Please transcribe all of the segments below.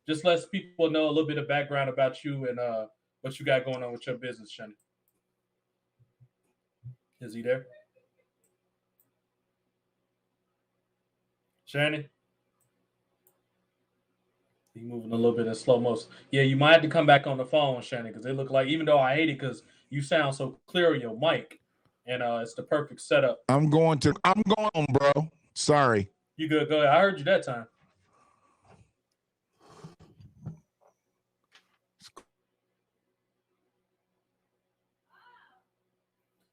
Just let people know a little bit of background about you and what you got going on with your business, Shannon. Is he there? Shannon? He moving a little bit in slow motion. Yeah, you might have to come back on the phone, Shannon, because it look like even though I hate it because you sound so clear on your mic, and it's the perfect setup. I'm going on, bro. Sorry. You good? Go ahead. I heard you that time.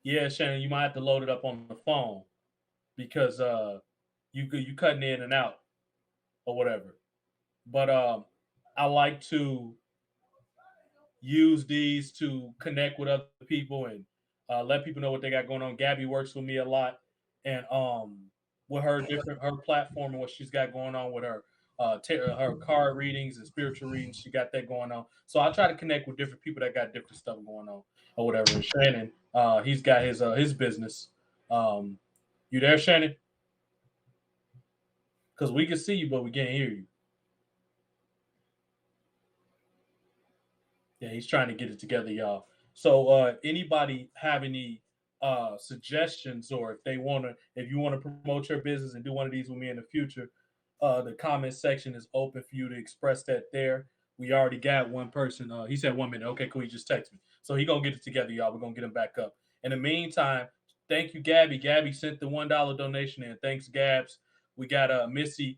Yeah, Shannon, you might have to load it up on the phone because you cutting in and out or whatever. But I like to use these to connect with other people and let people know what they got going on. Gabby works with me a lot, and with her platform and what she's got going on with her her card readings and spiritual readings, she got that going on. So I try to connect with different people that got different stuff going on or whatever. And Shannon, he's got his business. Um, you there, Shannon? Because we can see you, but we can't hear you. Yeah, he's trying to get it together, y'all. So anybody have any suggestions or if you want to promote your business and do one of these with me in the future, the comment section is open for you to express that there. We already got one person. He said 1 minute. Okay, cool. He just text me. So he gonna get it together, y'all. We're gonna get him back up. In the meantime, thank you, Gabby. Gabby sent the $1 donation in. Thanks, Gabs. We got Missy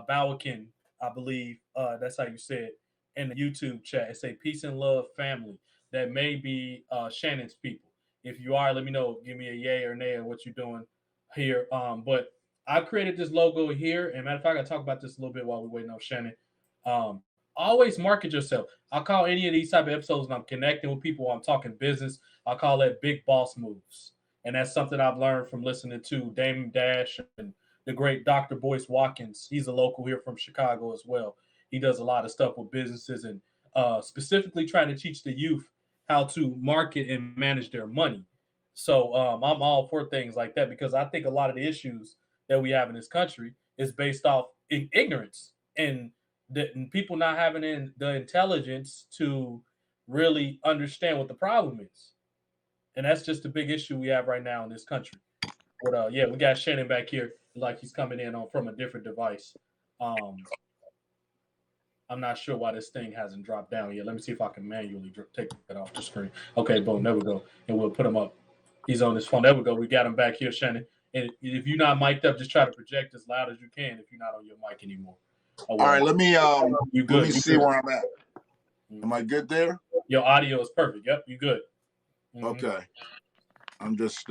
Bowakin, I believe. That's how you say it in the YouTube chat. It say peace and love family. That may be Shannon's people. If you are, let me know. Give me a yay or nay on what you're doing here. But I created this logo here, and matter of fact, I talk about this a little bit while we're waiting on Shannon. Always market yourself. I call any of these type of episodes when I'm connecting with people, while I'm talking business. I call that big boss moves, and that's something I've learned from listening to Damon Dash and the great Dr. Boyce Watkins. He's a local here from Chicago as well. He does a lot of stuff with businesses and specifically trying to teach the youth how to market and manage their money. So I'm all for things like that because I think a lot of the issues that we have in this country is based off ignorance and people not having the intelligence to really understand what the problem is. And that's just a big issue we have right now in this country. But yeah, we got Shannon back here, like he's coming in on from a different device. Um, I'm not sure why this thing hasn't dropped down yet. Let me see if I can manually take it off the screen. Okay, boom, there we go. And we'll put him up. He's on his phone. There we go. We got him back here, Shannon. And if you're not mic'd up, just try to project as loud as you can if you're not on your mic anymore. All right, let me you good. Let me see where I'm at. Am I good there? Your audio is perfect. Yep, you good. Okay. I'm just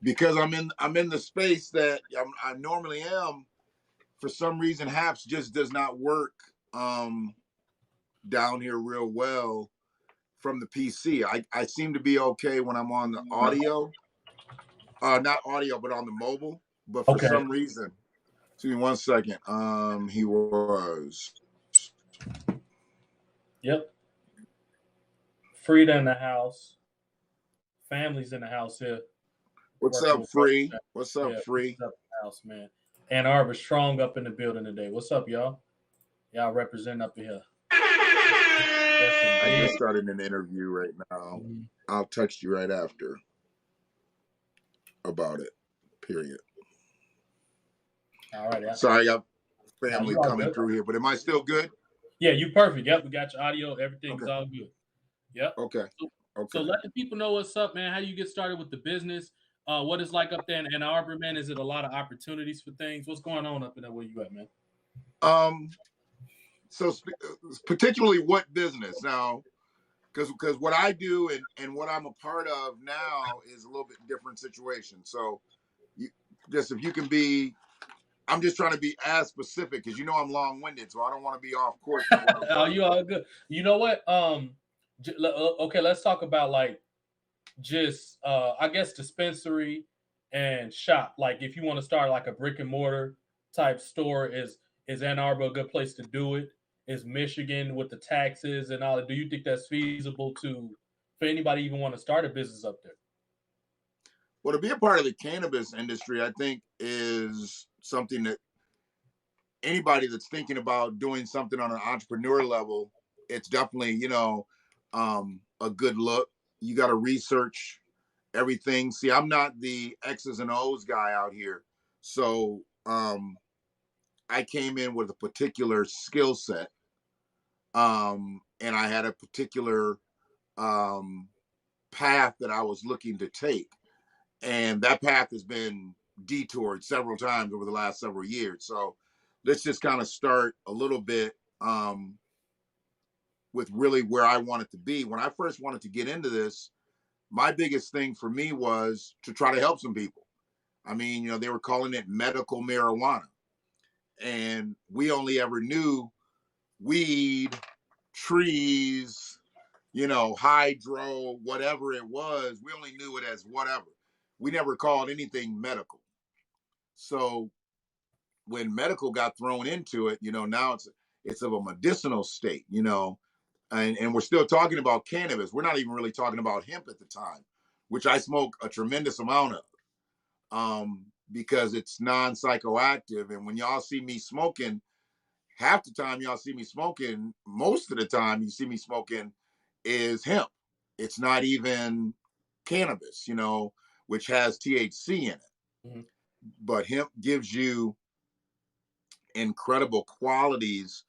because I'm in the space that I normally am. For some reason, Haps just does not work down here real well from the PC. I seem to be okay when I'm on the audio, not audio, but on the mobile. But for some reason, excuse me 1 second. He was. Yep. Frida in the house. Family's in the house here. What's up, Free? What's up, Free? What's up, house, man? Ann Arbor strong up in the building today. What's up, y'all? Y'all representing up in here. I just started an interview right now. I'll text you right after about it. Period. All right. Sorry, I got family coming through here, but am I still good? Yeah, you perfect. Yep, we got your audio. Everything's all good. Yep. Okay. So let the people know what's up, man. How you get started with the business? What it's like up there in Ann Arbor, man? Is it a lot of opportunities for things? What's going on up in there where you at, man? So particularly what business now? Because what I do and what I'm a part of now is a little bit different situation. So if you can be, I'm just trying to be as specific because I'm long-winded, so I don't want to be off course. Oh, you all good. You know what? Okay, let's talk about like just I guess dispensary and shop. Like if you want to start like a brick and mortar type store, is Ann Arbor a good place to do it? Is Michigan with the taxes and all that? Do you think that's feasible for anybody even want to start a business up there? Well, to be a part of the cannabis industry, I think is something that anybody that's thinking about doing something on an entrepreneur level, it's definitely, a good look. You got to research everything. See, I'm not the X's and O's guy out here. So I came in with a particular skill set. And I had a particular um, path that I was looking to take. And that path has been detoured several times over the last several years. So let's just kind of start a little bit with really where I wanted to be. When I first wanted to get into this, my biggest thing for me was to try to help some people. I mean, they were calling it medical marijuana. And we only ever knew weed, trees, hydro, whatever it was. We only knew it as whatever. We never called anything medical. So when medical got thrown into it, now it's of a medicinal state, and we're still talking about cannabis. We're not even really talking about hemp at the time, which I smoke a tremendous amount of, because it's non-psychoactive. And when y'all see me smoking, half the time y'all see me smoking, most of the time you see me smoking is hemp. It's not even cannabis, which has THC in it. Mm-hmm. But hemp gives you incredible qualities,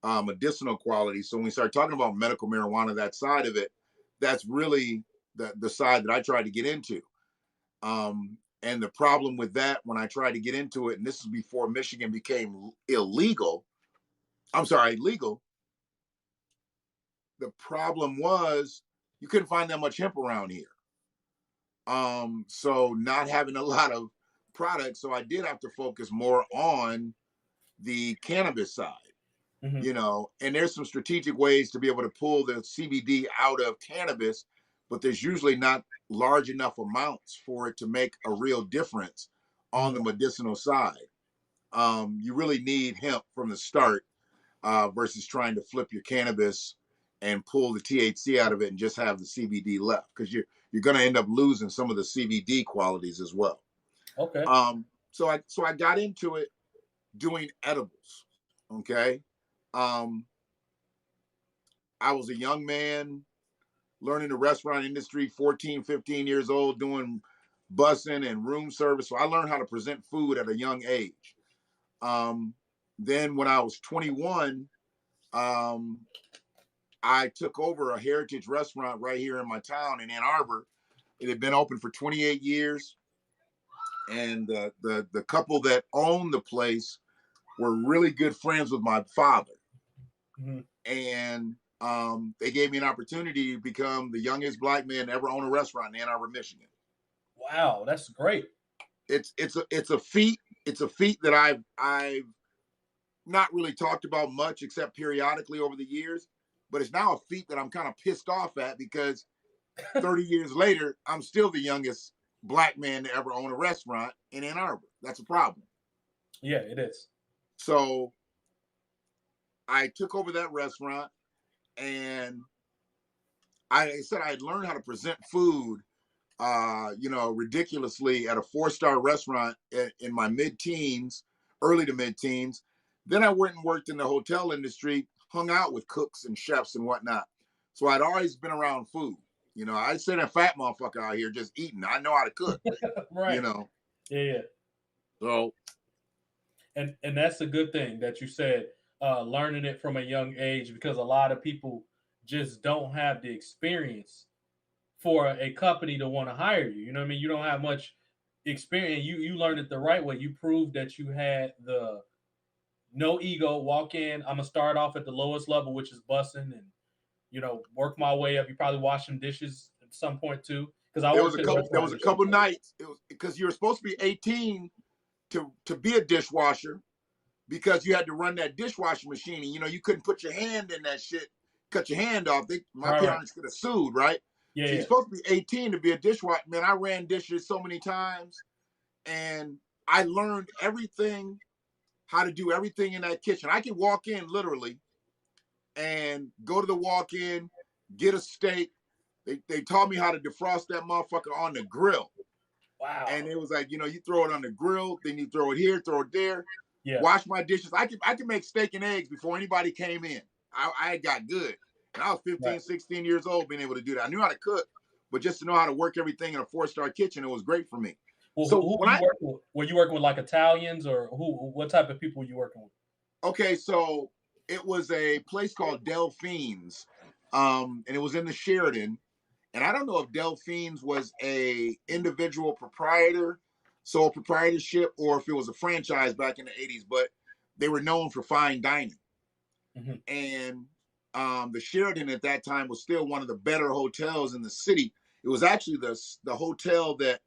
medicinal qualities. So when we start talking about medical marijuana, that side of it, that's really the side that I tried to get into. And the problem with that, when I tried to get into it, and this is before Michigan became legal, the problem was you couldn't find that much hemp around here. So not having a lot of products, so I did have to focus more on the cannabis side. Mm-hmm. And there's some strategic ways to be able to pull the CBD out of cannabis, but there's usually not large enough amounts for it to make a real difference on the medicinal side. You really need hemp from the start, versus trying to flip your cannabis and pull the THC out of it and just have the CBD left, because you're going to end up losing some of the CBD qualities as well. Okay. So I got into it doing edibles. Okay. I was a young man learning the restaurant industry, 14, 15 years old, doing bussing and room service. So I learned how to present food at a young age. Then when I was 21, I took over a heritage restaurant right here in my town in Ann Arbor. It had been open for 28 years. And the couple that owned the place were really good friends with my father. Mm-hmm. And they gave me an opportunity to become the youngest black man to ever own a restaurant in Ann Arbor, Michigan. Wow, that's great. It's a feat. It's a feat that I've not really talked about much except periodically over the years, but it's now a feat that I'm kind of pissed off at, because 30 years later, I'm still the youngest black man to ever own a restaurant in Ann Arbor. That's a problem. Yeah, it is. So I took over that restaurant, and I said I had learned how to present food, ridiculously at a 4-star restaurant in my mid-teens, early to mid-teens. Then I went and worked in the hotel industry, hung out with cooks and chefs and whatnot. So I'd always been around food. I'd say that fat motherfucker out here just eating. I know how to cook. Right. Yeah. So, and that's a good thing that you said, learning it from a young age, because a lot of people just don't have the experience for a company to want to hire you. You know what I mean? You don't have much experience. You learned it the right way. You proved that you had the no ego. Walk in. I'm gonna start off at the lowest level, which is bussing, and work my way up. You probably wash some dishes at some point too, because I there was worked a at a couple. There restaurant was a industry couple too. nights. It was because you were supposed to be 18 to be a dishwasher, because you had to run that dishwasher machine, and you couldn't put your hand in that shit, cut your hand off. My Right. parents could have sued, right? Yeah. So you're supposed to be 18 to be a dishwasher. Man, I ran dishes so many times, and I learned everything, how to do everything in that kitchen. I could walk in literally and go to the walk-in, get a steak. They taught me how to defrost that motherfucker on the grill. Wow. And it was like, you throw it on the grill, then you throw it here, throw it there. Yeah. wash my dishes. I can make steak and eggs before anybody came in. I got good. And I was 15, Right. 16 years old being able to do that. I knew how to cook, but just to know how to work everything in a 4-star kitchen, it was great for me. Well, So who when were you I working with? Were you working with like Italians or who? What type of people were you working with? Okay, so it was a place called Delphine's, and it was in the Sheridan. And I don't know if Delphine's was a individual proprietor, sole proprietorship, or if it was a franchise back in the 80s, but they were known for fine dining. Mm-hmm. And the Sheridan at that time was still one of the better hotels in the city. It was actually the hotel that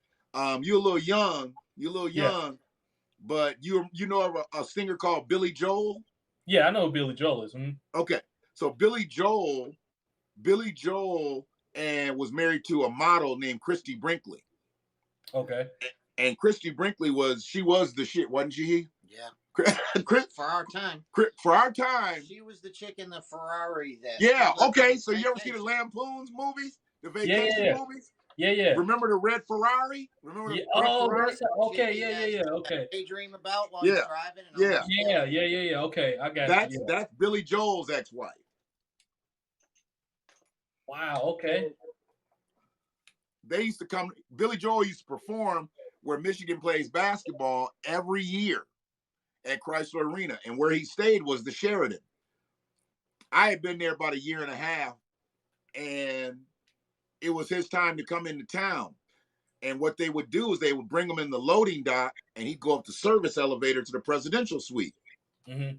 you're a little Yeah. young, but you know of a singer called Billy Joel. Yeah, I know who Billy Joel is. Mhm. Okay, so Billy Joel, and was married to a model named Christy Brinkley. Okay. And Christy Brinkley she was the shit, wasn't she? Yeah. Chris, For our time. for our time. She was the chick in the Ferrari that. Yeah. Okay. So you ever see the Lampoon's movies, the Yeah, vacation yeah, movies? yeah, yeah. Remember the red Ferrari? Remember Yeah. the red Oh, Ferrari? that's okay. Yeah, yeah, yeah. Okay. Daydream about while Yeah. he's driving. And Yeah. all Yeah, yeah, yeah, yeah. Okay, I got you. Yeah. That's Billy Joel's ex-wife. Wow. Okay. They used to come. Billy Joel used to perform where Michigan plays basketball every year at Chrysler Arena, and where he stayed was the Sheridan. I had been there about a year and a half, and it was his time to come into town. And what they would do is they would bring him in the loading dock, and he'd go up the service elevator to the presidential suite. Mm-hmm.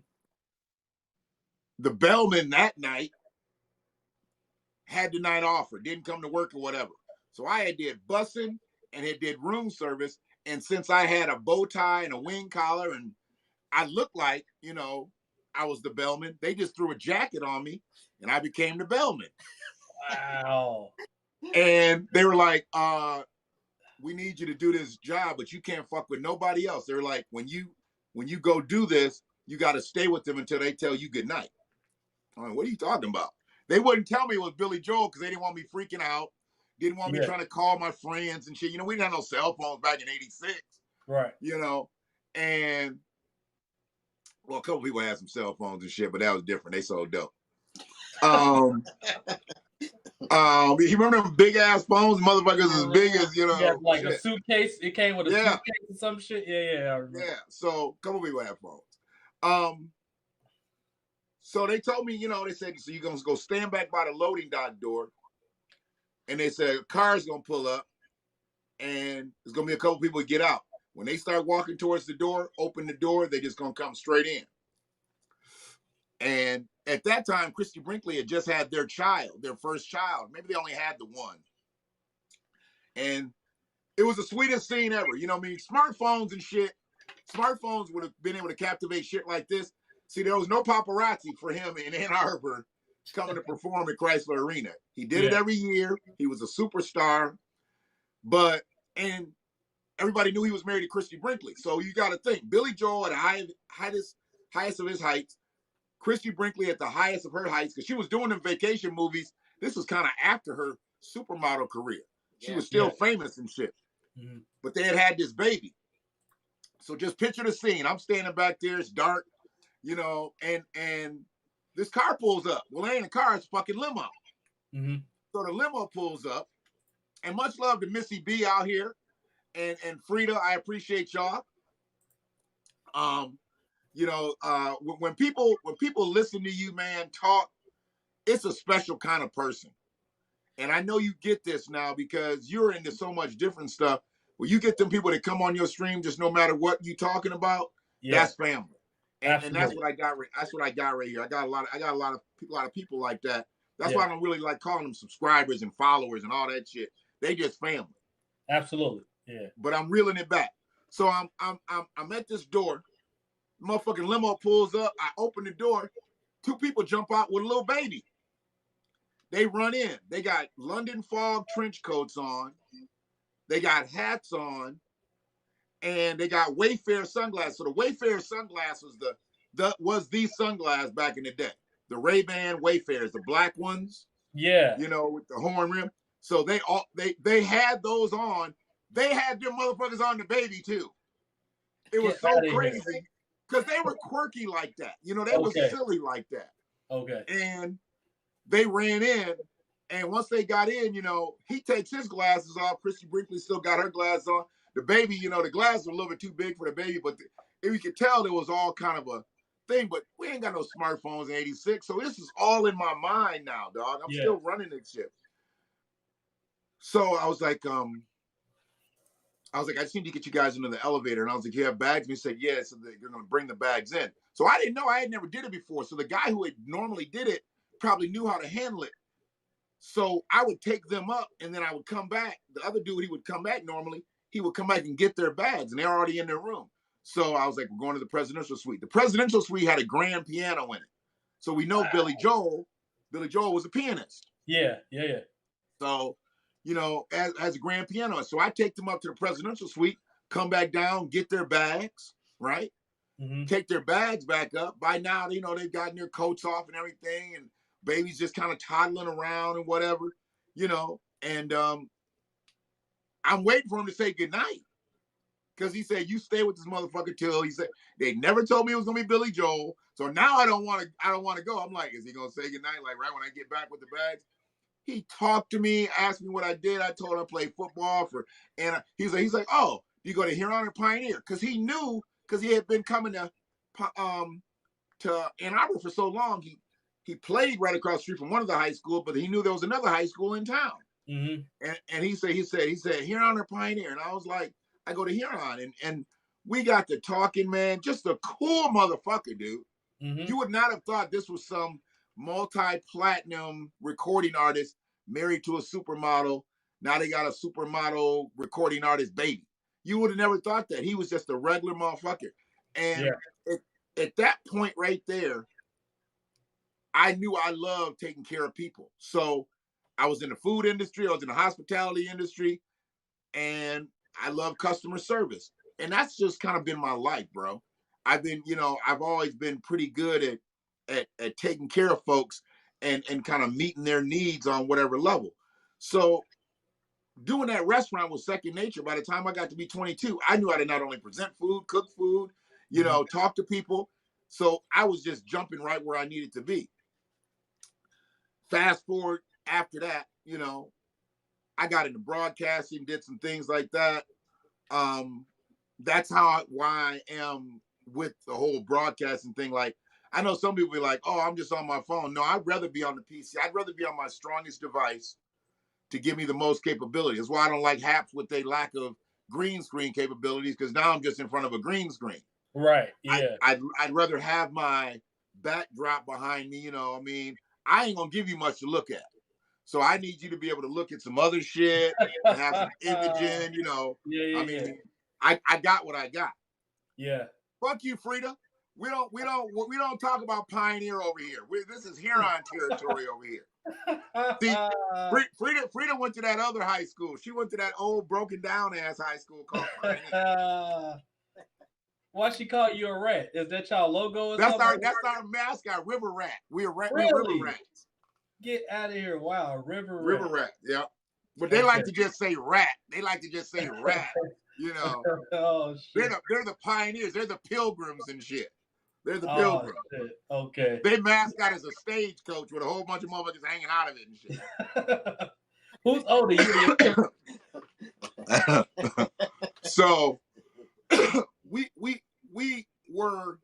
The bellman that night had the night off or didn't come to work or whatever. So I had did bussing and had did room service. And since I had a bow tie and a wing collar and I looked like, I was the bellman, they just threw a jacket on me and I became the bellman. Wow. And they were like, we need you to do this job, but you can't fuck with nobody else. They're like, when you go do this, you got to stay with them until they tell you good night. I'm like, what are you talking about? They wouldn't tell me it was Billy Joel because they didn't want me freaking out. Didn't want me trying to call my friends and shit. We didn't have no cell phones back in '86. Right. And well, a couple people had some cell phones and shit, but that was different. They sold dope. You remember them big ass phones? Motherfuckers as big as Yeah, like shit. A suitcase. It came with a suitcase or some shit. Yeah, I remember. Yeah. So a couple people had phones. So they told me, they said, so you're gonna go stand back by the loading dock door. And they said, a car's going to pull up and there's going to be a couple people get out. When they start walking towards the door, open the door, they're just going to come straight in. And at that time, Christy Brinkley had just had their first child. Maybe they only had the one. And it was the sweetest scene ever. Smartphones and shit. Smartphones would have been able to captivate shit like this. See, there was no paparazzi for him in Ann Arbor coming to perform at Chrysler Arena. He did it every year. He was a superstar, and everybody knew he was married to Christy Brinkley. So you got to think, Billy Joel at the highest of his heights, Christy Brinkley at the highest of her heights, because she was doing them vacation movies. This was kind of after her supermodel career. She was still famous and shit, but they had this baby. So just picture the scene. I'm standing back there. It's dark, and this car pulls up. Well, it ain't a car, it's a fucking limo. Mm-hmm. So the limo pulls up, and much love to Missy B out here, and Frida. I appreciate y'all. When people listen to you, man, talk, it's a special kind of person. And I know you get this now because you're into so much different stuff. Well, you get them people that come on your stream, just no matter what you talking about, that's family. And that's what I got. That's what I got right here. I got a lot of people like that. That's why I don't really like calling them subscribers and followers and all that shit. They just family. Absolutely. Yeah. But I'm reeling it back. So I'm at this door. Motherfucking limo pulls up. I open the door. Two people jump out with a little baby. They run in. They got London Fog trench coats on. They got hats on. And they got Wayfair sunglasses. So the Wayfair sunglasses was the sunglass back in the day. The Ray-Ban Wayfairs, the black ones. Yeah. With the horn rim. So they had those on. They had their motherfuckers on the baby too. It was so crazy. because they were quirky like that. You know, they were Okay. silly like that. Okay. And they ran in, and once they got in, you know, he takes his glasses off. Christy Brinkley still got her glasses on. The baby, you know, the glasses were a little bit too big for the baby, but you could tell there was all kind of a thing. But we ain't got no smartphones in '86, so this is all in my mind now, dog. I'm Yeah. still running this shit. So I was like, I just need to get you guys into the elevator. And I was like, you have bags? And he said, yeah. So they're going to bring the bags in. So I didn't know. I had never did it before. So the guy who had normally did it probably knew how to handle it. So I would take them up, and then I would come back. The other dude, he would come back normally. He would come back and get their bags, and they're already in their room. So I was like, we're going to the presidential suite. The presidential suite had a grand piano in it. So we know Billy Joel was a pianist. Yeah. So, you know, as a grand pianist. So I take them up to the presidential suite, come back down, get their bags, right? Mm-hmm. Take their bags back up. By now, you know, they've gotten their coats off and everything, and baby's just kind of toddling around and whatever, you know. And I'm waiting for him to say goodnight. Because he said, you stay with this motherfucker till, he said, they never told me it was gonna be Billy Joel. So now I don't want to go. I'm like, is he gonna say goodnight? Like right when I get back with the bags? He talked to me, asked me what I did. I told him I played football and he's like, oh, do you go to Huron or Pioneer? Because he knew, because he had been coming to Ann Arbor for so long. He played right across the street from one of the high schools, but he knew there was another high school in town. Mm-hmm. And he said Huron or Pioneer, and I was like, I go to Huron, and we got to talking, man. Just a cool motherfucker, dude. Mm-hmm. You would not have thought this was some multi-platinum recording artist married to a supermodel. Now they got a supermodel recording artist baby. You would have never thought that. He was just a regular motherfucker. And at that point right there, I knew I loved taking care of people. So I was in the food industry, I was in the hospitality industry, and I love customer service. And that's just kind of been my life, bro. I've always been pretty good at taking care of folks and kind of meeting their needs on whatever level. So doing that restaurant was second nature. By the time I got to be 22, I knew how to not only present food, cook food, you know, talk to people. So I was just jumping right where I needed to be. Fast forward after that, you know, I got into broadcasting, did some things like that. That's why I am with the whole broadcasting thing. Like, I know some people be like, oh, I'm just on my phone. No, I'd rather be on the PC. I'd rather be on my strongest device to give me the most capability. That's why I don't like Haps with their lack of green screen capabilities, because now I'm just in front of a green screen. Right, yeah. I'd rather have my backdrop behind me, you know. I mean, I ain't going to give you much to look at. So I need you to be able to look at some other shit and have some imaging, you know. I got what I got. Yeah. Fuck you, Frida. We don't talk about Pioneer over here. This is Huron territory over here. See, Frida went to that other high school. She went to that old broken down ass high school called Pioneer. Why she call you a rat? Is that y'all logo? Or that's something? our mascot, River Rat. We're Really? River Rats. Get out of here! Wow, River Rat. Yeah, but they like to just say rat. They like to just say rat. You know, oh, shit. They're the pioneers. They're the pilgrims and shit. They're the pilgrims. Shit. Okay. Their mascot is a stagecoach with a whole bunch of motherfuckers hanging out of it and shit. Who's older, you? So we were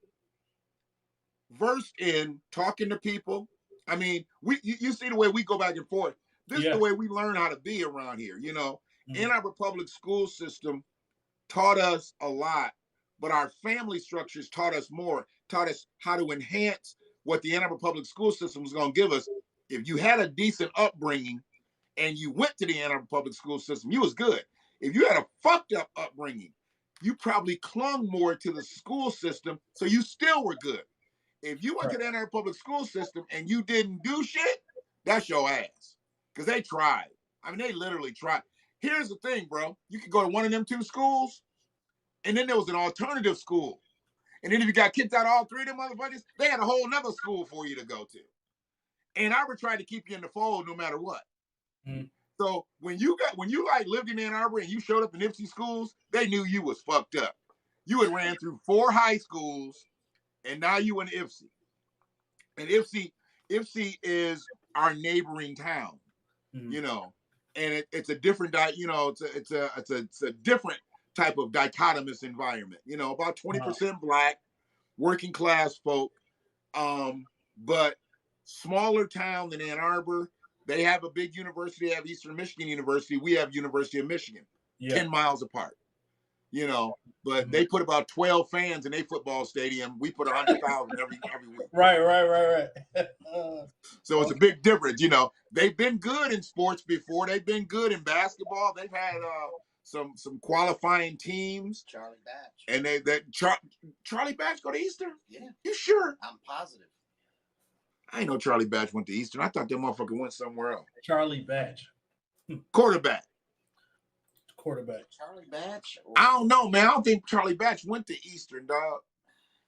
versed in talking to people. I mean, you see the way we go back and forth. This is the way we learn how to be around here. You know, Ann Arbor public school system taught us a lot, but our family structures taught us more. Taught us how to enhance what the Ann Arbor public school system was going to give us. If you had a decent upbringing and you went to the Ann Arbor public school system, you was good. If you had a fucked up upbringing, you probably clung more to the school system, so you still were good. If you went to the Ann Arbor public school system and you didn't do shit, that's your ass. Because they tried. I mean, they literally tried. Here's the thing, bro. You could go to one of them two schools, and then there was an alternative school. And then if you got kicked out of all three of them motherfuckers, they had a whole nother school for you to go to. Ann Arbor tried to keep you in the fold no matter what. So when you like lived in Ann Arbor and you showed up in Ipsy schools, they knew you was fucked up. You had ran through 4 high schools and now you in Ypsi. And Ypsi is our neighboring town, Mhm. you know, and it's a different it's a different type of dichotomous environment, you know, about 20% black, working class folk, but smaller town than Ann Arbor. They have a big university. They have Eastern Michigan University. We have University of Michigan, Yeah. 10 miles apart, you know, but Mhm. they put about 12 fans in a football stadium. We put 100,000 every week. Right. So it's a big difference, you know. They've been good in sports before. They've been good in basketball. They've had some qualifying teams. Charlie Batch. And Charlie Batch go to Eastern? Yeah. You sure? I'm positive. I ain't know Charlie Batch went to Eastern. I thought that motherfucker went somewhere else. Charlie Batch, Quarterback. Charlie Batch? I don't know, man. I don't think Charlie Batch went to Eastern, dog.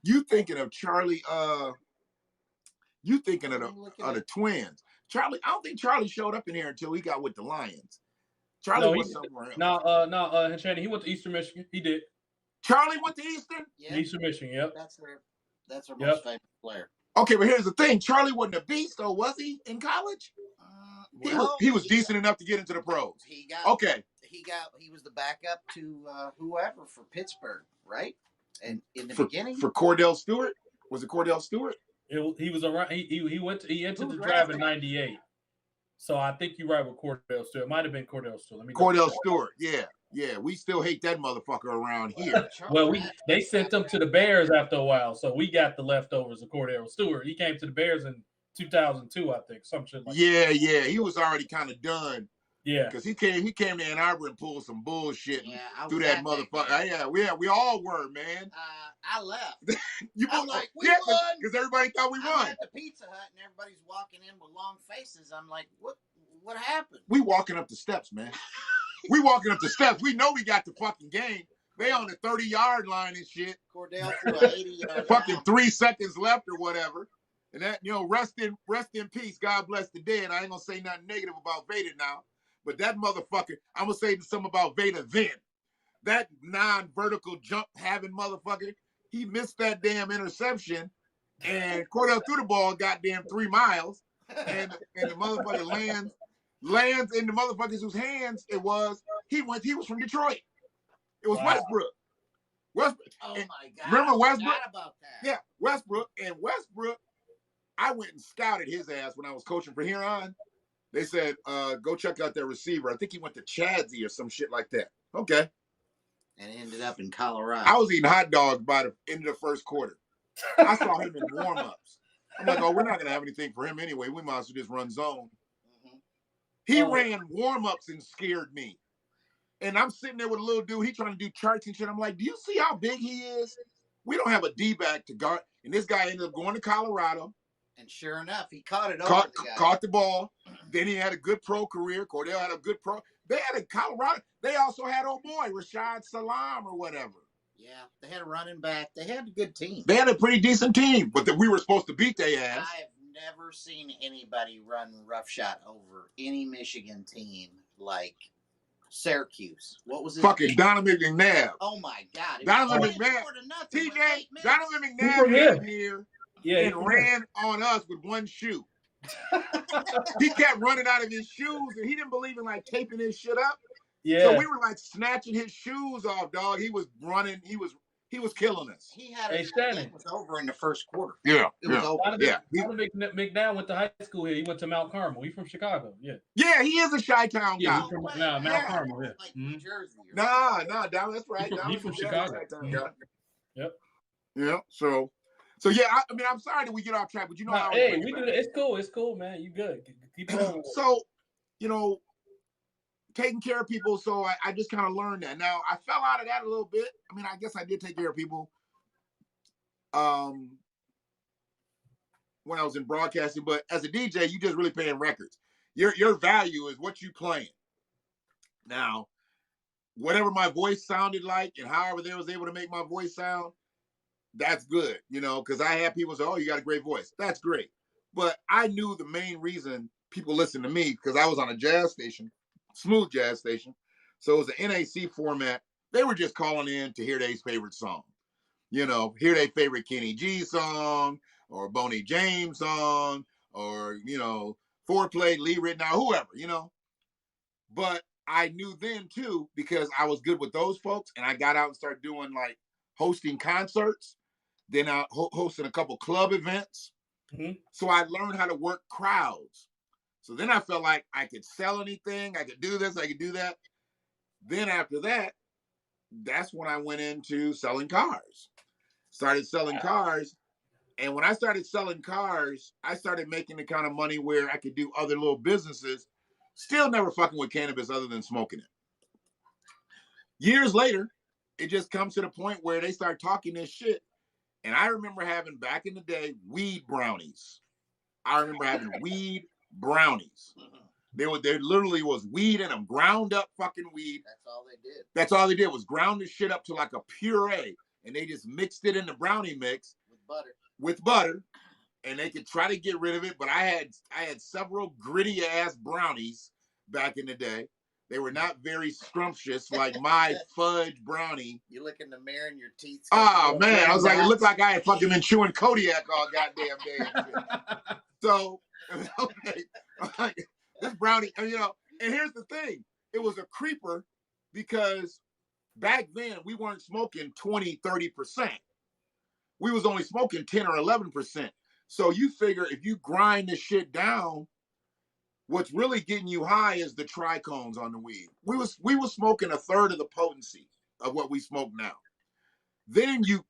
You thinking of Charlie, you thinking of the Twins. Charlie, I don't think Charlie showed up in here until he got with the Lions. Charlie went somewhere else. No, Shannon, he went to Eastern Michigan. He did. Charlie went to Eastern? Yeah. Eastern Michigan, yep. That's our most famous player. Okay, but here's the thing. Charlie wasn't a beast, though, was he, in college? He was decent enough to get into the pros. He was the backup to whoever for Pittsburgh, right? And in the beginning for Cordell Stewart. Was it Cordell Stewart? He was around. He entered the draft in '98. So I think you're right with Cordell Stewart. It might have been Cordell Stewart. Cordell Stewart, yeah. We still hate that motherfucker around here. Well, they sent him to the Bears after a while, so we got the leftovers of Cordell Stewart. He came to the Bears in 2002, I think, some shit like that. Yeah. He was already kind of done. Yeah, because he came to Ann Arbor and pulled some bullshit through that motherfucker. That we all were, man. I left. I'm like, we won because everybody thought we won. At the Pizza Hut and everybody's walking in with long faces. I'm like, what happened? We walking up the steps, man. We walking up the steps. We know we got the fucking game. They on the 30-yard line and shit. Cordell threw an 80-yard fucking 3 seconds left or whatever. And that, rest in peace. God bless the dead. I ain't gonna say nothing negative about Vader now. But that motherfucker, I'm going to say something about Vader then. That non-vertical jump having motherfucker, he missed that damn interception, and Cordell threw the ball goddamn 3 miles, and the motherfucker lands in the motherfuckers whose hands it was. He was from Detroit. It was Westbrook. Oh, my God. Remember Westbrook? I forgot about that. Yeah, Westbrook. And Westbrook, I went and scouted his ass when I was coaching for Huron. They said, go check out their receiver. I think he went to Chadsey or some shit like that. Okay. And ended up in Colorado. I was eating hot dogs by the end of the first quarter. I saw him in warm-ups. I'm like, we're not going to have anything for him anyway. We might as well just run zone. Mm-hmm. He ran warm-ups and scared me. And I'm sitting there with a little dude. He trying to do charts and shit. I'm like, do you see how big he is? We don't have a D-back to guard. And this guy ended up going to Colorado. And sure enough, he caught it. Caught the ball. Then he had a good pro career. Cordell had a good pro. They had a Colorado. They also had old boy Rashad Salam or whatever. Yeah, they had a running back. They had a good team. They had a pretty decent team, but we were supposed to beat their ass. I've never seen anybody run roughshot over any Michigan team like Syracuse. What was it? Fucking Donovan McNabb. Oh my God! Donovan McNabb. TJ. Donovan McNabb came here. Yeah, and ran on us with one shoe. He kept running out of his shoes, and he didn't believe in like taping his shit up. Yeah. So we were like snatching his shoes off, dog. He was running. He was killing us. He had it was over in the first quarter. Yeah. It was over. Donovan McNabb went to high school here. He went to Mount Carmel. He's from Chicago. Yeah. Yeah, he is a Chi-Town guy. He's from Mount Carmel. Yeah. Like New Jersey. Nah, Down. That's right. He's from Chicago. Yep. Yeah. So yeah, I mean, I'm sorry that we get off track, but how. Hey, we do that. It's cool, man. You good? Keep going. So, taking care of people. So I just kind of learned that. Now I fell out of that a little bit. I mean, I guess I did take care of people. When I was in broadcasting, but as a DJ, you just really playing records. Your value is what you playing. Now, whatever my voice sounded like, and however they was able to make my voice sound. That's good, because I had people say, oh, you got a great voice. That's great. But I knew the main reason people listen to me because I was on a jazz station, smooth jazz station. So it was an NAC format. They were just calling in to hear their favorite song. hear their favorite Kenny G song or Boney James song or, Foreplay, Lee Ritenour, whoever. But I knew then too, because I was good with those folks and I got out and started doing like hosting concerts. Then I hosted a couple club events. Mm-hmm. So I learned how to work crowds. So then I felt like I could sell anything. I could do this, I could do that. Then after that, that's when I went into selling cars. Started selling cars. And when I started selling cars, I started making the kind of money where I could do other little businesses, still never fucking with cannabis other than smoking it. Years later, it just comes to the point where they start talking this shit. And I remember having, back in the day, weed brownies. I remember having weed brownies. There literally was weed in them, ground up fucking weed. That's all they did. That's all they did was ground this shit up to like a puree. And they just mixed it in the brownie mix. With butter. And they could try to get rid of it. But I had several gritty ass brownies back in the day. They were not very scrumptious like my fudge brownie. You look in the mirror and your teeth. Oh man, I was like, it looked like I had fucking been chewing Kodiak all goddamn day. So, okay, this brownie, and here's the thing. It was a creeper because back then we weren't smoking 20, 30%. We was only smoking 10 or 11%. So you figure if you grind this shit down, what's really getting you high is the trichomes on the weed. We was smoking a third of the potency of what we smoke now. Then you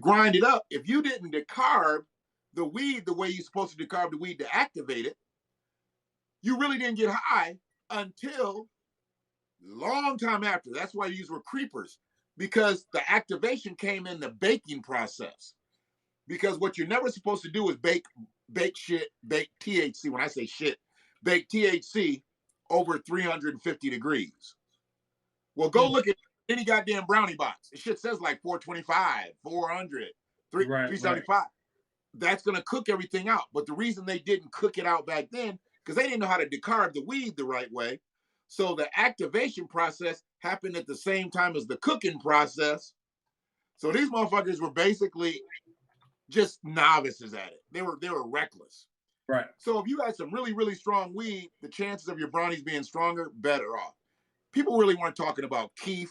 grind it up. If you didn't decarb the weed the way you're supposed to decarb the weed to activate it, you really didn't get high until long time after. That's why these were creepers, because the activation came in the baking process. Because what you're never supposed to do is bake THC. When I say shit, bake THC over 350 degrees. Well, go look at any goddamn brownie box. It shit says like 425, 400, 375. Right. That's going to cook everything out. But the reason they didn't cook it out back then, because they didn't know how to decarb the weed the right way. So the activation process happened at the same time as the cooking process. So these motherfuckers were basically just novices at it. They were reckless. Right. So if you had some really, really strong weed, the chances of your brownies being stronger, better off. People really weren't talking about keef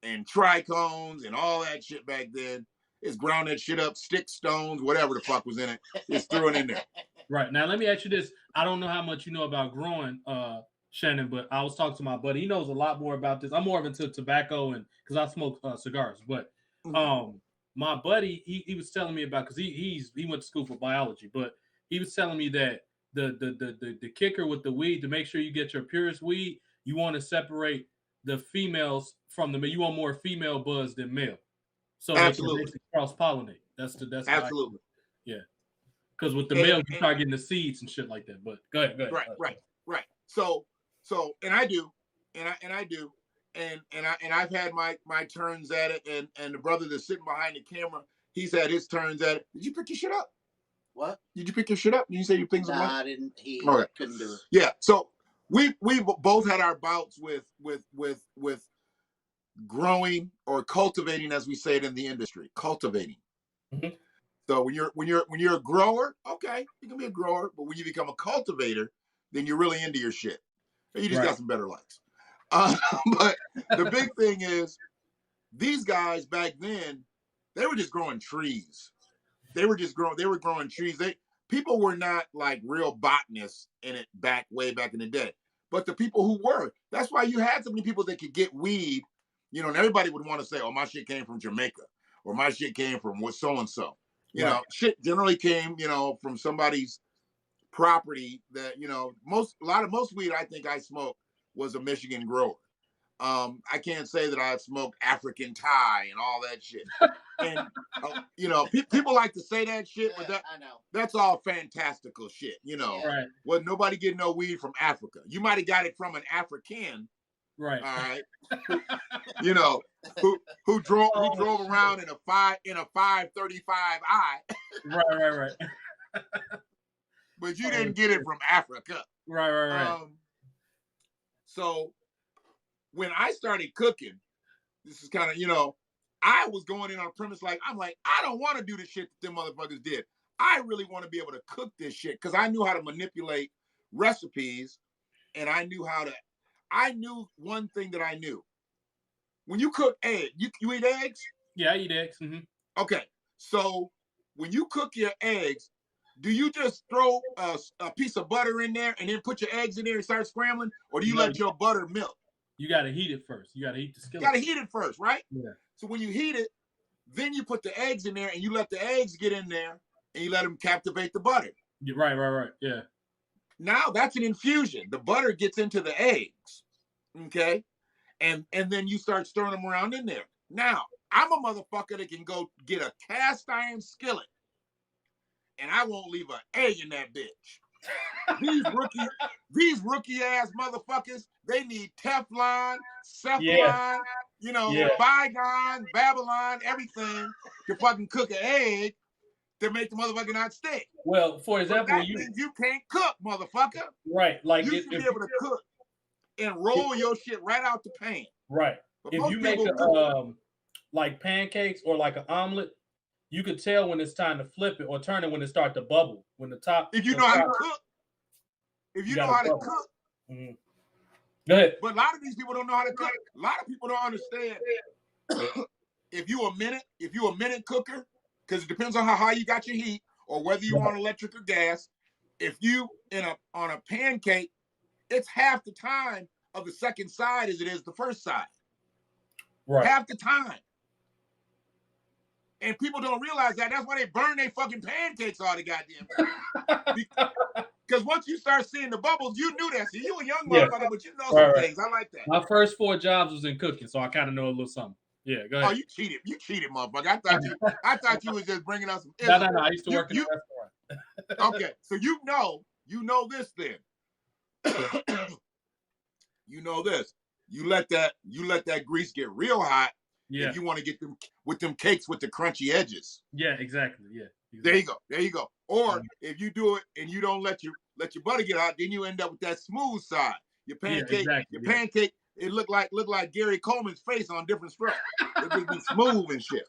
and trichomes and all that shit back then. It's ground that shit up, stick stones, whatever the fuck was in it. Just threw it in there. Right. Now let me ask you this. I don't know how much you know about growing, Shannon, but I was talking to my buddy. He knows a lot more about this. I'm more into tobacco and because I smoke cigars, but my buddy, he was telling me about, because he went to school for biology, but he was telling me that the kicker with the weed, to make sure you get your purest weed, you want to separate the females from the male. You want more female buzz than male, so absolutely they can cross pollinate. That's absolutely yeah. Because with the male, you start getting the seeds and shit like that. But go ahead. Right. So, and I do, and I do. And I've had my turns at it, and the brother that's sitting behind the camera, he's had his turns at it. Did you pick your shit up? What? Did you pick your shit up? Did you say you picked something up? I didn't. He couldn't do it. Yeah. So we both had our bouts with growing or cultivating, as we say it in the industry, cultivating. Mm-hmm. So when you're a grower, okay, you can be a grower, but when you become a cultivator, then you're really into your shit. You just got some better likes. But the big thing is, these guys back then, they were just growing trees. They were growing trees. People were not like real botanists in it way back in the day. But the people who were, that's why you had so many people that could get weed, and everybody would want to say, oh, my shit came from Jamaica, or my shit came from what so-and-so. Shit generally came, from somebody's property that, most weed I think I smoked was a Michigan grower. I can't say that I've smoked African Thai and all that shit. And people like to say that shit, but I know. That's all fantastical shit. Right. Well, nobody getting no weed from Africa. You might have got it from an African, right? All right, who drove around in a 535i. Right. But you didn't get it from Africa. Right. So when I started cooking, this is kind of, I was going in on a premise I'm like, I don't want to do the shit that them motherfuckers did. I really want to be able to cook this shit because I knew how to manipulate recipes, and I knew one thing that I knew. When you cook eggs, you eat eggs? Yeah, I eat eggs. Mm-hmm. Okay, so when you cook your eggs, do you just throw a piece of butter in there and then put your eggs in there and start scrambling, or do you let your butter melt? You got to heat it first. You got to heat the skillet. You got to heat it first, right? Yeah. So when you heat it, then you put the eggs in there and you let the eggs get in there and you let them captivate the butter. Yeah, right. Yeah. Now that's an infusion. The butter gets into the eggs, okay? And then you start stirring them around in there. Now, I'm a motherfucker that can go get a cast iron skillet and I won't leave an egg in that bitch. These rookie ass motherfuckers, they need Teflon, Cephalon, Bygone, Babylon, everything to fucking cook an egg to make the motherfucker not stick. Well, for example, that means you can't cook, motherfucker. Right, like you should be able to cook and roll your shit right out the pan. Right. But if you make like pancakes or like an omelet, you could tell when it's time to flip it or turn it when it starts to bubble. When the top. If you know how to cook. If you know how to cook. Mm-hmm. Go ahead. But a lot of these people don't know how to cook. A lot of people don't understand. if you a minute cooker, because it depends on how high you got your heat or whether you want electric or gas. If you on a pancake, it's half the time of the second side as it is the first side. Right. Half the time. And people don't realize that. That's why they burn their fucking pancakes all the goddamn time. Because once you start seeing the bubbles, you knew that. So you a young motherfucker, but you know some things. I like that. My first 4 jobs was in cooking, so I kind of know a little something. Yeah, go ahead. Oh, you cheated. You cheated, motherfucker. I thought you was just bringing us some. No. I used to work in a restaurant. Okay, so you know this then. You know this. You let that grease get real hot. Yeah. If you want to get them with them cakes with the crunchy edges. Yeah, exactly. Yeah. Exactly. There you go. Or if you do it and you don't let your butter get hot, then you end up with that smooth side. Your pancake, pancake, it look like Gary Coleman's face on different straps. It would be smooth and shit.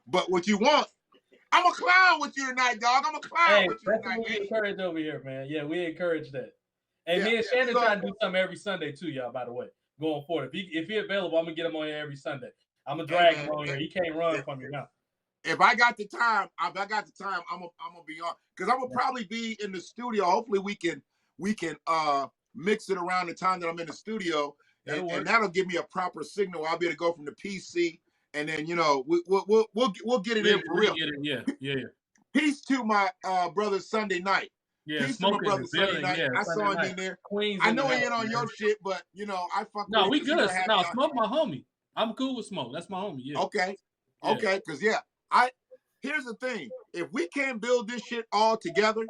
But what you want, I'm a clown with you tonight, dog. I'm a clown with you tonight. That's what we encourage over here, man. Yeah, we encourage that. And me and Shannon trying to do something every Sunday too, y'all, by the way. Going forward. If he's available, I'm gonna get him on here every Sunday. I'm gonna drag him on here. He can't run from you now. If I got the time, I'm gonna be on because I'm gonna probably be in the studio. Hopefully we can mix it around the time that I'm in the studio, and that'll give me a proper signal. I'll be able to go from the PC, and then we'll get it in for real. Yeah. Peace to my brother Sunday night. Yeah, peace to my brother Sunday night. I saw him in there. Queens I know he ain't on your shit, but I fuck. No, we good. No, Smoke my homie. I'm cool with Smoke. That's my homie. Yeah. Okay, because here's the thing. If we can't build this shit all together,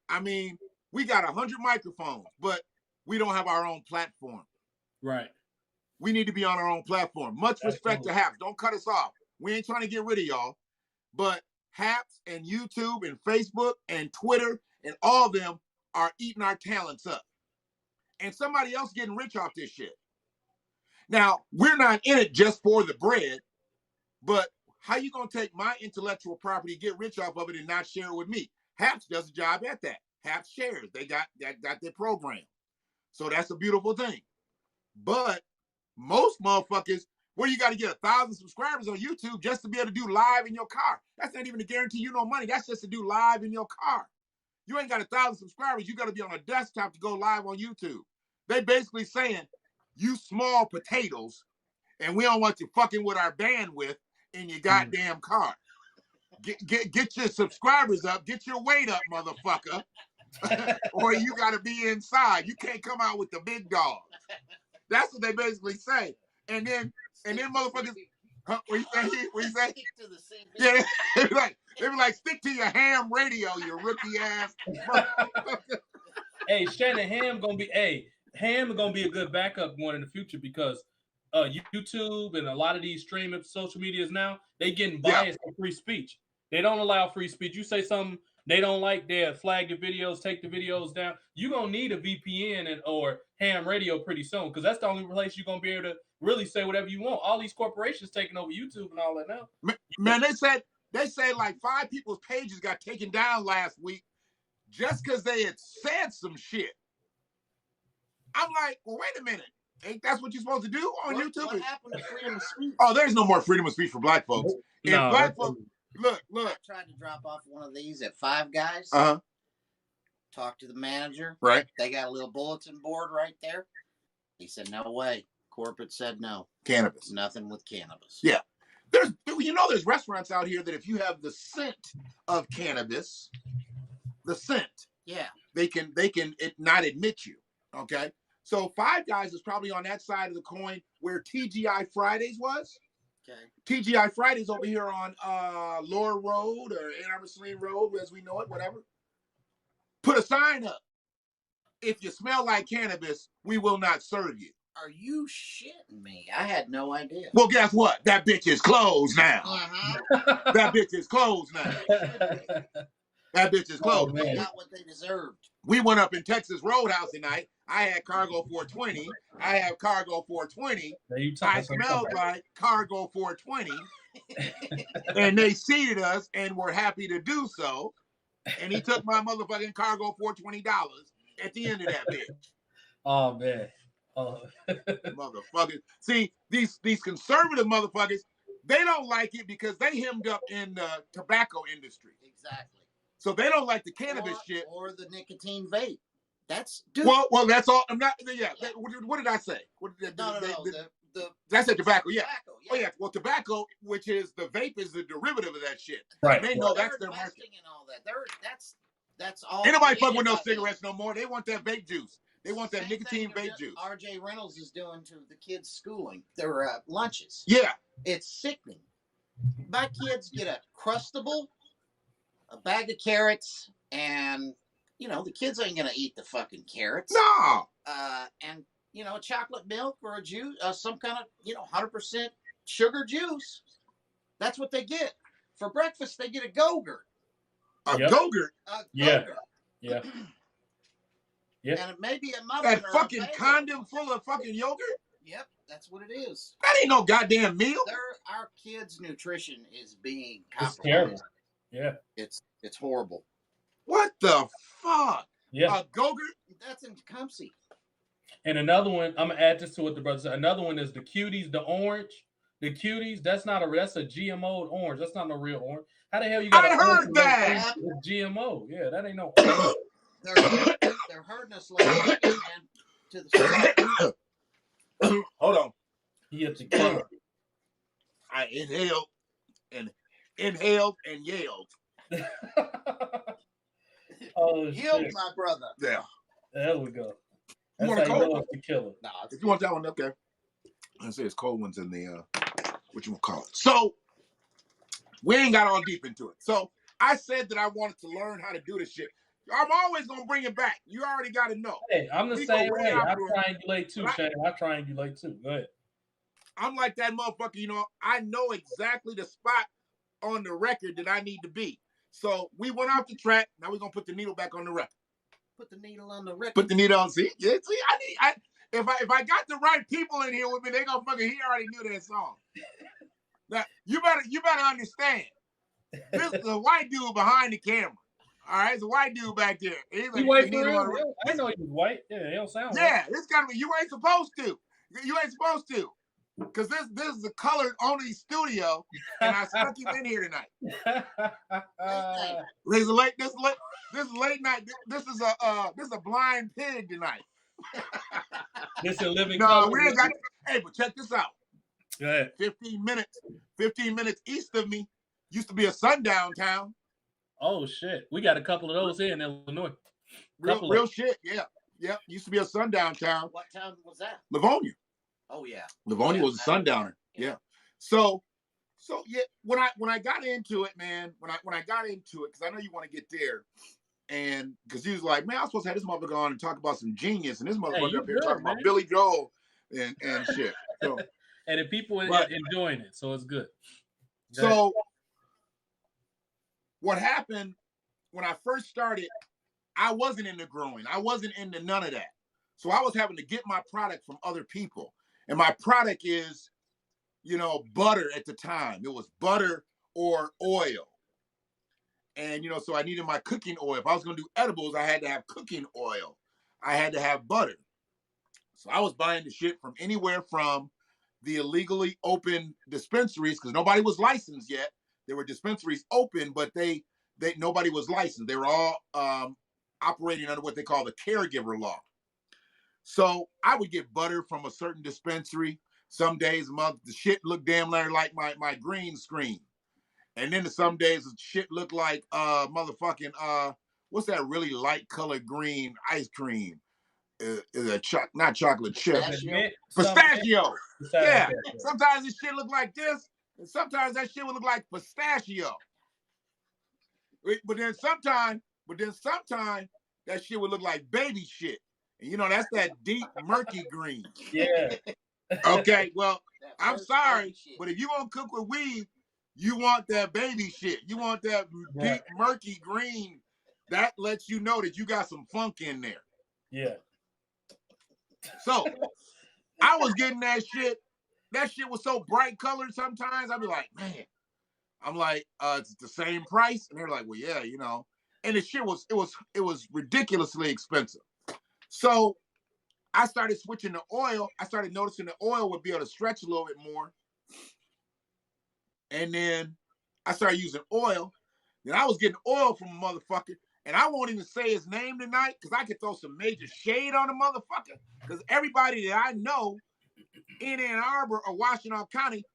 I mean, we got 100 microphones, but we don't have our own platform. Right. We need to be on our own platform. Much respect to Haps. Don't cut us off. We ain't trying to get rid of y'all, but Haps and YouTube and Facebook and Twitter and all of them are eating our talents up. And somebody else getting rich off this shit. Now, we're not in it just for the bread, but how you gonna take my intellectual property, get rich off of it, and not share it with me? Haps does a job at that. Haps shares. They got their program. So that's a beautiful thing. But most motherfuckers, where you got to get 1,000 subscribers on YouTube just to be able to do live in your car. That's not even to guarantee you no money. That's just to do live in your car. You ain't got 1,000 subscribers. You got to be on a desktop to go live on YouTube. They basically saying, you small potatoes, and we don't want you fucking with our bandwidth in your goddamn car. Get your subscribers up. Get your weight up, motherfucker. Or you got to be inside. You can't come out with the big dogs. That's what they basically say. And then motherfuckers, what you say? Yeah, they be like, stick to your ham radio, you rookie ass. Hey, Shannon, Ham gonna be a good backup going in the future because YouTube and a lot of these streaming social medias now, they getting biased for free speech. They don't allow free speech. You say something they don't like, they'll flag your videos, take the videos down. You're gonna need a VPN or ham radio pretty soon because that's the only place you're gonna be able to really say whatever you want. All these corporations taking over YouTube and all that now. Man, they say like 5 people's pages got taken down last week just because they had said some shit. I'm like, well, wait a minute. Ain't that's what you're supposed to do on YouTube? What happened to freedom of speech? Oh, there's no more freedom of speech for black folks. If No, black that's- folks, look, I tried to drop off one of these at Five Guys. Talked to the manager. right, They got a little bulletin board right there. He said, no way. Corporate said no. cannabis. Nothing with cannabis. Yeah. There's restaurants out here that if you have the scent of cannabis, the scent, Yeah. they can not admit you. Okay. So Five Guys is probably on that side of the coin where TGI Fridays was. Okay. TGI Fridays over here on Lower Road or Ann Arbor Saline Road, as we know it, whatever. Put a sign up. If you smell like cannabis, we will not serve you. Are you shitting me? I had no idea. Well, guess what? That bitch is closed now. Uh-huh. That bitch is closed now. That bitch is closed. They man. got what they deserved. We went up in Texas Roadhouse tonight. I had Cargo 420. I have Cargo 420. Now you I talking some smelled stuff. like Cargo 420. And they seated us and were happy to do so. And he took my motherfucking Cargo $420 at the end of that bitch. Oh man. Oh. Motherfuckers. See, these conservative motherfuckers, they don't like it because they hemmed up in the tobacco industry. Exactly. So they don't like the cannabis shit. Or the nicotine vape. That's dude. Well, that's all. I'm not. Yeah. What did I say? What did no. The I said tobacco. Yeah. tobacco. Oh yeah. Well, tobacco, which is the vape, is the derivative of that shit. Right. They know They're that's their market. investing in all that. That's all. Ain't nobody fucking created with no by them. cigarettes no more. They want that vape juice. They want that Same nicotine thing vape juice. R.J. Reynolds is doing to the kids' schooling, their lunches. Yeah. It's sickening. My kids get a Crustable, a bag of carrots, and the kids ain't gonna eat the fucking carrots. No. And chocolate milk or a juice, some kind of 100% sugar juice. That's what they get for breakfast. They get a Go-Gurt. A Yep. Go-Gurt. Yeah. Go-Gurt. Yeah. Yep. And maybe a muffin. That or a fucking bagel. condom full of fucking yogurt. Yep, that's what it is. That ain't no goddamn meal. Our kids' nutrition is being It's compromised. terrible. Yeah. It's horrible. What the fuck? Yeah. A Go-Gurt. That's in Tecumseh. And another one, I'm gonna add this to what the brother said. Another one is the cuties, the orange. The cuties, that's a GMO orange. That's not no real orange. How the hell you got I an heard orange that. with GMO? Yeah, that ain't no. They're hurting us like man to the Hold on. He had to kill I inhaled and yelled. it. Oh Healed shit! my brother. Yeah. There we go. You That's want a how you know cold? it's the killer. No, If you want that one, okay. I say it's cold ones in the what you call it. So we ain't got all deep into it. So I said that I wanted to learn how to do this shit. I'm always gonna bring it back. You already got to know. Hey, I'm the We go same way way. out I there. triangulate too, Right. Shane. I triangulate too. Go ahead. I'm like that motherfucker. I know exactly the spot on the record that I need to be. So we went off the track. Now we're gonna put the needle back on the record. put the needle on the record. Put the needle on. See, yeah, see, if I got the right people in here with me, they gonna fucking. He already knew that song. Now you better understand. This is a white dude behind the camera. All right, it's a white dude back there. He's like, You white the for needle on the real? record. I know he was white. Yeah, he don't sound Yeah, this gotta be. You ain't supposed to. You ain't supposed to. Because this is a colored only studio, and I stuck you in here tonight. white. This is late night. This is a blind pig tonight. This is a living No, color. we ain't got. Hey, but check this out. Go ahead. 15 minutes east of me used to be a sundown town. Oh shit, we got a couple of those here in Illinois. Real shit. Yeah. Used to be a sundown town. What town was that? Livonia. Oh yeah. Livonia Yeah, was a sundowner. yeah. Yeah. So yeah, when I got into it, man, when I got into it, because I know you want to get there, and because he was like, man, I was supposed to have this motherfucker on and talk about some genius, and this motherfucker you up here good, talking man. about Billy Joel and shit. So And the people are But- enjoying it, so it's good. Go so what happened when I first started, I wasn't into growing. I wasn't into none of that. So I was having to get my product from other people. And my product is, butter at the time. It was butter or oil. And, so I needed my cooking oil. If I was going to do edibles, I had to have cooking oil. I had to have butter. So I was buying the shit from anywhere from the illegally open dispensaries, because nobody was licensed yet. There were dispensaries open, but nobody was licensed. They were all operating under what they call the caregiver law. So I would get butter from a certain dispensary. Some days a month, the shit looked damn near like my green screen. And then some days the shit looked like motherfucking what's that really light colored green ice cream? Is a not chocolate chip. Pistachio. Yeah. Sometimes this shit look like this, and sometimes that shit would look like pistachio. But then sometimes that shit would look like baby shit. And that's that deep murky green. Yeah. Okay, well, I'm sorry, but if you want to cook with weed, you want that baby shit. You want that deep murky green. That lets you know that you got some funk in there. Yeah. So I was getting that shit. That shit was so bright colored sometimes. I'd be like, man. I'm like, it's the same price. And they're like, well, yeah, And the shit was ridiculously expensive. So I started switching to oil. I started noticing the oil would be able to stretch a little bit more. And then I started using oil. Then I was getting oil from a motherfucker. And I won't even say his name tonight because I could throw some major shade on the motherfucker. Because everybody that I know in Ann Arbor or Washington County,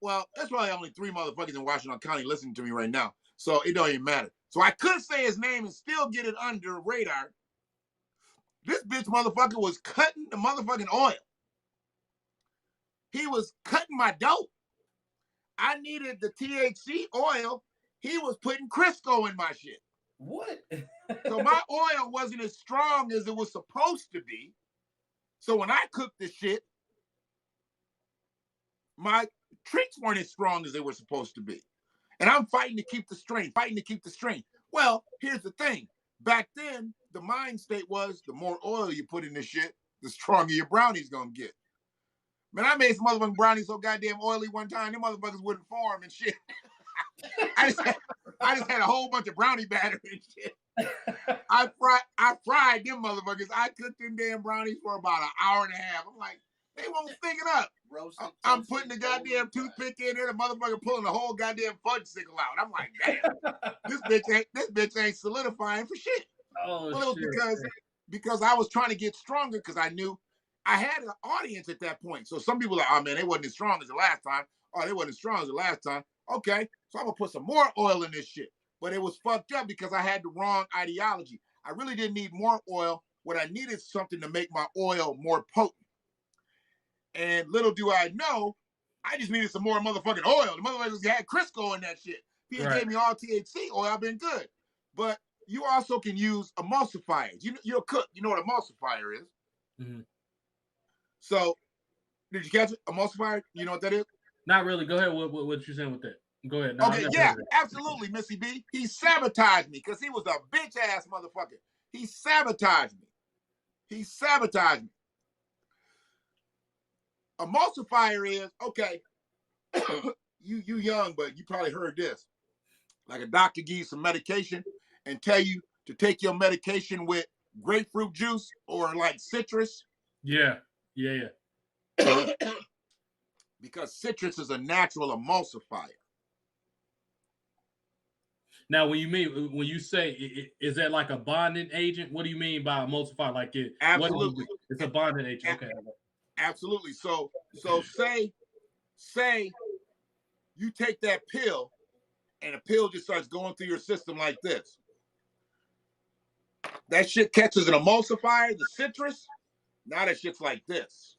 well, there's probably only 3 motherfuckers in Washington County listening to me right now. So it don't even matter. So I could say his name and still get it under radar. This bitch motherfucker was cutting the motherfucking oil. He was cutting my dope. I needed the THC oil. He was putting Crisco in my shit. What? So my oil wasn't as strong as it was supposed to be. So when I cooked the shit, my treats weren't as strong as they were supposed to be. And I'm fighting to keep the strength. Well, here's the thing. Back then, the mind state was the more oil you put in this shit, the stronger your brownie's gonna get. Man, I made some motherfucking brownies so goddamn oily one time, them motherfuckers wouldn't form and shit. I just had a whole bunch of brownie batter and shit. I fried them motherfuckers. I cooked them damn brownies for about an hour and a half. I'm like, they won't stick it up. I'm putting the goddamn toothpick in there, the motherfucker pulling the whole goddamn fudgesicle out. I'm like, damn, this bitch ain't solidifying for shit. Oh, well, it was because I was trying to get stronger because I knew I had an audience at that point. So some people are like, oh man, they wasn't as strong as the last time. Oh, they wasn't as strong as the last time. Okay, so I'm gonna put some more oil in this shit. But it was fucked up because I had the wrong ideology. I really didn't need more oil. What I needed something to make my oil more potent. And little do I know, I just needed some more motherfucking oil. The motherfuckers had Crisco in that shit. He gave me all THC oil. I've been good. But you also can use emulsifiers. You're a cook. You know what emulsifier is. Mm-hmm. So, did you catch it? Emulsifier? You know what that is? Not really. Go ahead. What you saying with that? Go ahead. No, okay, yeah, absolutely, Missy B. He sabotaged me because he was a bitch ass motherfucker. He sabotaged me. Emulsifier is, okay, you young, but you probably heard this. Like a doctor gives you some medication and tell you to take your medication with grapefruit juice or like citrus. Yeah. Because citrus is a natural emulsifier. Now, when you say, is that like a bonding agent? What do you mean by emulsifier? Like it? Absolutely. It's a bonding agent. Okay. Absolutely. So say you take that pill and the pill just starts going through your system like this. That shit catches an emulsifier, the citrus. Now that shit's like this.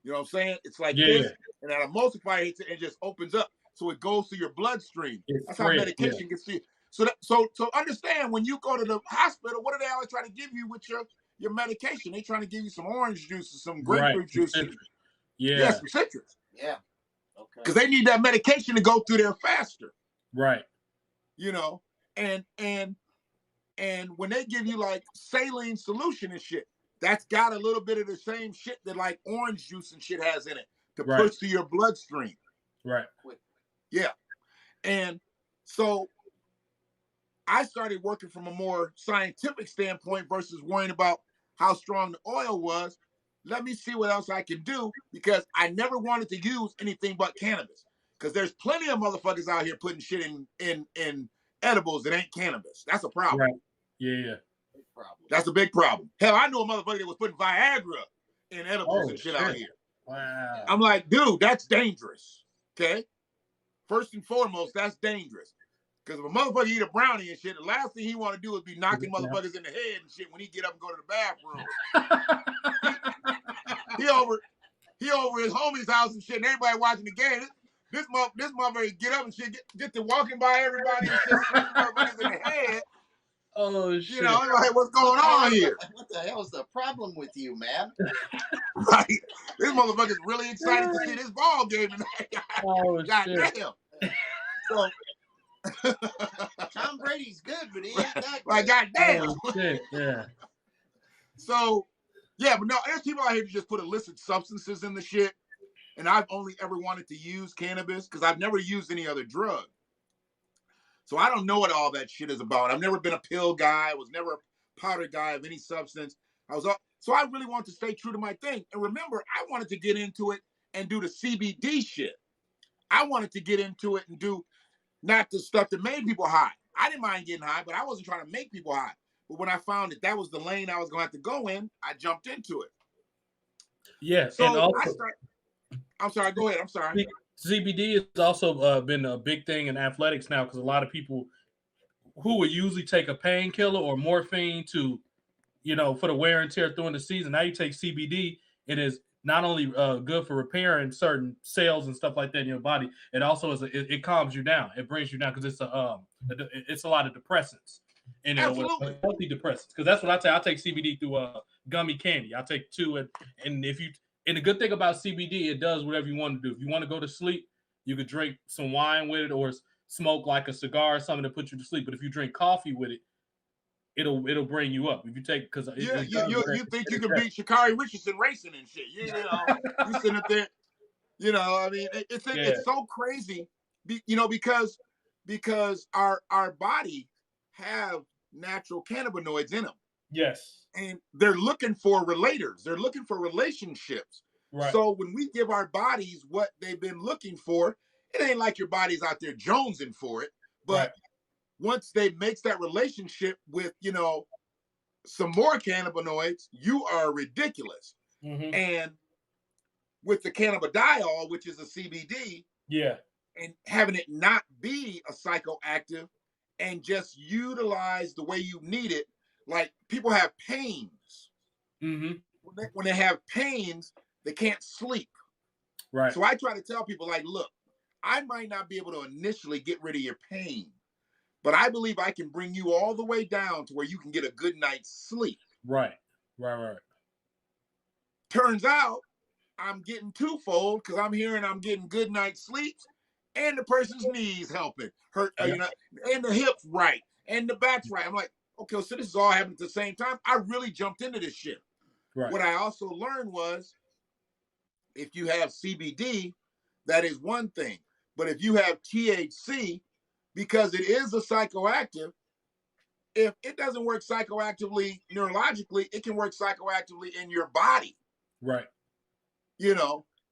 You know what I'm saying? It's like this, and that emulsifier hits it and just opens up. So it goes through your bloodstream. That's how medication gets to you. So understand, when you go to the hospital, what are they always trying to give you with your medication? They trying to give you some orange juice or some grapefruit juice. Yeah, some citrus. Yeah. Okay. Because they need that medication to go through there faster. Right. You know, and when they give you like saline solution and shit, that's got a little bit of the same shit that like orange juice and shit has in it to Right. push through your bloodstream. Right. Yeah. And so I started working from a more scientific standpoint versus worrying about how strong the oil was. Let me see what else I can do, because I never wanted to use anything but cannabis. Because there's plenty of motherfuckers out here putting shit in edibles that ain't cannabis. That's a problem. Right. Yeah. That's a big problem. Hell, I knew a motherfucker that was putting Viagra in edibles Oh, and shit shit. out here. Wow. I'm like, dude, that's dangerous. Okay? First and foremost, that's dangerous. Because if a motherfucker eat a brownie and shit, the last thing he want to do is be knocking motherfuckers in the head and shit when he get up and go to the bathroom. he over his homie's house and shit, and everybody watching the game. This motherfucker get up and shit, get to walking by everybody and shit, smacking motherfuckers in the head. Oh shit! You know, like, what's going on here? What the hell is the problem with you, man? Right? This motherfucker's really excited to see this ball game tonight. Oh God shit! damn. So Tom Brady's good, but he ain't that good. like, goddamn. Oh shit! Yeah. So, yeah, but no, there's people out here to just put illicit substances in the shit. And I've only ever wanted to use cannabis because I've never used any other drug. So I don't know what all that shit is about. I've never been a pill guy. I was never a powder guy of any substance. So I really want to stay true to my thing. And remember, I wanted to get into it and do the CBD shit. I wanted to get into it and do not the stuff that made people high. I didn't mind getting high, but I wasn't trying to make people high. But when I found that was the lane I was going to have to go in, I jumped into it. Yeah. So and also, I'm sorry. Go ahead. I'm sorry. CBD has also been a big thing in athletics now, because a lot of people who would usually take a painkiller or morphine to, for the wear and tear during the season, now you take CBD. It is not only good for repairing certain cells and stuff like that in your body, it also it calms you down. It brings you down because it's a lot of depressants. And Absolutely. Healthy depressants, because that's what I take. I take CBD through gummy candy. I take 2, and the good thing about CBD, it does whatever you want to do. If you want to go to sleep, you could drink some wine with it, or smoke like a cigar or something to put you to sleep. But if you drink coffee with it, it'll bring you up. If you take, because you think you can beat Sha'Carri Richardson racing and shit. You sitting up there. I mean, it's so crazy. Because our body have natural cannabinoids in them. Yes. And they're looking for relators. They're looking for relationships. Right. So when we give our bodies what they've been looking for, it ain't like your body's out there jonesing for it. But once they makes that relationship with, some more cannabinoids, you are ridiculous. Mm-hmm. And with the cannabidiol, which is a CBD, and having it not be a psychoactive and just utilize the way you need it. Like, people have pains. Mm-hmm. When they have pains, they can't sleep. Right. So I try to tell people, like, look, I might not be able to initially get rid of your pain, but I believe I can bring you all the way down to where you can get a good night's sleep. Right. Turns out I'm getting twofold, because I'm getting good night's sleeps, and the person's knees helping hurt, and the hips right, and the back's right. I'm like, okay, so this is all happening at the same time. I really jumped into this shit. Right. What I also learned was, if you have CBD, that is one thing. But if you have THC, because it is a psychoactive, if it doesn't work psychoactively neurologically, it can work psychoactively in your body. Right.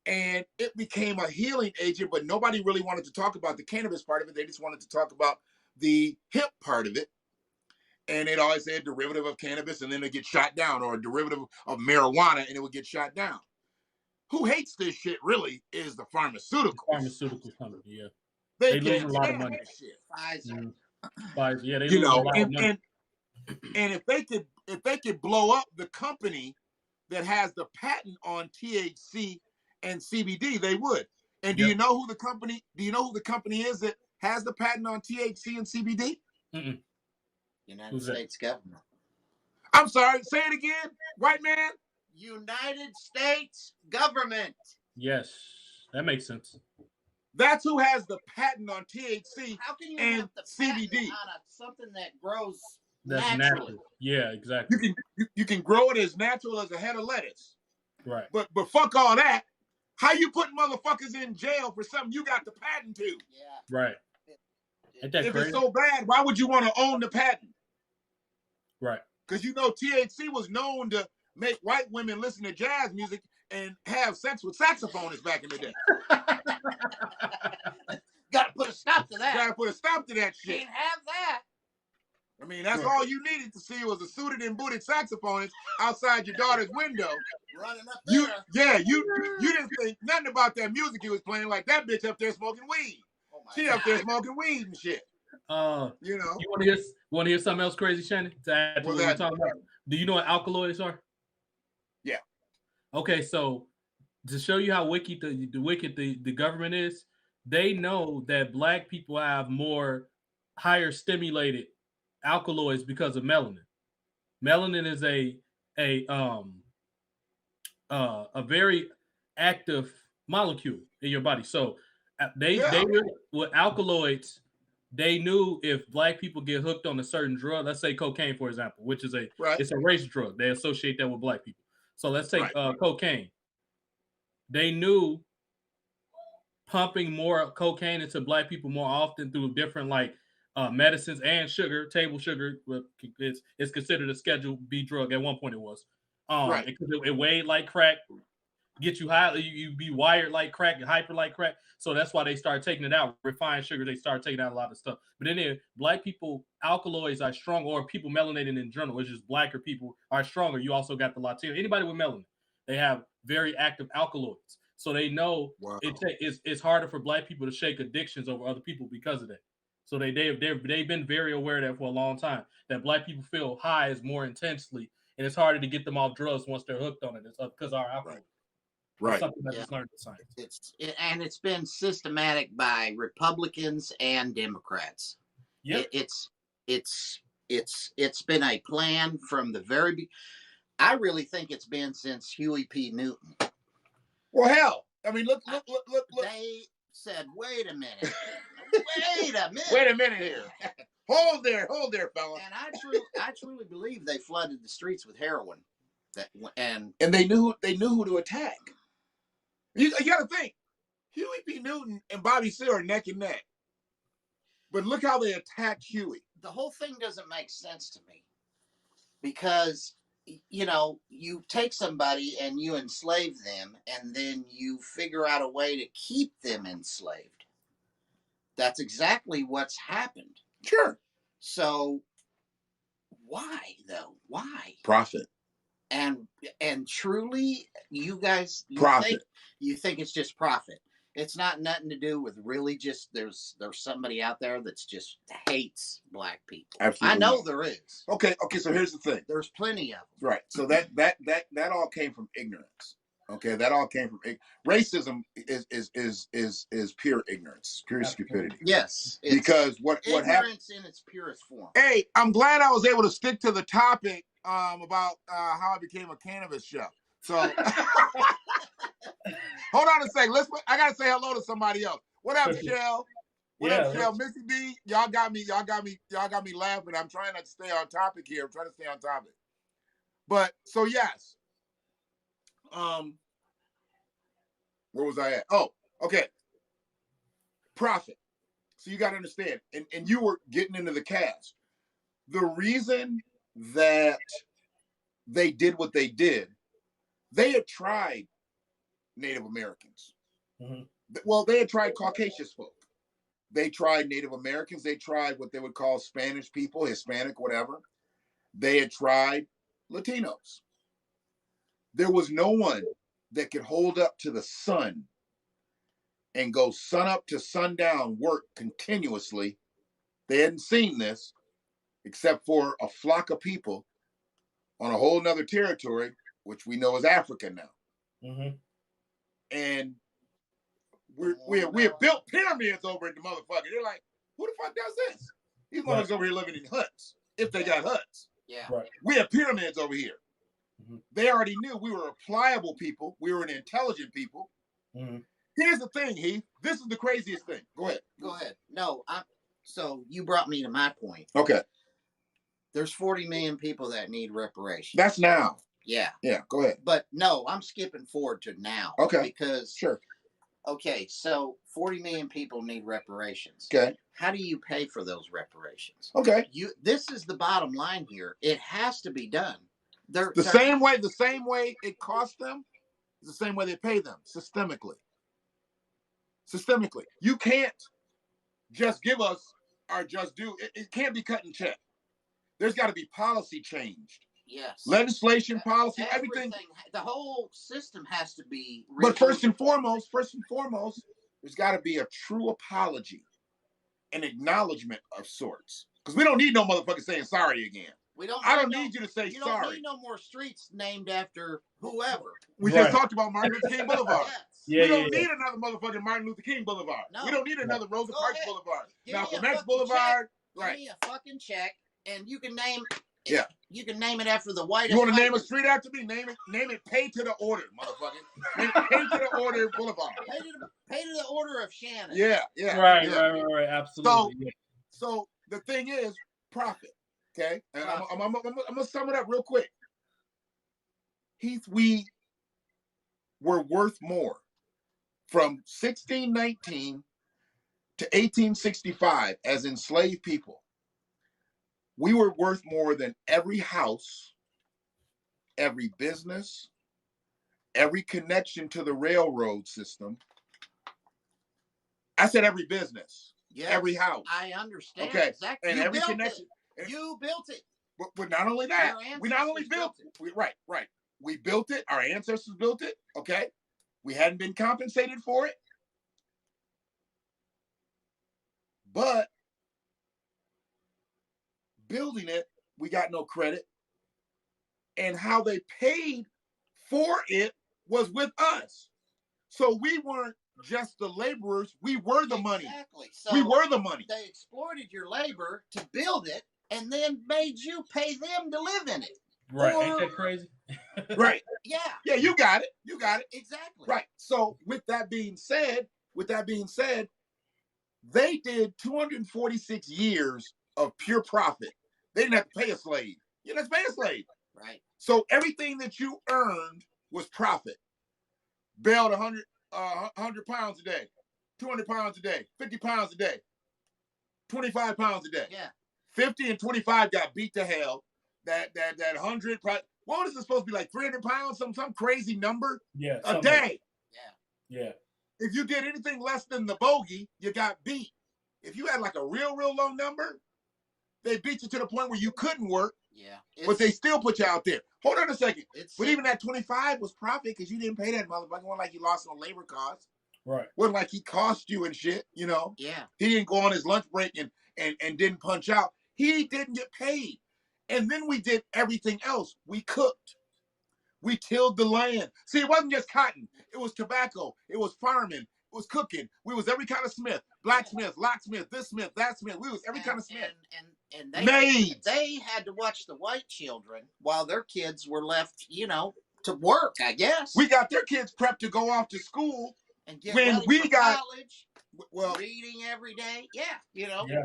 And it became a healing agent, but nobody really wanted to talk about the cannabis part of it. They just wanted to talk about the hemp part of it. And they'd always say a derivative of cannabis, and then it get shot down, or a derivative of marijuana, and it would get shot down. Who hates this shit really is the pharmaceutical. Pharmaceutical company, yeah. They lose can't a lot of stand money. that shit. Pfizer. Pfizer, yeah, they lose a lot of money. And if they could blow up the company that has the patent on THC and CBD, they would. And do you know who the company is that has the patent on THC and CBD? Mm-mm. United States government. I'm sorry, say it again, white man. United States government. Yes, that makes sense. That's who has the patent on THC. How can you and have the CBD patent on something that grows That's naturally. natural. Yeah, exactly. You can grow it as natural as a head of lettuce. Right. But fuck all that. How you put motherfuckers in jail for something you got the patent to? Yeah. Right. Ain't that If crazy? it's so bad, why would you want to own the patent? Right. Because you know THC was known to make white women listen to jazz music and have sex with saxophonists back in the day. Got to put a stop to that. Got to put a stop to that shit. Can't have that. I mean, that's all you needed to see was a suited and booted saxophonist outside your daughter's window. Running up there. You didn't think nothing about that music he was playing. Like that bitch up there smoking weed. Oh my She God. up there smoking weed and shit. You know. You want to hear something else crazy, Shannon? To add to what we're talking about? Do you know what alkaloids are? Yeah. Okay, so to show you how wicked the government is, they know that black people have more higher stimulated alkaloids because of melanin. Melanin is a very active molecule in your body. So they with alkaloids, they knew if black people get hooked on a certain drug, let's say cocaine, for example, which is it's a race drug. They associate that with black people. So let's take cocaine. They knew pumping more cocaine into black people more often through different medicines and sugar, table sugar. It's considered a Schedule B drug. At one point, it was. It weighed like crack, get you high. You be wired like crack, hyper like crack. So that's why they started taking it out. Refined sugar, they started taking out a lot of stuff. But then black people alkaloids are strong, or people melanated in general, which is blacker people are stronger. You also got the Latino. Anybody with melanin, they have very active alkaloids. So they know it's harder for black people to shake addictions over other people because of that. So they've been very aware of that for a long time, that black people feel highs more intensely, and it's harder to get them off drugs once they're hooked on it. It's because of our alcohol. Right. It's something that's just learned in science. It's been systematic by Republicans and Democrats. Yeah. It's been a plan from the very beginning. I really think it's been since Huey P. Newton. Well, hell, I mean, look. They said, wait a minute. Wait a minute here. Hold there, fella. And I truly believe they flooded the streets with heroin. And they knew who to attack. You got to think, Huey P. Newton and Bobby Seale are neck and neck. But look how they attacked Huey. The whole thing doesn't make sense to me, because you take somebody and you enslave them, and then you figure out a way to keep them enslaved. That's exactly what's happened. Sure. So why though? Why? Profit. And truly, you guys, you think it's just profit. It's not nothing to do with really just there's somebody out there that's just hates black people. Absolutely. I know there is. Okay, so here's the thing. There's plenty of them. Right. So that all came from ignorance. Okay, that all came from racism is pure ignorance, pure stupidity. Yes. Because what happened? Ignorance in its purest form. Hey, I'm glad I was able to stick to the topic about how I became a cannabis chef. So hold on a second. I gotta say hello to somebody else. What up, Shell? What up, Shell? Missy B, y'all got me laughing. I'm trying to stay on topic here. But so yes. Where was I at? Oh, okay. Profit. So you got to understand, and you were getting into the cast. The reason that they did what they did, they had tried Native Americans. Mm-hmm. Well, they had tried Caucasian folk. They tried Native Americans. They tried what they would call Spanish people, Hispanic, whatever. They had tried Latinos. There was no one that could hold up to the sun and go sun up to sundown, work continuously. They hadn't seen this except for a flock of people on a whole nother territory, which we know is Africa now. Mm-hmm. And we have built pyramids over at the motherfucker. They're like, who the fuck does this? These motherfuckers over here living in huts, if they got huts. Yeah. Right. We have pyramids over here. Mm-hmm. They already knew we were a pliable people. We were an intelligent people. Mm-hmm. Here's the thing, Heath. This is the craziest thing. Go ahead. No, so you brought me to my point. Okay. There's 40 million people that need reparations. That's now. Yeah. Yeah, go ahead. But no, I'm skipping forward to now. Okay. Because Sure. okay, so 40 million people need reparations. Okay. How do you pay for those reparations? Okay. This is the bottom line here. It has to be done. The same way it costs them is the same way they pay them, systemically. Systemically. You can't just give us our just due. It can't be cut and check. There's got to be policy changed. Yes. Legislation, policy, everything. The whole system has to be. But first and foremost, there's got to be a true apology, an acknowledgement of sorts. Because we don't need no motherfucker saying sorry again. I don't need you to say you sorry. Don't need no more streets named after whoever. We just talked about Martin Luther King Boulevard. Yes. We don't need another motherfucking Martin Luther King Boulevard. No. We don't need another Rosa Parks Boulevard. Give Malcolm me a X fucking Boulevard. Check. Right. Give me a fucking check, and you can name. Yeah. You can name it after the whitest. You want to name a street after me? Name it. Pay to the order, motherfucker. Name it, pay to the order Boulevard. Pay to the order of Shannon. Yeah. Right. Absolutely. So the thing is profit. Okay, and I'm gonna sum it up real quick. Heath, we were worth more from 1619 to 1865 as enslaved people. We were worth more than every house, every business, every connection to the railroad system. I said every business, yes, every house. I understand. Okay, exactly. and every connection. You built it. But not only that, we not only built it. Right. We built it. Our ancestors built it. Okay. We hadn't been compensated for it. But building it, we got no credit. And how they paid for it was with us. So we weren't just the laborers. We were the money. Exactly. So we were the money. They exploited your labor to build it and then made you pay them to live in it. Right. Ain't that crazy? Right. Yeah. Yeah, you got it. Exactly. Right. So with that being said, they did 246 years of pure profit. They didn't have to pay a slave. You didn't have to pay a slave. Right. So everything that you earned was profit. Bailed 100 pounds a day, 200 pounds a day, 50 pounds a day, 25 pounds a day. Yeah. 50 and 25 got beat to hell. That 100, what was it supposed to be, like 300 pounds, some crazy number? Yeah. A day. Yeah. If you did anything less than the bogey, you got beat. If you had like a real low number, they beat you to the point where you couldn't work. Yeah. But they still put you out there. Hold on a second. But even that 25 was profit because you didn't pay that motherfucker. It wasn't like you lost on labor costs. Right. Wasn't like he cost you and shit, you know? Yeah. He didn't go on his lunch break and didn't punch out. He didn't get paid. And then we did everything else. We cooked. We tilled the land. See, it wasn't just cotton. It was tobacco. It was farming. It was cooking. We was every kind of smith. Blacksmith, locksmith, this smith, that smith. We was every kind of smith. And they had to watch the white children while their kids were left, to work, I guess. We got their kids prepped to go off to school. And get when we got college, reading every day. Yeah, Yeah.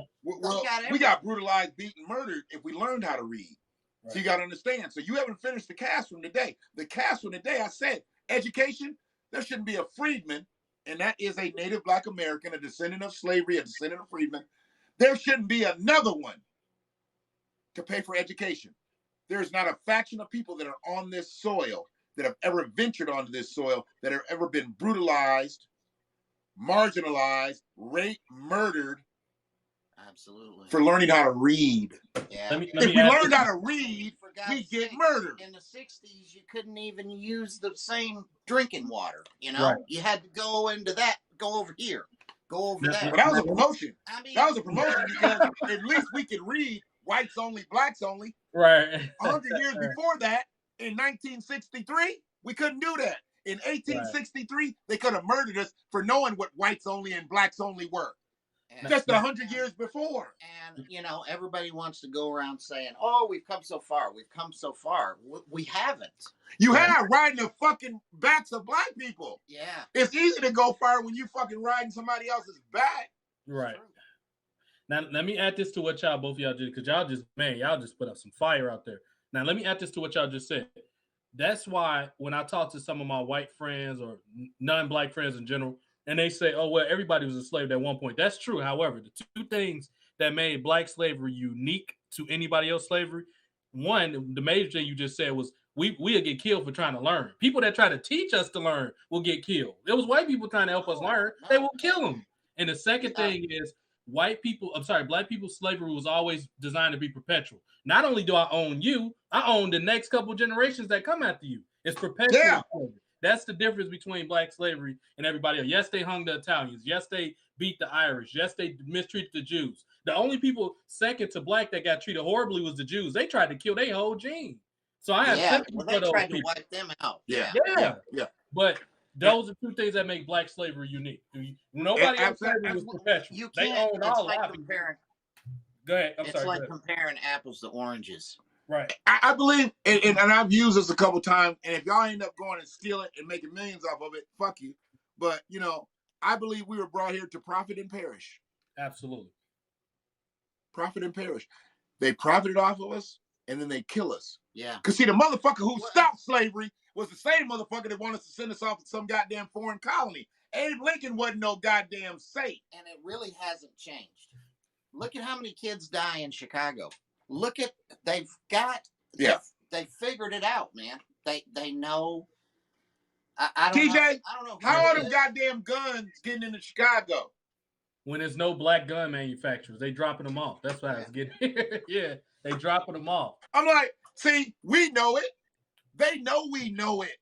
We got brutalized, beaten, murdered if we learned how to read. Right. So you got to understand. So you haven't finished the cast from today. The cast from today, I said, education, there shouldn't be a freedman, and that is a native Black American, a descendant of slavery, a descendant of freedmen. There shouldn't be another one to pay for education. There's not a faction of people that are on this soil that have ever ventured onto this soil that have ever been brutalized, marginalized, raped, murdered. Absolutely. For learning how to read. Yeah. If we learned how to read, we get murdered. In the 60s, you couldn't even use the same drinking water. Right. You had to go into that, go over here, go over there. But that was a promotion. That was a promotion yeah. because at least we could read whites only, blacks only. Right. 100 years before that, in 1963, we couldn't do that. In 1863, they could have murdered us for knowing what whites only and blacks only were. Just 100 years before. And, everybody wants to go around saying, oh, we've come so far. We've come so far. We haven't. You have riding the fucking backs of Black people. Yeah. It's easy to go far when you fucking riding somebody else's back. Right. Now, let me add this to what both of y'all did, because y'all just put up some fire out there. Now, let me add this to what y'all just said. That's why when I talk to some of my white friends or non-black friends in general, and they say, oh, well, everybody was a slave at one point. That's true. However, the two things that made black slavery unique to anybody else slavery, one, the major thing you just said was we'll get killed for trying to learn. People that try to teach us to learn will get killed. It was white people trying to help us learn. They will kill them. And the second thing is black people's slavery was always designed to be perpetual. Not only do I own you, I own the next couple generations that come after you. It's perpetual slavery. That's the difference between black slavery and everybody else. Yes, they hung the Italians. Yes, they beat the Irish. Yes, they mistreated the Jews. The only people second to black that got treated horribly was the Jews. They tried to kill their whole gene. So I have sympathy for those tried people. to wipe them out. Yeah. But those are two things that make black slavery unique. Nobody else slavery was perpetual. You they can't. owned It's all like of comparing. Go ahead. It's like comparing apples to oranges. Right. I believe, and I've used this a couple times, and if y'all end up going and steal it and making millions off of it, fuck you. But, I believe we were brought here to profit and perish. Absolutely. Profit and perish. They profited off of us, and then they kill us. Yeah. Because, see, the motherfucker who stopped slavery was the same motherfucker that wanted us to send us off to some goddamn foreign colony. Abe Lincoln wasn't no goddamn saint. And it really hasn't changed. Look at how many kids die in Chicago. Look at they've figured it out, man. They know. I don't TJ, know. I don't know. How are them goddamn guns getting into Chicago? When there's no black gun manufacturers, they dropping them off. That's why it's getting yeah, they dropping them off. I'm like, see, we know it. They know we know it,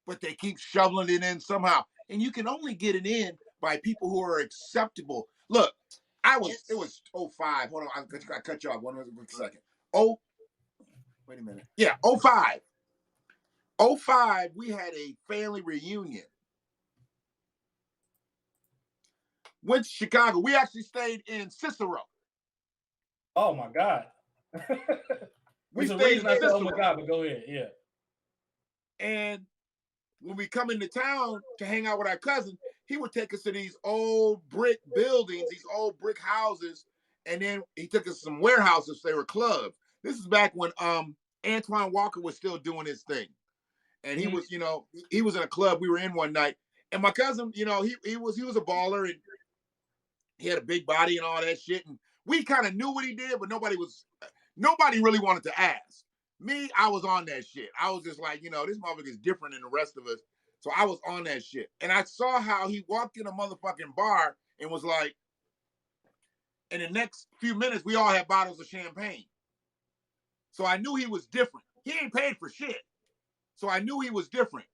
but they keep shoveling it in somehow. And you can only get it in by people who are acceptable. Look, it was 05. Hold on, I cut you off. One second. Wait a minute. Yeah, 05. 05, we had a family reunion. Went to Chicago. We actually stayed in Cicero. Oh my God. We stayed stayed in in oh my God, but go ahead. Yeah. And when we come into town to hang out with our cousin, he would take us to these old brick buildings, these old brick houses, and then he took us to some warehouses. They were clubs. This is back when Antoine Walker was still doing his thing, and he was, he was in a club we were in one night, and my cousin, he was a baller, and he had a big body and all that shit, and we kind of knew what he did, but nobody really wanted to ask. Me, I was on that shit. I was just like, this motherfucker is different than the rest of us. So I was on that shit. And I saw how he walked in a motherfucking bar and was like, in the next few minutes, we all had bottles of champagne. So I knew he was different. He ain't paid for shit. So I knew he was different.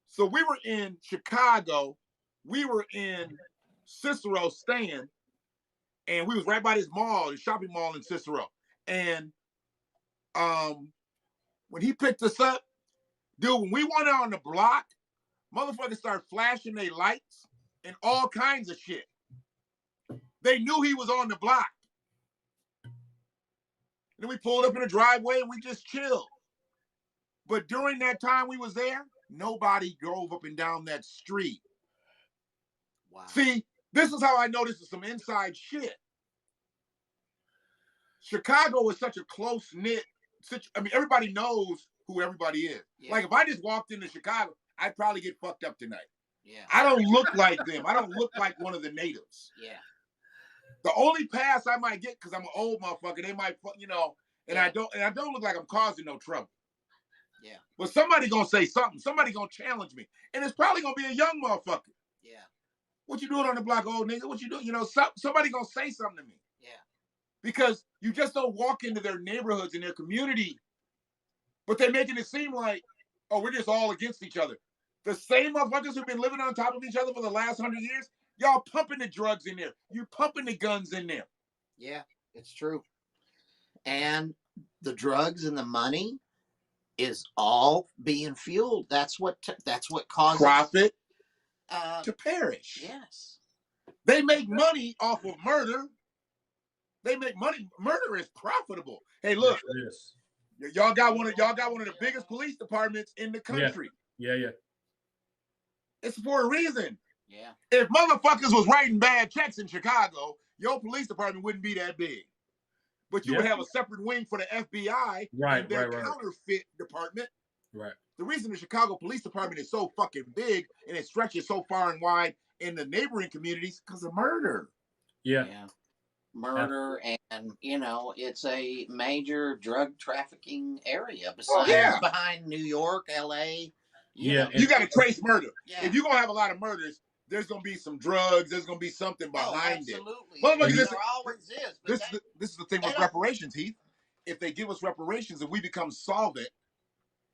So we were in Chicago. We were in Cicero staying. And we was right by this mall, the shopping mall in Cicero. And when he picked us up, dude, when we went out on the block, motherfuckers started flashing their lights and all kinds of shit. They knew he was on the block. And then we pulled up in the driveway and we just chilled. But during that time we was there, nobody drove up and down that street. Wow. See, this is how I know this is some inside shit. Chicago is such a close-knit. Everybody knows who everybody is. Yeah. Like, if I just walked into Chicago, I'd probably get fucked up tonight. Yeah. I don't look like them. I don't look like one of the natives. Yeah. The only pass I might get, because I'm an old motherfucker, they might, and I don't look like I'm causing no trouble. Yeah. But somebody gonna say something. Somebody gonna challenge me. And it's probably gonna be a young motherfucker. Yeah. What you doing on the block, old nigga? What you doing? Somebody gonna say something to me. Yeah. Because you just don't walk into their neighborhoods and their community, but they're making it seem like, oh, we're just all against each other. The same motherfuckers who've been living on top of each other for the last 100 years, y'all pumping the drugs in there. You pumping the guns in there. Yeah, it's true. And the drugs and the money is all being fueled. That's what causes profit to perish. Yes. They make money off of murder. They make money. Murder is profitable. Hey, look, y'all got one of the biggest police departments in the country. Yeah. It's for a reason. Yeah. If motherfuckers was writing bad checks in Chicago, your police department wouldn't be that big. But you would have a separate wing for the FBI and their counterfeit department. Right. The reason the Chicago Police Department is so fucking big and it stretches so far and wide in the neighboring communities because of murder. Yeah. Murder, and it's a major drug trafficking area besides behind New York, LA. You got to trace murder. Yeah. If you're gonna have a lot of murders, there's gonna be some drugs. There's gonna be something behind it. Absolutely. Well, There always is. This is the thing with reparations, Heath. If they give us reparations and we become solvent,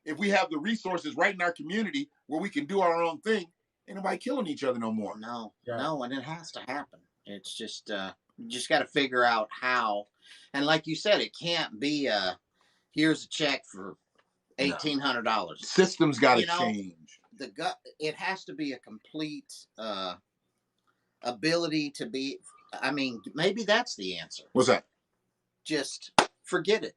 if we have the resources right in our community where we can do our own thing, ain't nobody killing each other no more. No, and it has to happen. It's just you just got to figure out how. And like you said, it can't be here's a check for $1,800. Systems got to change. It has to be a complete ability to be. I mean, maybe that's the answer. What's that? Just forget it.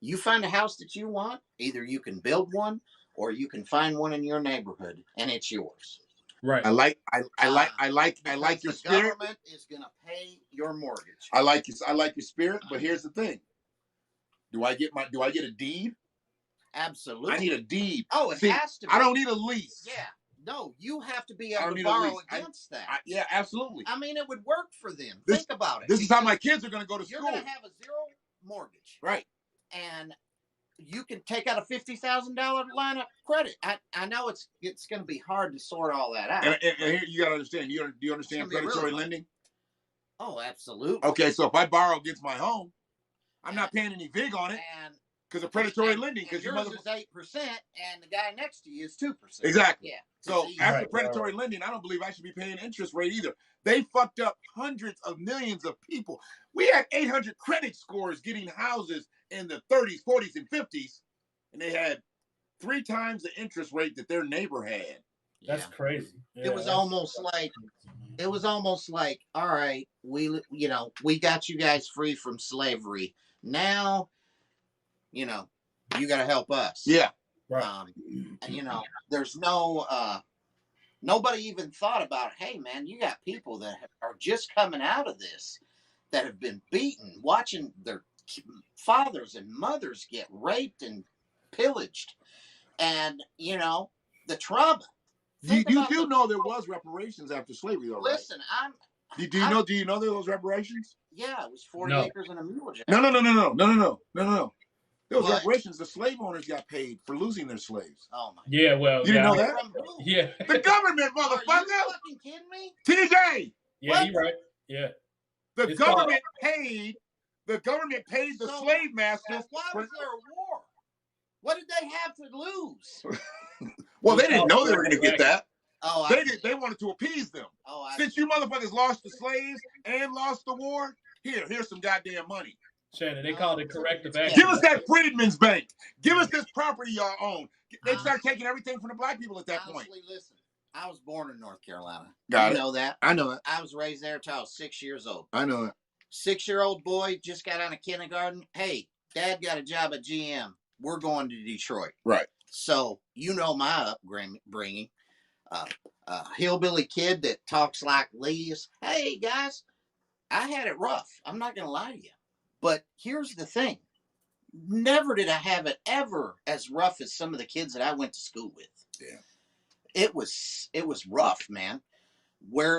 You find a house that you want. Either you can build one, or you can find one in your neighborhood, and it's yours. Right. I like your the spirit. Government is going to pay your mortgage. I like your spirit, but here's the thing. Do I get a deed? Absolutely. I need a deed. Oh, it has to be. I don't need a lease. Yeah. No, you have to be able to borrow against that. Yeah, absolutely. I mean, it would work for them. Think about it. This is how my kids are going to go to school. You're going to have a zero mortgage. Right. And you can take out a $50,000 line of credit. I know it's going to be hard to sort all that out. And here you got to understand. Do you understand predatory lending? Oh, absolutely. Okay, so if I borrow against my home, I'm not paying any VIG on it because of predatory lending. Because yours is 8%, and the guy next to you is 2%. Exactly. Yeah. So after predatory lending, I don't believe I should be paying interest rate either. They fucked up hundreds of millions of people. We had 800 credit scores getting houses in the 30s, 40s, and 50s, and they had 3 times the interest rate that their neighbor had. That's crazy. Yeah, it was almost like, all right, we got you guys free from slavery. Now, you got to help us. Yeah. Right. And there's nobody even thought about, hey man, you got people that are just coming out of this that have been beaten, watching their fathers and mothers get raped and pillaged, and the trauma. You do know there was reparations after slavery, though, right? Listen, Do you know there was reparations? Yeah, it was 40 acres and a mule jacket. No. There was reparations. The slave owners got paid for losing their slaves. Oh my! Yeah, well, you didn't know that? Yeah, the government, motherfucker. Are you fucking kidding me? TJ. Yeah, you're right. Yeah. The government paid the slave masters. Why was there a war? What did they have to lose? Well, they didn't know they were going to get that. Oh, they wanted to appease them. Oh, since you motherfuckers lost the slaves and lost the war, here's some goddamn money. Shannon, they called it corrective action. Give us that Freedmen's Bank. Give us this property y'all own. They start taking everything from the black people at that point. Listen, I was born in North Carolina. You know that? I know that. I was raised there until I was 6 years old. I know that. 6-year-old boy just got out of kindergarten. Hey, Dad got a job at GM. We're going to Detroit. Right. So my upbringing. A hillbilly kid that talks like Lee's. Hey guys, I had it rough. I'm not gonna lie to you. But here's the thing. Never did I have it ever as rough as some of the kids that I went to school with. Yeah. It was rough, man.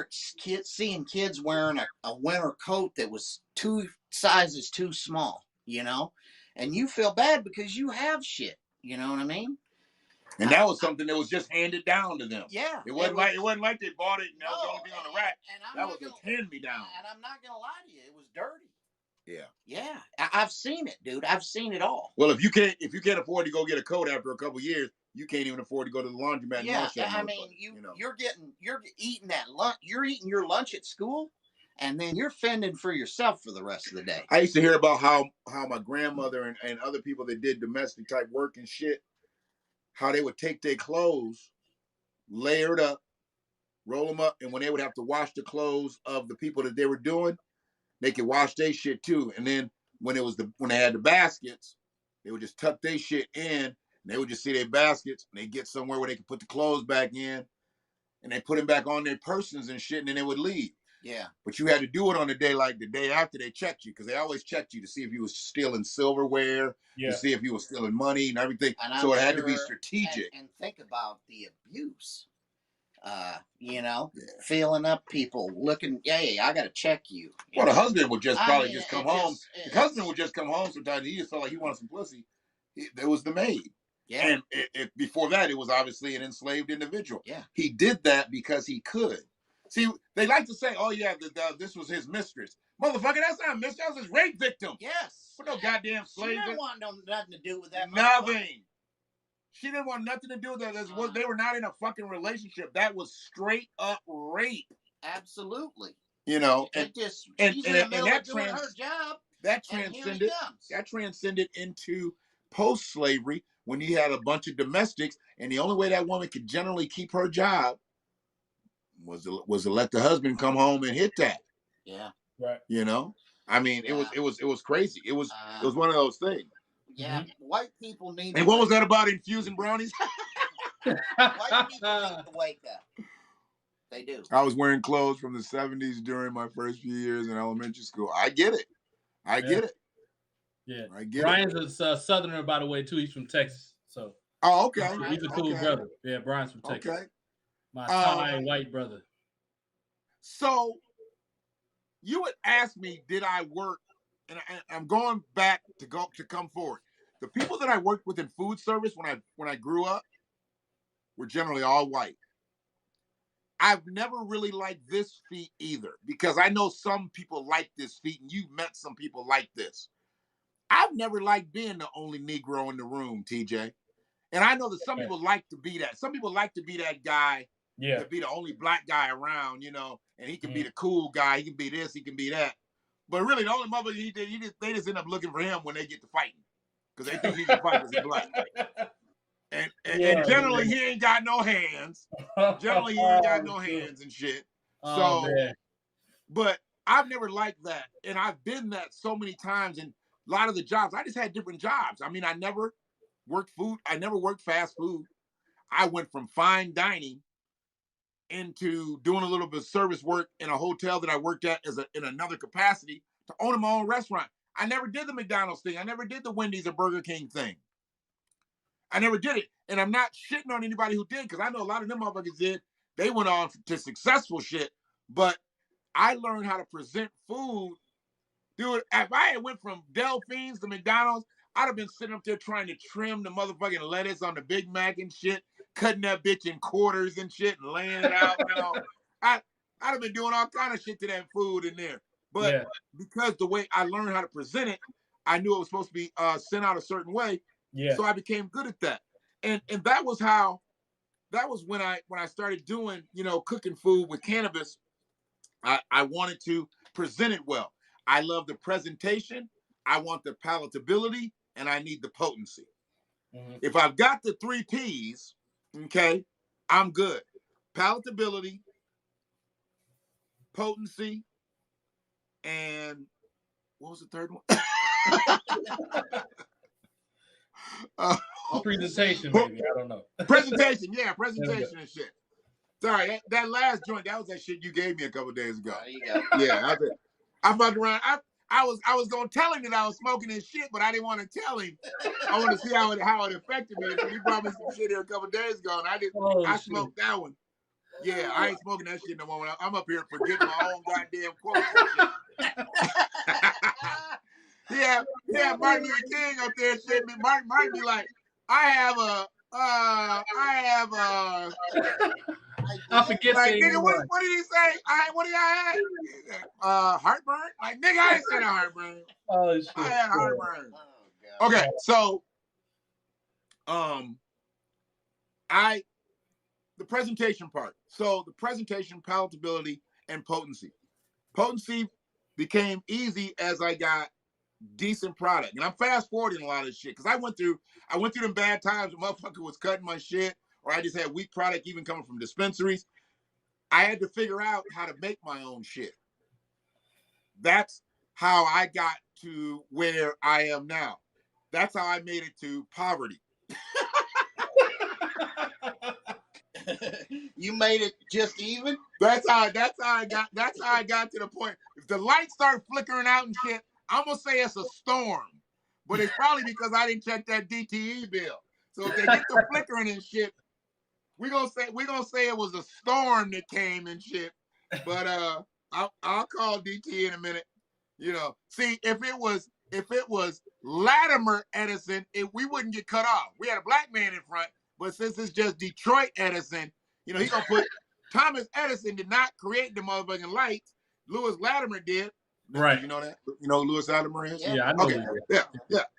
Seeing kids wearing a winter coat that was 2 sizes too small, and you feel bad because you have shit. You know what I mean? And that was something that was just handed down to them. Yeah. It wasn't like they bought it and that was the only thing on the rack. That was just hand me down. And I'm not gonna lie to you, it was dirty. Yeah. Yeah. I've seen it, dude. I've seen it all. Well, if you can't afford to go get a coat after a couple of years, you can't even afford to go to the laundromat. Yeah. I mean, you're eating that lunch. You're eating your lunch at school, and then you're fending for yourself for the rest of the day. I used to hear about how my grandmother and other people that did domestic type work and shit, how they would take their clothes, layer it up, roll them up, and when they would have to wash the clothes of the people that they were doing, they could wash their shit too. And then when they had the baskets, they would just tuck their shit in, and they would just see their baskets, and they get somewhere where they could put the clothes back in, and they put them back on their persons and shit, and then they would leave. Yeah. But you had to do it on the day like the day after they checked you, because they always checked you to see if you was stealing silverware, Yeah. to see if you was stealing money and everything. And So I'm it had to be sure- strategic. And think about the abuse. You know, Yeah. feeling up people, looking, hey, I got to check you. Well, the husband would just probably mean, just come it home. just- The husband would just come home sometimes. He just felt like he wanted some pussy. There was the maid. Yeah. And before that, it was obviously an enslaved individual. Yeah. He did that because he could. See, they like to say, oh, yeah, this was his mistress. Motherfucker, that's not a mistress. That was his rape victim. Yes. Put no goddamn She slave. didn't want nothing to do with that. Nothing. She didn't want nothing to do with that. They were not in a fucking relationship. That was straight up rape. Absolutely. You know, and she's and in the middle that of doing her job. That and here he transcended. comes. That transcended into post-slavery when you had a bunch of domestics, and the only way that woman could generally keep her job was to let the husband come home and hit that. Yeah. Right. You know, I mean, Yeah. it was crazy. It was one of those things. Yeah. White people need. And what was that about infusing brownies? White people need to wake up. They do. I was wearing clothes from the 70s during my first few years in elementary school. I get it. I get it. Yeah. I get Brian's a Southerner, by the way, too. He's from Texas. So. Oh, okay. He's a cool brother. Yeah, Brian's from Texas. Okay. My Thai white brother. So you would ask me, did I work? And I'm going back to come forward. The people that I worked with in food service when I grew up were generally all white. I've never really liked this feat either, because I know some people like this feat, and you've met some people like this. I've never liked being the only Negro in the room, TJ. And I know that some people like to be that. Some people like to be that guy, to be the only black guy around, you know, and he can be the cool guy. He can be this, he can be that. But really, the only motherfucker they just end up looking for him when they get to fighting, because they think he can fight because he's black. And generally, he ain't got no hands. Generally, he ain't got no hands and shit. But I've never liked that. And I've been that so many times. And a lot of the jobs, I just had different jobs. I mean, I never worked food. I never worked fast food. I went from fine dining into doing a little bit of service work in a hotel that I worked at in another capacity to owning my own restaurant. I never did the McDonald's thing. I never did the Wendy's or Burger King thing. I never did it. And I'm not shitting on anybody who did, because I know a lot of them motherfuckers did. They went on to successful shit. But I learned how to present food. Dude, if I had went from Delphine's to McDonald's, I'd have been sitting up there trying to trim the motherfucking lettuce on the Big Mac and shit, cutting that bitch in quarters and shit and laying it out. You know, I'd have been doing all kind of shit to that food in there. But because the way I learned how to present it, I knew it was supposed to be sent out a certain way. Yeah. So I became good at that. And that was when I started doing, you know, cooking food with cannabis. I wanted to present it well. I love the presentation. I want the palatability, and I need the potency. Mm-hmm. If I've got the 3 P's, okay, I'm good. Palatability, potency, and what was the third one? Presentation, maybe. I don't know. Presentation and shit. Sorry, that last joint, that was that shit you gave me a couple days ago. There you go. Yeah, I fucked around. I was gonna tell him that I was smoking his shit, but I didn't want to tell him. I want to see how it affected me. So he brought me some shit here a couple days ago, and I smoked that one. Yeah, I ain't smoking that shit no more. I'm up here forgetting my own goddamn quotes. Yeah, Martin Luther King up there sitting me. Martin be like, I forget like, nigga, what did he say? What did I have? Heartburn? Like, nigga, I ain't said a heartburn. Oh shit. I had heartburn. Oh, okay, so the presentation part. So the presentation, palatability, and potency. Potency became easy as I got decent product. And I'm fast forwarding a lot of this shit, because I went through them bad times when motherfucker was cutting my shit, or I just had weak product even coming from dispensaries. I had to figure out how to make my own shit. That's how I got to where I am now. That's how I made it to poverty. You made it just even. That's how I got to the point. If the lights start flickering out and shit, I'm gonna say it's a storm. But it's probably because I didn't check that DTE bill. So if they get the flickering and shit, we're gonna say it was a storm that came and shit. But I'll call DTE in a minute. You know, see if it was Latimer Edison, we wouldn't get cut off. We had a black man in front, but since it's just Detroit Edison, you know, he gonna put Thomas Edison did not create the motherfucking lights. Lewis Latimer did. Right. You know that? You know who Lewis Latimer is? Yeah, I know. Okay.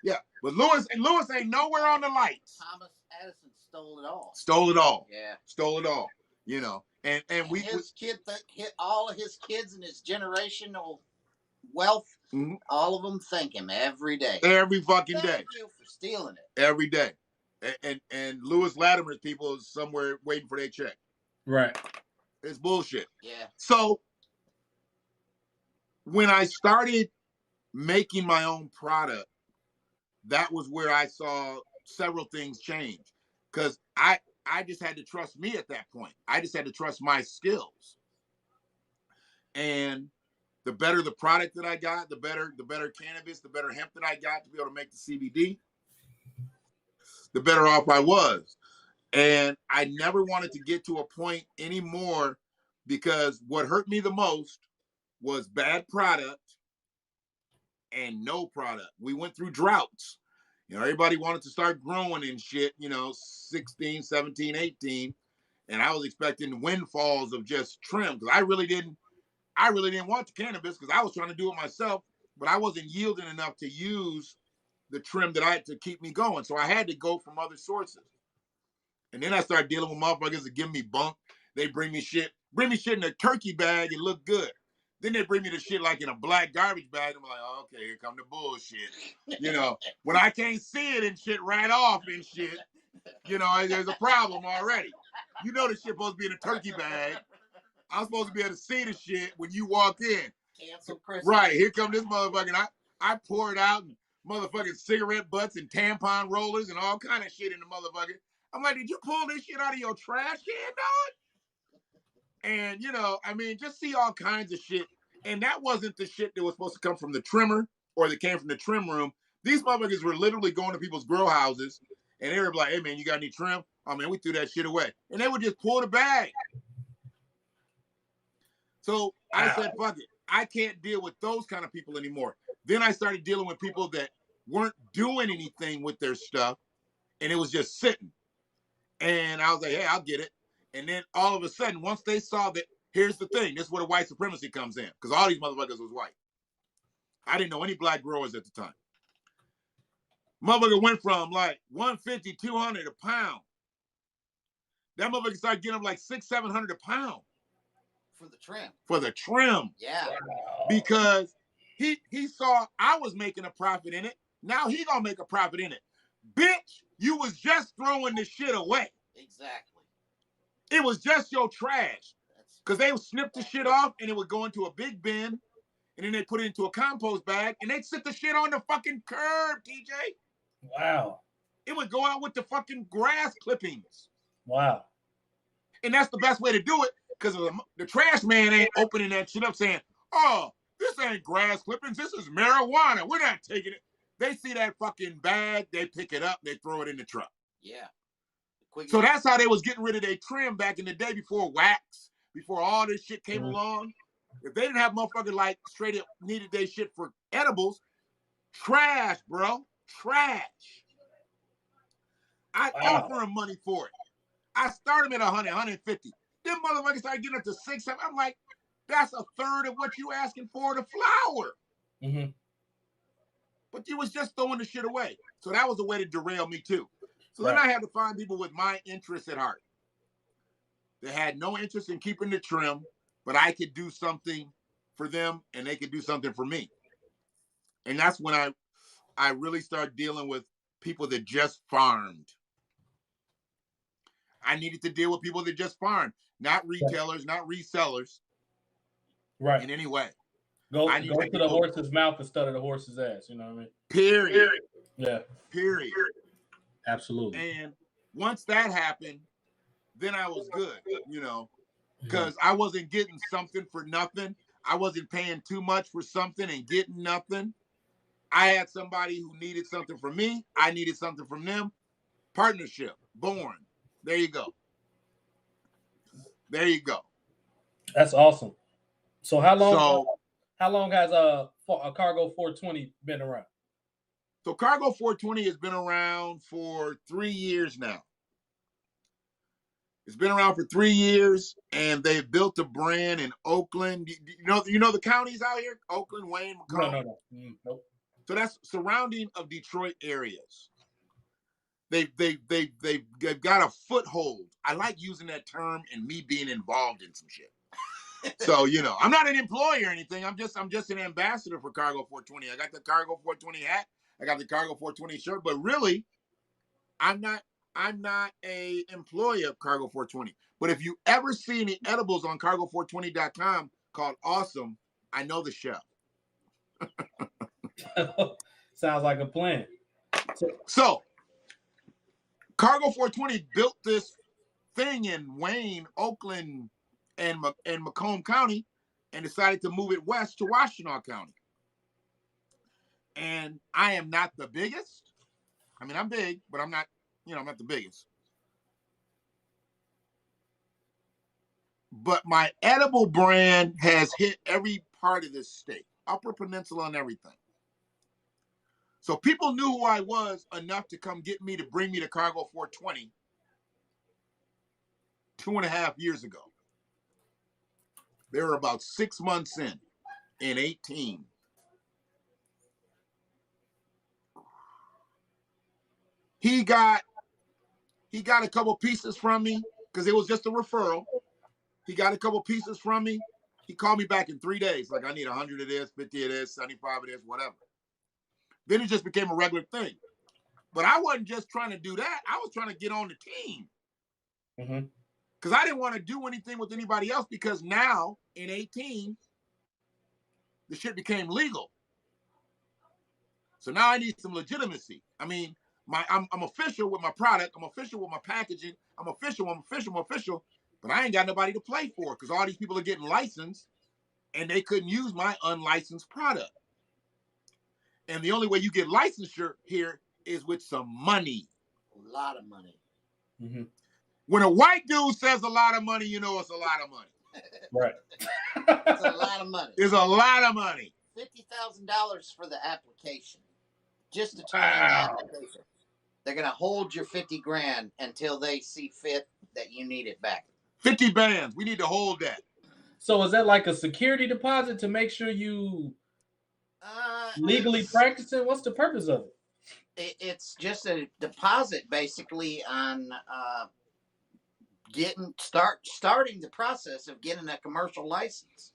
Yeah. But Lewis ain't nowhere on the lights. Thomas Edison stole it all. Stole it all. Yeah. Stole it all. You know. And we his kid hit all of his kids and his generational wealth. Mm-hmm. All of them thank him every day. Every fucking day. Thank you for stealing it. Every day. And Lewis Latimer's people is somewhere waiting for their check. Right. It's bullshit. Yeah. So when I started making my own product, that was where I saw several things change. Because I just had to trust me at that point. I just had to trust my skills. And the better the product that I got, the better cannabis, the better hemp that I got to be able to make the CBD, the better off I was. And I never wanted to get to a point anymore, because what hurt me the most was bad product and no product. We went through droughts. You know, everybody wanted to start growing and shit, you know, 16, 17, 18. And I was expecting windfalls of just trim, because I really didn't want the cannabis, because I was trying to do it myself, but I wasn't yielding enough to use the trim to keep me going. So I had to go from other sources. And then I started dealing with motherfuckers that give me bunk. They bring me shit in a turkey bag and look good. Then they bring me the shit like in a black garbage bag. I'm like, oh, okay, here come the bullshit. You know, when I can't see it and shit right off and shit, you know, there's a problem already. You know, the shit supposed to be in a turkey bag. I'm supposed to be able to see the shit when you walk in. Cancel Christmas. Right, here come this motherfucker. And I pour it out, and motherfucking cigarette butts and tampon rollers and all kind of shit in the motherfucker. I'm like, did you pull this shit out of your trash can, dog? And, you know, I mean, just see all kinds of shit. And that wasn't the shit that was supposed to come from the trimmer or that came from the trim room. These motherfuckers were literally going to people's grow houses, and they were like, hey, man, you got any trim? Oh, man, we threw that shit away. And they would just pull the bag. So I said, fuck it. I can't deal with those kind of people anymore. Then I started dealing with people that weren't doing anything with their stuff, and it was just sitting. And I was like, hey, I'll get it. And then all of a sudden, once they saw that, here's the thing. This is where the white supremacy comes in, because all these motherfuckers was white. I didn't know any black growers at the time. Motherfucker went from like 150, 200 a pound. That motherfucker started getting up like 600, 700 a pound. For the trim. For the trim. Yeah. Because he saw I was making a profit in it. Now he gonna make a profit in it. Bitch, you was just throwing this shit away. Exactly. It was just your trash. Because they would snip the shit off and it would go into a big bin, and then they put it into a compost bag, and they'd sit the shit on the fucking curb, TJ. Wow. It would go out with the fucking grass clippings. Wow. And that's the best way to do it, because the trash man ain't opening that shit up saying, oh, this ain't grass clippings, this is marijuana. We're not taking it. They see that fucking bag, they pick it up, they throw it in the truck. Yeah. So that's how they was getting rid of their trim back in the day, before wax, before all this shit came along. If they didn't have motherfuckers like straight up needed their shit for edibles, trash, bro. Trash. I offer them money for it. I start them at 100, 150. Them motherfuckers started getting up to 600. I'm like, that's a third of what you asking for the flower. Mm-hmm. But you was just throwing the shit away. So that was a way to derail me too. So then I had to find people with my interests at heart. They had no interest in keeping the trim, but I could do something for them and they could do something for me. And that's when I really started dealing with people that just farmed. I needed to deal with people that just farmed, not retailers, not resellers. Right. In any way. Go to the horse's mouth instead of the horse's ass. You know what I mean? Period. Yeah. Period. Absolutely. And once that happened, then I was good, because I wasn't getting something for nothing. I wasn't paying too much for something and getting nothing. I had somebody who needed something from me. I needed something from them. Partnership born. There you go. There you go. That's awesome. So how long? So, how long has a Cargo 420 been around? So Cargo 420 has been around for 3 years now. It's been around for 3 years, and they've built a brand in Oakland. You know the counties out here? Oakland, Wayne, Macomb. No. Nope. So that's surrounding of Detroit areas. They've got a foothold. I like using that term and me being involved in some shit. So, I'm not an employee or anything. I'm just an ambassador for Cargo 420. I got the Cargo 420 hat. I got the Cargo 420 shirt, but really, I'm not a employee of Cargo 420. But if you ever see any edibles on cargo420.com called Awesome, I know the chef. Sounds like a plan. So Cargo 420 built this thing in Wayne, Oakland, and Macomb County, and decided to move it west to Washtenaw County. And I am not the biggest. I mean, I'm big, but I'm not, I'm not the biggest. But my edible brand has hit every part of this state, Upper Peninsula and everything. So people knew who I was enough to come get me to bring me to Cargo 420 2.5 years ago. They were about 6 months in 18. He got a couple pieces from me because it was just a referral. He got a couple pieces from me. He called me back in 3 days. Like, I need 100 of this, 50 of this, 75 of this, whatever. Then it just became a regular thing. But I wasn't just trying to do that. I was trying to get on the team. Because I didn't want to do anything with anybody else, because now in 18, the shit became legal. So now I need some legitimacy. I mean, I'm official with my product. I'm official with my packaging. I'm official, but I ain't got nobody to play for, because all these people are getting licensed and they couldn't use my unlicensed product. And the only way you get licensure here is with some money. A lot of money. When a white dude says a lot of money, you know it's a lot of money. Right. It's a lot of money. It's a lot of money. $50,000 for the application. Just to turn in the application. They're going to hold your 50 grand until they see fit that you need it back. 50 bands. We need to hold that. So is that like a security deposit to make sure you legally practicing? What's the purpose of it? It's just a deposit, basically, on starting the process of getting a commercial license.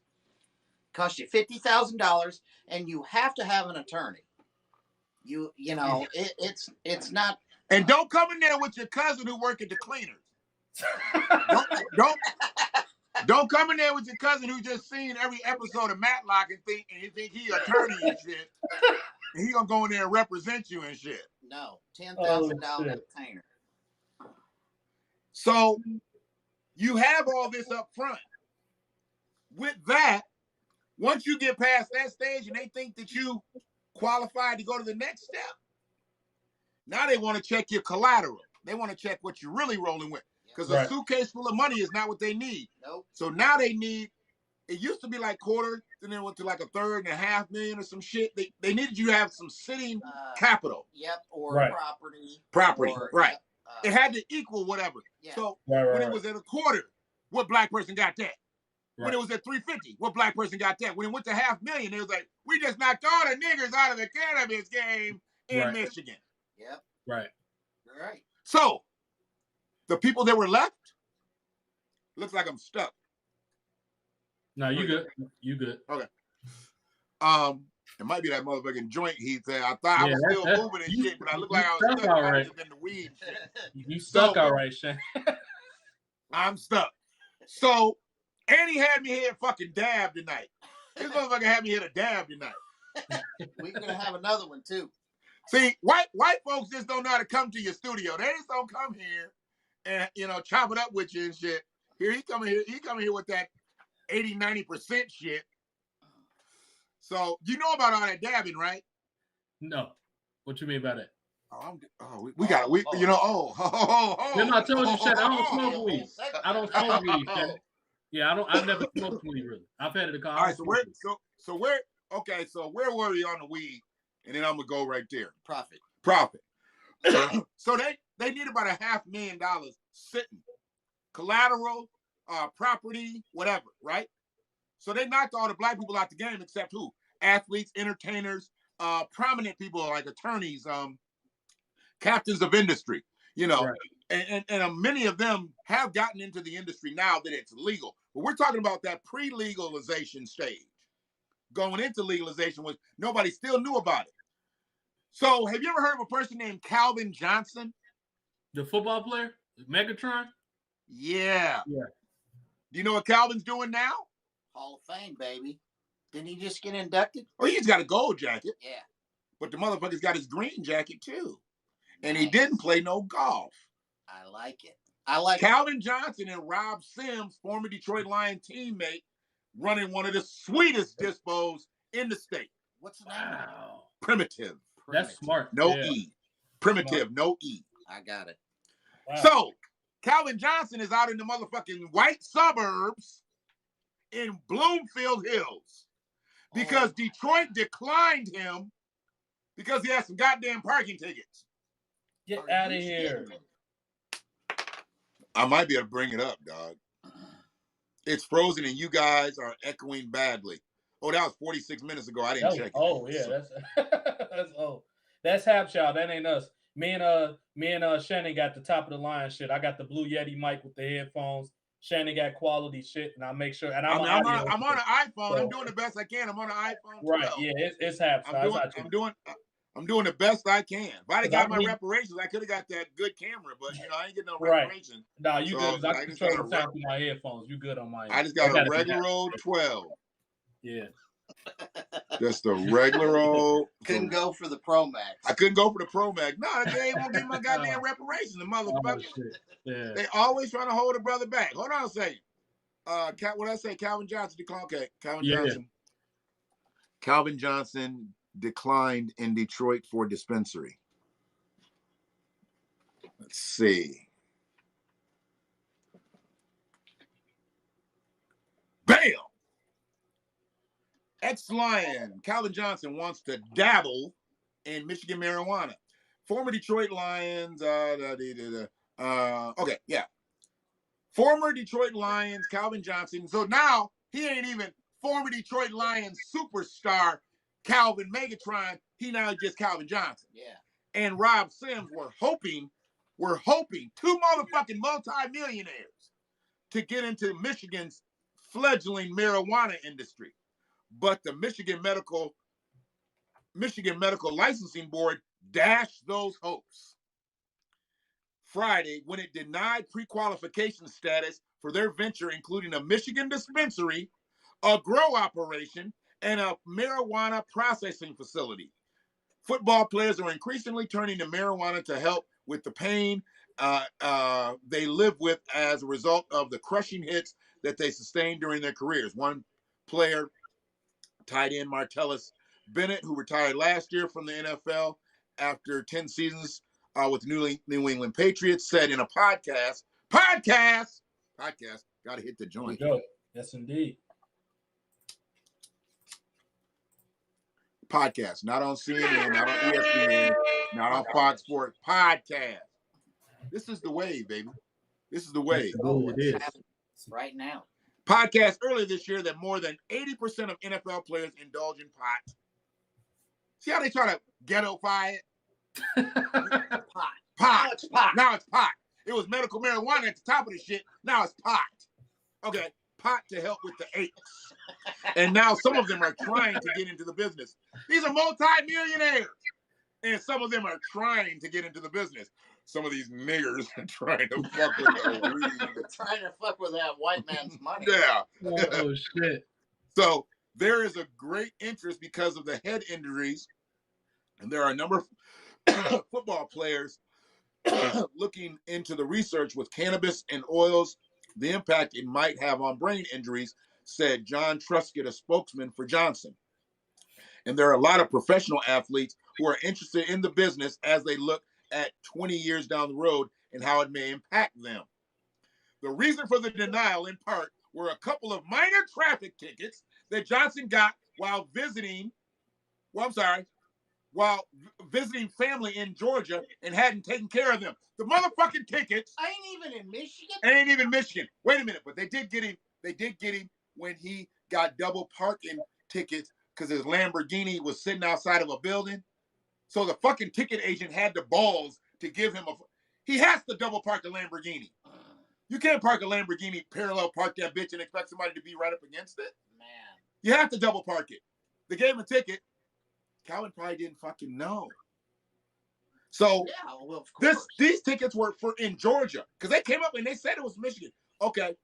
Costs you $50,000, and you have to have an attorney. It's not. And don't come in there with your cousin who work at the cleaners. Don't come in there with your cousin who just seen every episode of Matlock and think he attorney and shit. And he gonna go in there and represent you and shit. No, $10,000 retainer. So you have all this up front. With that, once you get past that stage and they think that you qualified to go to the next step, now they want to check your collateral. They want to check what you're really rolling with. Because a suitcase full of money is not what they need. Nope. So now they need, it used to be like quarters, and then went to like a $3.5 million or some shit. They needed you to have some sitting capital. Yep, or property. Property, or, right. It had to equal whatever. Yeah. So when it was at a quarter, what black person got that? Right. When it was at 350, what black person got that? When it went to $500,000, it was like, we just knocked all the niggers out of the cannabis game in Michigan. Yep. Right. Right. So the people that were left, looks like I'm stuck. No, you good. You good. Okay. It might be that motherfucking joint he said. I thought I was still moving and shit, but I look like I was stuck. All right. In the weed shit. You stuck, all right, Shane. I'm stuck. So, and he had me here fucking dab tonight. This motherfucker had me here to dab tonight. We're gonna have another one too. See, white folks just don't know how to come to your studio. They just don't come here and chop it up with you and shit. He coming here with that 80-90% shit. So you know about all that dabbing, right? No. What you mean by that? We got we Remember I told you, Shannon, I don't smoke weed. I don't smoke weed, Shannon. Yeah, I've never smoked weed really. I've had it a car. All right, so where were we on the weed? And then I'm gonna go right there. Profit. So they need about $500,000 sitting, collateral, property, whatever, right? So they knocked all the black people out the game except who? Athletes, entertainers, prominent people like attorneys, captains of industry, Right. and many of them have gotten into the industry now that it's legal. But we're talking about that pre-legalization stage. Going into legalization, was nobody still knew about it. So have you ever heard of a person named Calvin Johnson? The football player? Megatron? Yeah. Yeah. Do you know what Calvin's doing now? Hall of Fame, baby. Didn't he just get inducted? Oh, he's got a gold jacket. Yeah. But the motherfucker's got his green jacket too. And Nice. he didn't play no golf. I like it. I like Calvin Johnson and Rob Sims, former Detroit Lion teammate, running one of the sweetest dispos in the state. What's the name? Wow. Primitive. That's smart. No Yeah. E. Primitive, no E. I got it. Wow. So, Calvin Johnson is out in the motherfucking white suburbs in Bloomfield Hills because Detroit declined him because he had some goddamn parking tickets. Get Are out of you here. kidding me? I might be able to bring it up, dog. It's frozen and you guys are echoing badly. Oh, that was 46 minutes ago. I didn't check it. Oh, yeah, that's that's old. That's Hapshaw. That ain't us. Me and Shannon got the top of the line shit. I got the Blue Yeti mic with the headphones. Shannon got quality shit, and I make sure. And I'm on an iPhone. So- I'm doing the best I can. I'm on an iPhone 12. right. Yeah, it's Hapshaw. I'm doing the best I can. If I'd have got my mean- reparations, I could have got that good camera, but I ain't getting no Right. reparations. Nah, you So, good. 'Cause I I can just control got the a sound through my headphones. You good on my end. I just got gotta a be regular happy. old 12. Yeah. Just a regular old. Couldn't go for the Pro Max. I couldn't go for the Pro Max. No, they ain't won't give my goddamn reparations. The Oh, motherfucker. shit. Yeah. They always trying to hold a brother back. Hold on a second. What I say? Calvin Johnson declined. Okay, Calvin Yeah. Johnson. Calvin Johnson declined in Detroit for dispensary. Let's see. Bam! Ex-Lion Calvin Johnson wants to dabble in Michigan marijuana. Former Detroit Lions. Okay, yeah. Former Detroit Lions Calvin Johnson. So now he ain't even former Detroit Lions superstar Calvin Megatron. He now just Calvin Johnson. Yeah. And Rob Sims were hoping, two motherfucking multimillionaires to get into Michigan's fledgling marijuana industry. But the Michigan Medical Licensing Board dashed those hopes Friday when it denied pre-qualification status for their venture, including a Michigan dispensary, a grow operation, and a marijuana processing facility. Football players are increasingly turning to marijuana to help with the pain they live with as a result of the crushing hits that they sustained during their careers. One player, tight end Martellus Bennett, who retired last year from the NFL after 10 seasons with the New England Patriots, said in a podcast, got to hit the joint. Go. Yes, indeed. Podcast, not on CNN, not on ESPN, not on Fox Sports. Podcast. This is the wave, baby. This is the wave. Oh, It it's is. happening right now. Podcast earlier this year that more than 80% of NFL players indulge in pot. See how they try to ghetto-fy it? Pot. Pot. Now it's pot. Now it's pot. It was medical marijuana at the top of the shit. Now it's pot. Okay, pot to help with the aches. And now some of them are trying to get into the business. These are multi-millionaires. And some of them are trying to get into the business. Some of these niggers are trying to fuck with the weed. Trying to fuck with that white man's money. Yeah. Oh, shit. So there is a great interest because of the head injuries. And there are a number of football players looking into the research with cannabis and oils, the impact it might have on brain injuries, said John Truscott, a spokesman for Johnson. And there are a lot of professional athletes who are interested in the business as they look at 20 years down the road and how it may impact them. The reason for the denial, in part, were a couple of minor traffic tickets that Johnson got while visiting family in Georgia and hadn't taken care of them. The motherfucking tickets ain't even in Michigan. ain't even Michigan. Wait a minute, but they did get him. They did get him when he got double parking tickets because his Lamborghini was sitting outside of a building. So the fucking ticket agent had the balls to give him he has to double park the Lamborghini. You can't park a Lamborghini, parallel park that bitch and expect somebody to be right up against it. Man. You have to double park it. They gave him a ticket. Calvin probably didn't fucking know. So yeah, well, of course. these tickets were for in Georgia because they came up and they said it was Michigan. Okay.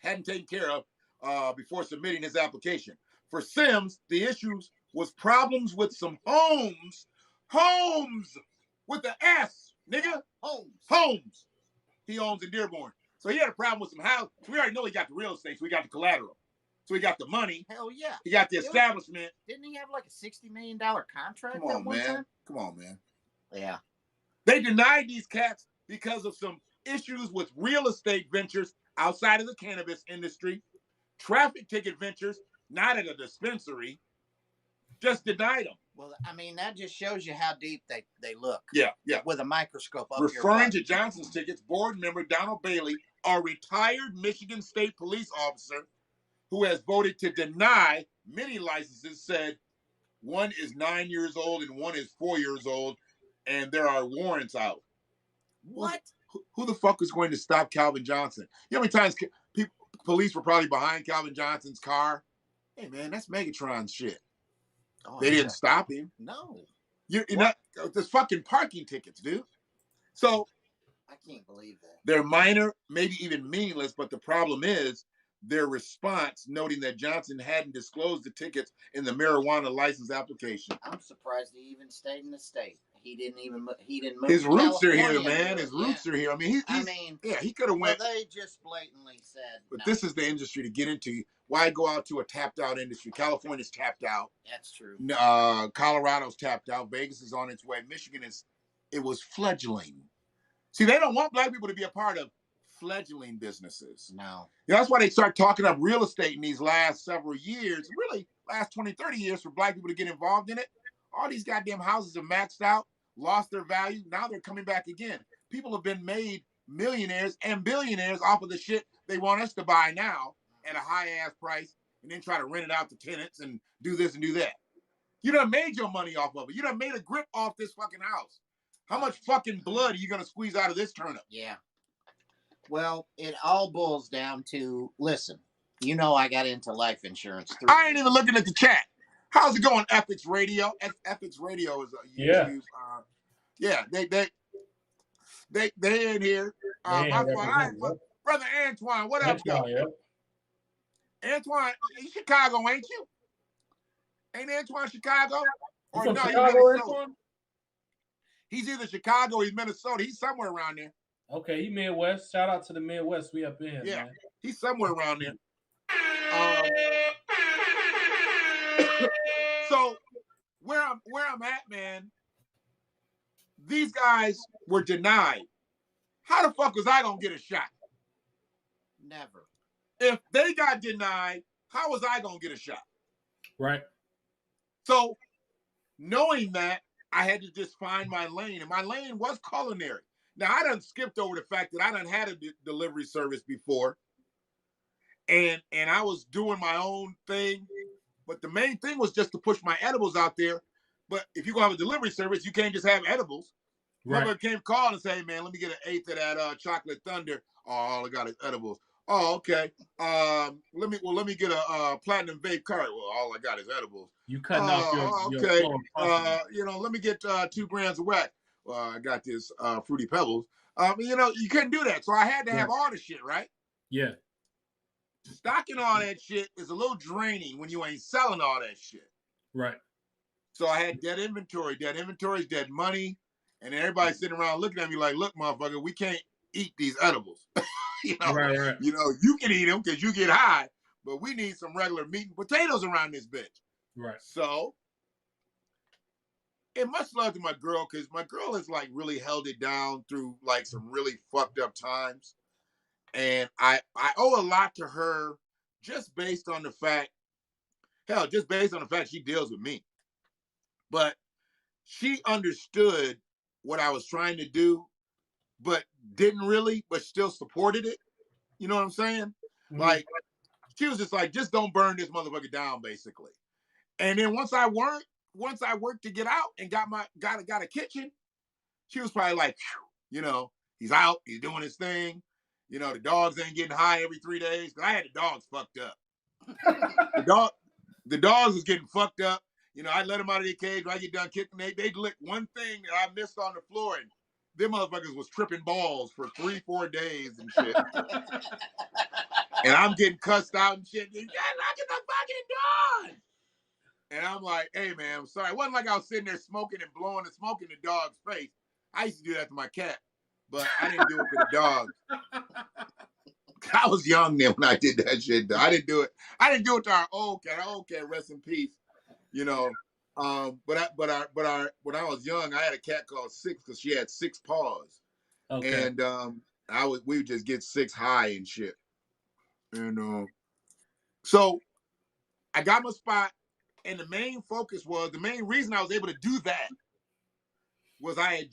Hadn't taken care of before submitting his application. For Sims, the issues was problems with some homes with the S, nigga. Homes. He owns in Dearborn. So he had a problem with some houses. We already know he got the real estate, so we got the collateral. So he got the money. Hell yeah. He got the establishment. Didn't he have like a $60 million contract? Come on, man. Come on, man. Yeah. They denied these cats because of some issues with real estate ventures outside of the cannabis industry, traffic ticket ventures, not at a dispensary. Just denied them. Well, I mean, that just shows you how deep they look. Yeah. With a microscope up Referring to Johnson's tickets, board member Donald Bailey, a retired Michigan State police officer who has voted to deny many licenses, said one is 9 years old and one is 4 years old, and there are warrants out. What? Who the fuck is going to stop Calvin Johnson? You know how many times police were probably behind Calvin Johnson's car? Hey, man, that's Megatron's shit. Oh, they didn't stop him. No. You're not. There's fucking parking tickets, dude. So I can't believe that. They're minor, maybe even meaningless, but the problem is their response, noting that Johnson hadn't disclosed the tickets in the marijuana license application. I'm surprised he even stayed in the state. He didn't move. His roots are here, California, man. His roots are here. I mean, he could have went. Well, they just blatantly said. But no. this is the industry to get into. Why go out to a tapped out industry? California's tapped out. That's true. Colorado's tapped out. Vegas is on its way. Michigan it was fledgling. See, they don't want black people to be a part of fledgling businesses. No. That's why they start talking up real estate in these last several years, really last 20, 30 years for black people to get involved in it. All these goddamn houses are maxed out, lost their value. Now they're coming back again. People have been made millionaires and billionaires off of the shit they want us to buy now at a high-ass price and then try to rent it out to tenants and do this and do that. You done made your money off of it. You done made a grip off this fucking house. How much fucking blood are you going to squeeze out of this turnip? Yeah. Well, it all boils down to, listen, you know I got into life insurance. I ain't even looking at the chat. How's it going, Ethics Radio? Ethics Radio is a YouTube. They in here. Brother Antoine, what up, though? Yeah. Antoine, you Chicago, ain't you? Ain't Antoine Chicago? Or no, Chicago, Antoine? He's either Chicago or he's Minnesota. He's somewhere around there. Okay, he Midwest. Shout out to the Midwest. We up in here, man. He's somewhere around there. So where I'm at, man, these guys were denied. How the fuck was I gonna get a shot? Never. If they got denied, how was I gonna get a shot? Right. So knowing that, I had to just find my lane, and my lane was culinary. Now, I done skipped over the fact that I done had a delivery service before, and I was doing my own thing, but the main thing was just to push my edibles out there. But if you're going to have a delivery service, you can't just have edibles. Right. Mother came call and say, hey, man, let me get an eighth of that chocolate thunder. Oh, all I got is edibles. Oh, okay. Let me get a platinum vape card. Well, all I got is edibles. You cutting off your okay. flow. Let me get 2 grams of wax. Well, I got this Fruity Pebbles. You couldn't do that. So I had to have all the shit, right? Yeah. Stocking all that shit is a little draining when you ain't selling all that shit. Right. So I had dead inventory. Dead inventory is dead money. And then everybody's sitting around looking at me like, look, motherfucker, we can't eat these edibles. you know, Right. you can eat them because you get high, but we need some regular meat and potatoes around this bitch. Right. So, and much love to my girl, because my girl has like really held it down through like some really fucked up times. And I owe a lot to her just based on the fact, she deals with me. But she understood what I was trying to do, but didn't really, but still supported it. You know what I'm saying? Mhm. Like, she was just like, just don't burn this motherfucker down, basically. And then once I worked to get out and got a kitchen, she was probably like, you know, he's out, he's doing his thing. You know, the dogs ain't getting high every 3 days. Cause I had the dogs fucked up. the dogs was getting fucked up. You know, I let them out of their cage. When I get done kicking, they'd lick one thing that I missed on the floor, and them motherfuckers was tripping balls for 3-4 days and shit. And I'm getting cussed out and shit. You gotta lock in the fucking dog. And I'm like, hey man, I'm sorry. It wasn't like I was sitting there smoking and blowing the smoke in the dog's face. I used to do that to my cat, but I didn't do it for the dogs. I was young then when I did that shit. Though. I didn't do it to our old cat. Our old cat, rest in peace. You know, but when I was young, I had a cat called Six because she had 6 paws. Okay. And we would just get 6 high and shit. And so I got my spot, and the main reason I was able to do that was I had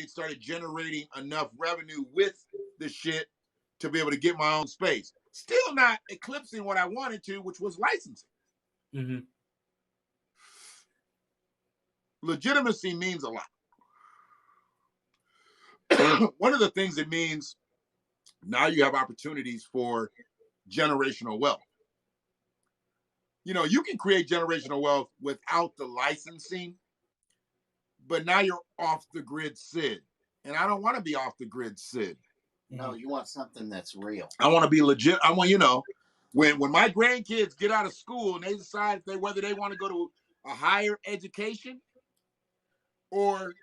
started generating enough revenue with the shit to be able to get my own space. Still not eclipsing what I wanted to, which was licensing. Mm-hmm. Legitimacy means a lot. One of the things it means, now you have opportunities for generational wealth. You know, you can create generational wealth without the licensing, but now you're off the grid Sid. And I don't want to be off the grid Sid. No, you want something that's real. I want to be legit. I want, when my grandkids get out of school and they decide whether they want to go to a higher education or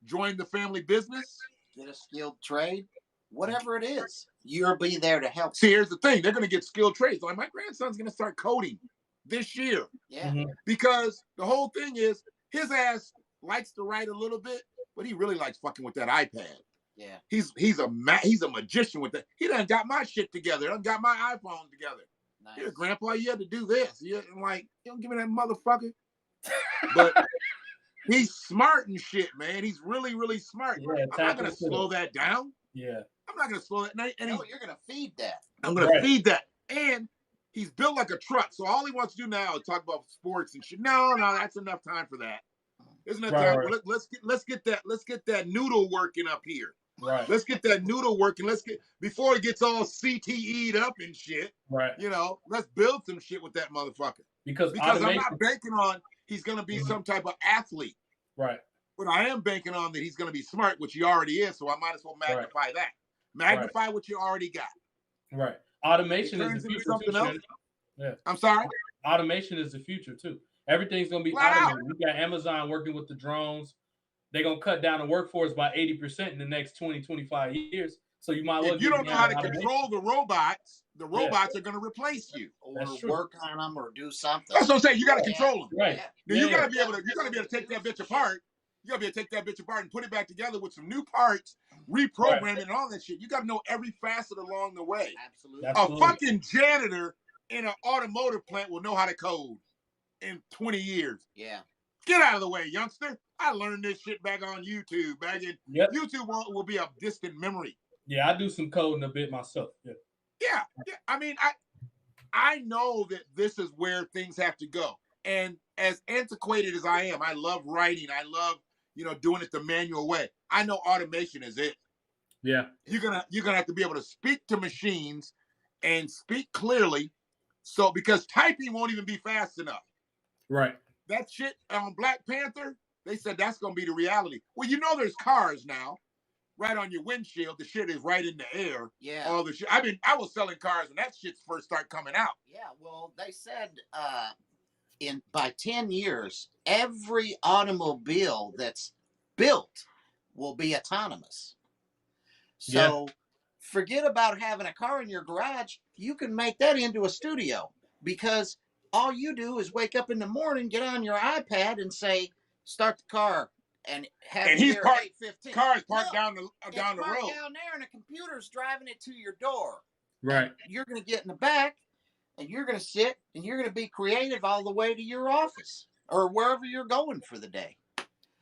join the family business, get a skilled trade, whatever it is, you'll be there to help. See, here's the thing. They're going to get skilled trades. Like my grandson's going to start coding this year. Yeah. Mm-hmm. Because the whole thing is his ass likes to write a little bit, but he really likes fucking with that iPad. Yeah. He's a magician with that. He done got my shit together. Done got my iPhone together. Nice. Here, Grandpa, you had to do this. I'm like, you don't give me that motherfucker. But he's smart and shit, man. He's really, really smart. Yeah, I'm not going to slow that down. Yeah. I'm not going to slow that. And no, you're going to feed that. I'm going to feed that. And he's built like a truck. So all he wants to do now is talk about sports and shit. No, that's enough time for that. There's enough time. Right. Let's get that noodle working up here. Right. Let's get that noodle working. Before it gets all CTE'd up and shit. Right. Let's build some shit with that motherfucker. Because I'm not banking on he's going to be some type of athlete. Right. But I am banking on that he's going to be smart, which he already is. So I might as well magnify that. Magnify what you already got. Right. Automation is the future too. Else. Yeah. I'm sorry? Automation is the future too. Everything's going to be automated. We got Amazon working with the drones. They're going to cut down the workforce by 80% in the next 20, 25 years. So you might well. If you don't know how to control the robots are going to replace you. Or work on them or do something. That's what I'm saying. You got to control them. Right. Now, you got to be able to take that bitch apart. You got to be able to take that bitch apart and put it back together with some new parts, reprogramming and all that shit. You got to know every facet along the way. Absolutely. A fucking janitor in an automotive plant will know how to code in 20 years. Yeah. Get out of the way, youngster. I learned this shit back on YouTube. YouTube will be a distant memory. Yeah, I do some coding a bit myself. Yeah. I mean, I know that this is where things have to go. And as antiquated as I am, I love writing. I love, doing it the manual way. I know automation is it. Yeah. You're gonna have to be able to speak to machines and speak clearly. So because typing won't even be fast enough. Right. That shit on Black Panther, they said that's gonna be the reality. Well, there's cars now. Right on your windshield, the shit is right in the air. Yeah. All the shit. I mean, I was selling cars when that shit first started coming out. Yeah. Well, they said by 10 years, every automobile that's built will be autonomous. So forget about having a car in your garage. You can make that into a studio, because all you do is wake up in the morning, get on your iPad and say, start the car, and have And it he's here parked. at 8:15. Cars parked No, down the it's road. down there, and a computer's driving it to your door. Right. You're going to get in the back, and you're going to sit, and you're going to be creative all the way to your office or wherever you're going for the day.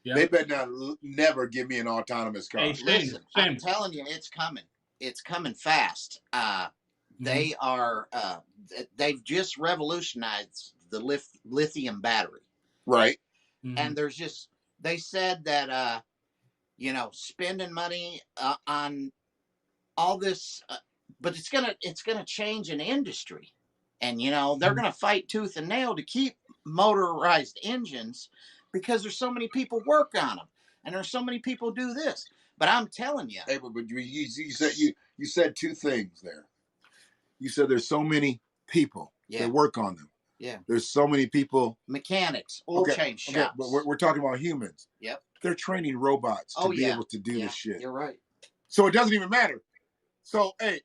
Yeah. They better not never give me an autonomous car. Hey, Listen, I'm Shameless. telling you, it's coming. It's coming fast. They are. They've just revolutionized the lithium battery, Right. Mhm. and there's just. They said that spending money on all this, but it's gonna change an industry, and they're gonna fight tooth and nail to keep motorized engines, because there's so many people work on them, and there's so many people do this. But I'm telling you, Hey, but you said two things there. You said there's so many people Yeah. that work on them. Yeah. There's so many people. mechanics, oil change shops. Okay, but we're talking about humans. Yep. They're training robots to be able to do Yeah, this shit. You're right. So it doesn't even matter. So hey,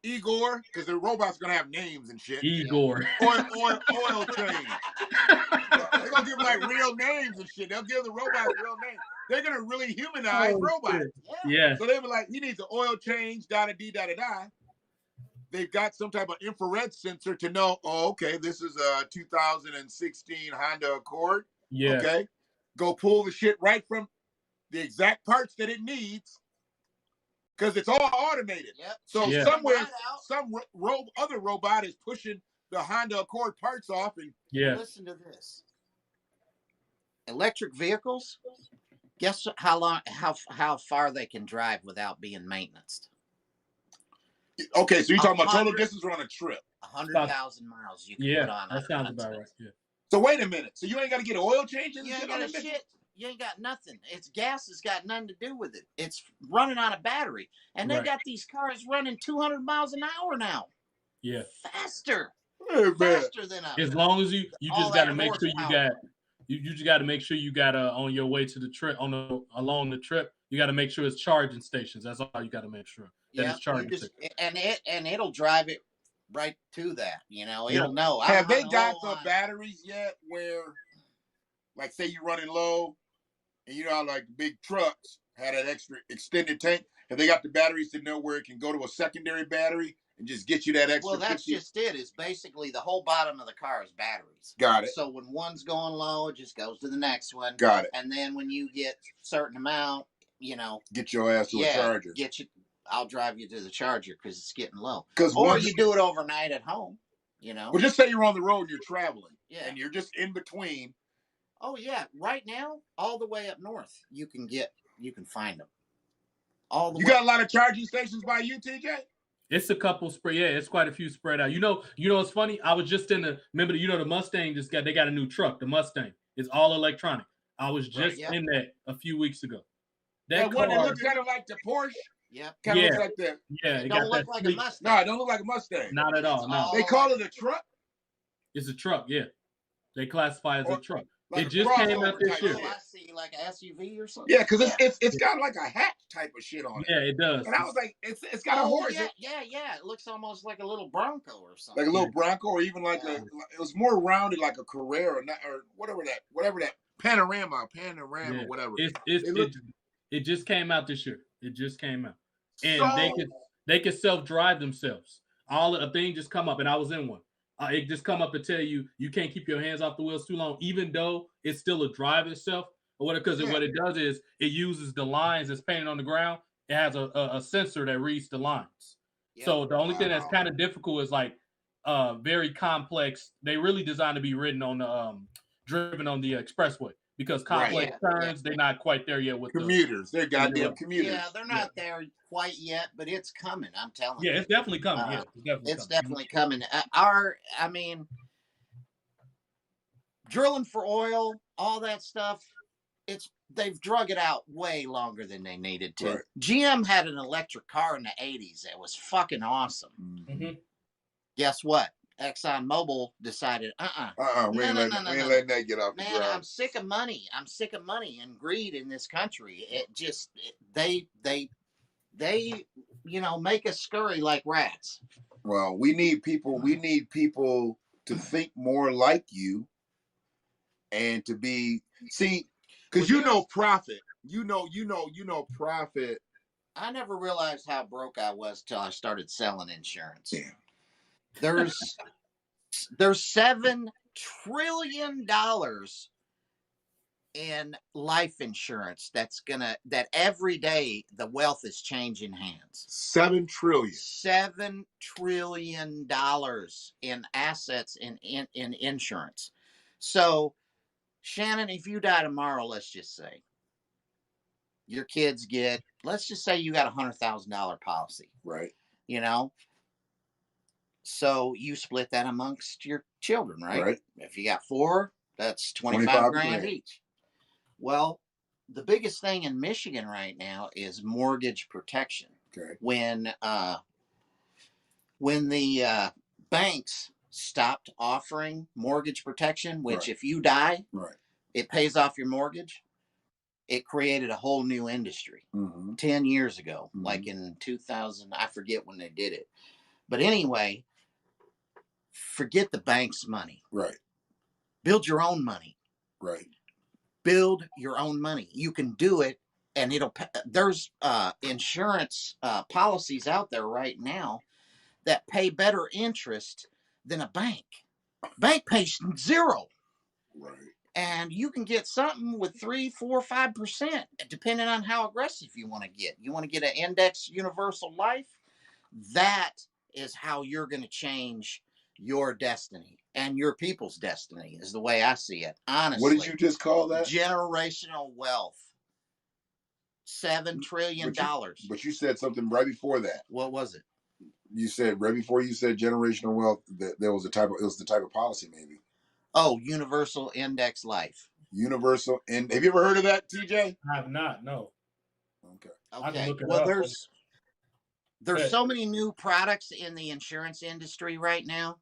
Igor, because the robots gonna have names and shit. Igor. Oil change. They're gonna give them like real names and shit. They'll give the robots real names. They're gonna really humanize robots. Yeah. So they were like, he needs an oil change, da-da-dee-da-da-da. They've got some type of infrared sensor to know, okay, this is a 2016 Honda Accord. Yeah. Okay. Go pull the shit right from the exact parts that it needs, because it's all automated. Yep. So Yeah. somewhere, Right out. some other robot is pushing the Honda Accord parts off. And Yeah. Listen to this. Electric vehicles. Guess how far they can drive without being maintained? okay, so you're talking about total 100. distance or on a trip. 100,000 miles you can Yeah. put on. That sounds about right. Yeah. So wait a minute. So you ain't got to get oil changes? You and ain't shit got on a them bitches? shit. You ain't got nothing. It's gas has got nothing to do with it. It's running on a battery, and they Right. got these cars running 200 miles an hour now. Yeah. Faster, Hey, man. faster than us. As long as you All just got to that make sure you horsepower. got you just got to make sure you got on your way to the trip along the trip. You got to make sure it's charging stations. That's all you got to make sure that Yeah, it's charging. and it'll drive it right to that. It'll Yeah. know. Have they got low the on- batteries yet where, like, say you're running low and you know how, like, big trucks had that extra extended tank? Have they got the batteries to know where it can go to a secondary battery and just get you that extra Well, that's 50? just it. Is basically the whole bottom of the car is batteries. Got it. So when one's going low, it just goes to the next one. Got it. And then when you get a certain amount, Get your ass to a charger. I'll drive you to the charger because it's getting low. Because Or you do it overnight at home. Well, just say you're on the road and you're traveling. Yeah. And you're just in between. Oh yeah. Right now, all the way up north, you can find them. All the You way. got a lot of charging stations by you, TJ? It's a couple spread. Yeah, it's quite a few spread out. You know, it's funny. I was just in the Mustang they got a new truck. The Mustang is all electronic. I was just in that a few weeks ago. That one that looks kind of like the Porsche. Yep. Kind of Yeah. looks like the. Yeah, It it don't got look that like a sleek. Mustang. No, it don't look like a Mustang. Not at all. No, They call it a truck. it's a truck. Yeah, they classify it as a truck. Like It a just came crossover out this type year. shit. I see like an SUV or something. Yeah, because it's got like a hatch type of shit on it. Yeah, it does. And I was like, it's got a horse. Yeah. It looks almost like a little Bronco or something. Like a little Bronco, or even like it was more rounded, like a Carrera, or whatever that Panorama, Yeah. whatever. It just came out this year. It just came out, and So- they can self-drive themselves. All a thing just come up, and I was in one. It just come up and tell you can't keep your hands off the wheels too long, even though it's still a drive itself. Or what? Because what it does is it uses the lines that's painted on the ground. It has a sensor that reads the lines. Yep. So the only thing that's kind of difficult is like very complex. They really designed to be driven on the expressway, because complex turns they're not quite there yet with commuters. They're goddamn commuters. Yeah, they're not there quite yet, but it's coming. I'm telling you. you. Yeah, it's definitely coming. It's definitely coming. Drilling for oil, all that stuff. They've drug it out way longer than they needed to. Right. GM had an electric car in the 80s that was fucking awesome. Mm-hmm. Guess what? ExxonMobil decided, We No, ain't no, letting no, no, we ain't no. letting that get off the Man, I'm ground. sick of money. I'm sick of money and greed in this country. They, make us scurry like rats. Well, we need people. We need people to think more like you, and to be because profit. Profit. I never realized how broke I was till I started selling insurance. Yeah. There's $7 trillion in life insurance that every day the wealth is changing hands. $7 trillion. $7 trillion in assets in insurance. So, Shannon, if you die tomorrow, let's just say your kids let's just say you got $100,000 policy, Right. So you split that amongst your children, right? Right. If you got 4, that's 25 grand each. Well, the biggest thing in Michigan right now is mortgage protection. Okay. When the banks stopped offering mortgage protection, which if you die, it pays off your mortgage, it created a whole new industry 10 years ago, like in 2000. I forget when they did it. But anyway, forget the bank's money. Right. Build your own money. Right. Build your own money. You can do it, and there's insurance policies out there right now that pay better interest than a bank. Bank pays 0. Right. And you can get something with 3, 4, 5%, depending on how aggressive you want to get. You want to get an index universal life? That is how you're going to change your destiny and your people's destiny, is the way I see it. Honestly. What did you just call that? Generational wealth. $7 trillion. But you said something right before that. What was it? You said right before you said generational wealth, that it was the type of policy, maybe. Oh, universal index life. Universal. And have you ever heard of that, TJ? I have not. No. Okay. I can look it well, up. there's so many new products in the insurance industry right now.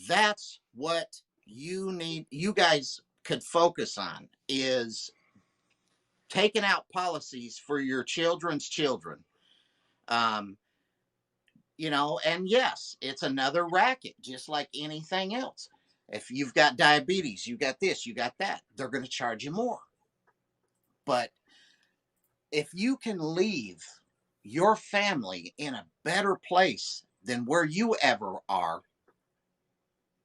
That's what you guys could focus on, is taking out policies for your children's children. And yes, it's another racket, just like anything else. If you've got diabetes, you got this, you got that, they're going to charge you more. But if you can leave your family in a better place than where you ever are,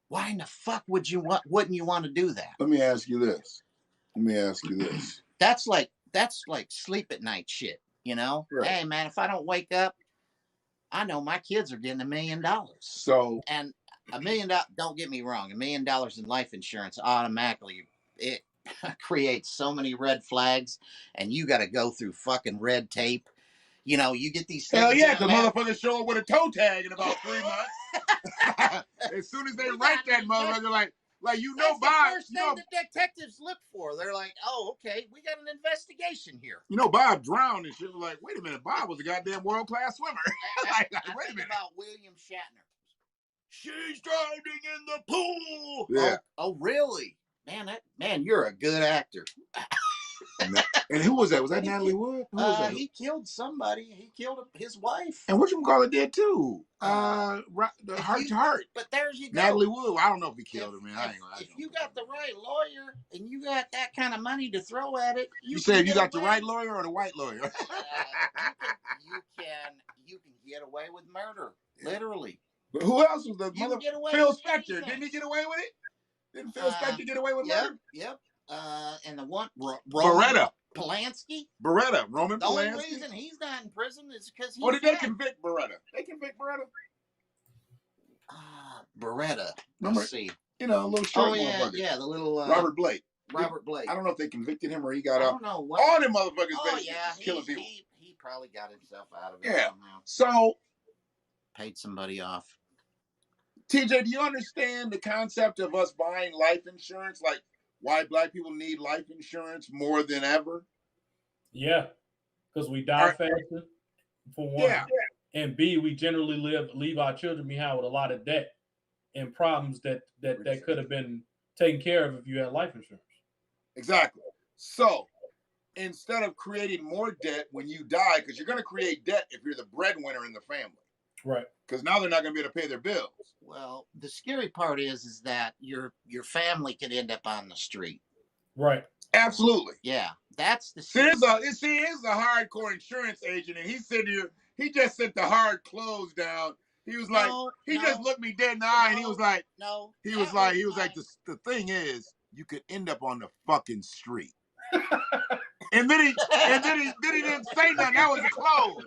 why in the fuck wouldn't you want to do that? Let me ask you this. That's like sleep at night shit, Right. Hey man, if I don't wake up, I know my kids are getting $1 million. So, and $1 million, don't get me wrong, $1 million in life insurance automatically, it creates so many red flags, and you got to go through fucking red tape. You get these things. Hell yeah, because motherfuckers show up with a toe tag in about 3 months. As soon as they write that motherfucker, like Bob. The first thing the detectives look for. They're like, oh, okay, we got an investigation here. Bob drowned and shit. Was like, wait a minute, Bob was a goddamn world-class swimmer. Wait a minute. About William Shatner. She's drowning in the pool. Yeah. Oh, really? Man, you're a good actor. And who was that? Was that Natalie Wood? Who was that? He killed somebody. He killed his wife. And whatchamacallit did too. The Heart to Heart. But there you go. Natalie Wood. I don't know if he killed her, man. If you got the right lawyer and you got that kind of money to throw at it, you say if you got the right lawyer or the white lawyer? You can get away with murder, literally. But who else was the mother? Phil Spector. Didn't he get away with it? Didn't Phil Spector get away with murder? Yep. And the one Beretta. Polanski. Beretta. Roman The Polanski. only reason he's not in prison is because he's. Or did they convict Beretta? They convict Beretta. Beretta. Remember? Let's see. A little short motherfucker. Yeah, the little Robert Blake. Robert Blake. I don't know if they convicted him or he got out. I don't know what. All them motherfuckers killing people. He probably got himself out of it. Yeah. Somehow. So Paid somebody off. TJ, do you understand the concept of us buying life insurance? Like why black people need life insurance more than ever? Yeah, because we die faster, for one. Yeah. And B, we generally leave our children behind with a lot of debt. and problems that could have been taken care of if you had life insurance. Exactly. So instead of creating more debt when you die, because you're going to create debt if you're the breadwinner in the family, Right. because now they're not going to be able to pay their bills. Well, the scary part is that your family could end up on the street. Right. Absolutely. Yeah, that's the Here's a hardcore insurance agent, and he said here, he just sent the hard close down. He was like, he just looked me dead in the eye, and he was like, the thing is, you could end up on the fucking street. and then he didn't say nothing. That was the close.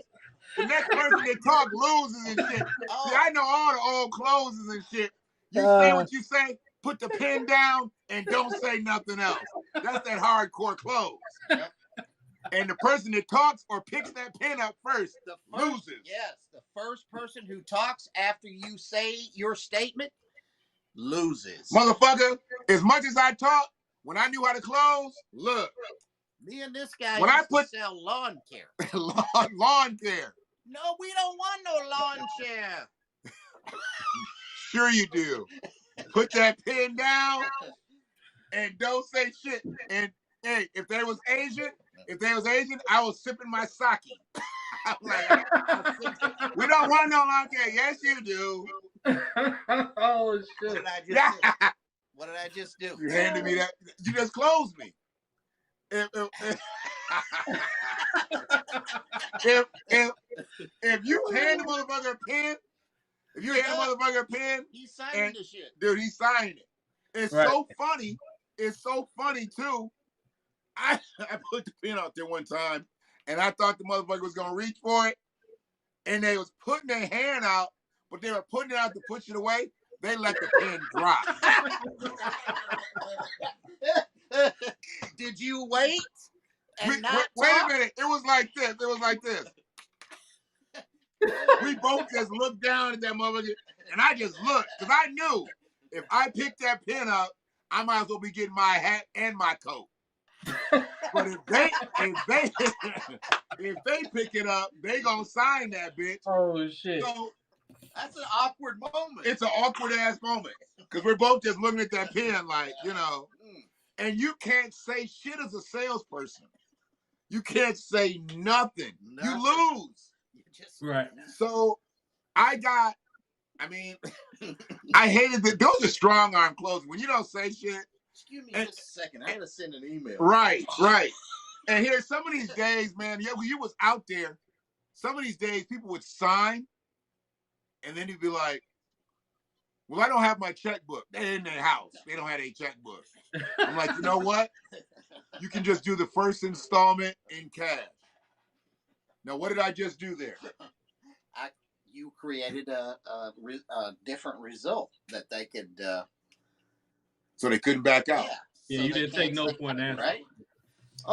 The next person that talk loses and shit. See, I know all the old closes and shit. You say what you say, put the pen down, and don't say nothing else. That's that hardcore close. Yep. And the person that talks or picks that pen up first loses. Yes, the first person who talks after you say your statement loses. Motherfucker, as much as I talk, when I knew how to close, look. Me and this guy when used to sell lawn care. lawn care. No, we don't want no lawn chair. Sure you do. Put that pen down and don't say shit. And hey, if they was Asian, I was sipping my sake. I'm like, we don't want no lawn care. Yes, you do. Oh shit! What did I just do? You handed me that. You just closed me. If you hand the motherfucker a pen, he's signing the shit. Dude, he's signing it. It's right. So funny. It's so funny too. I put the pen out there one time, and I thought the motherfucker was gonna reach for it, and they was putting their hand out, but they were putting it out to push it away. They let the pen drop. Did you wait? Wait a minute. It was like this. We both just looked down at that motherfucker, and I just looked, because I knew if I picked that pen up, I might as well be getting my hat and my coat. But if they pick it up, they gonna sign that bitch. Oh shit. So that's an awkward moment. It's an awkward ass moment. Because we're both just looking at that pen like, and you can't say shit as a salesperson. You can't say nothing. You lose. Right. So I hated that. Those are strong arm closing. When you don't say shit. Excuse me just a second. I gotta send an email. Right. And here, some of these days, man, when you was out there, some of these days people would sign, and then you'd be like, well, I don't have my checkbook. They're in their house. They don't have a checkbook. I'm like, you know what? You can just do the first installment in cash. Now, what did I just do there? You created a different result that they could. So they couldn't back out. Yeah, so you didn't take no for an answer. Right?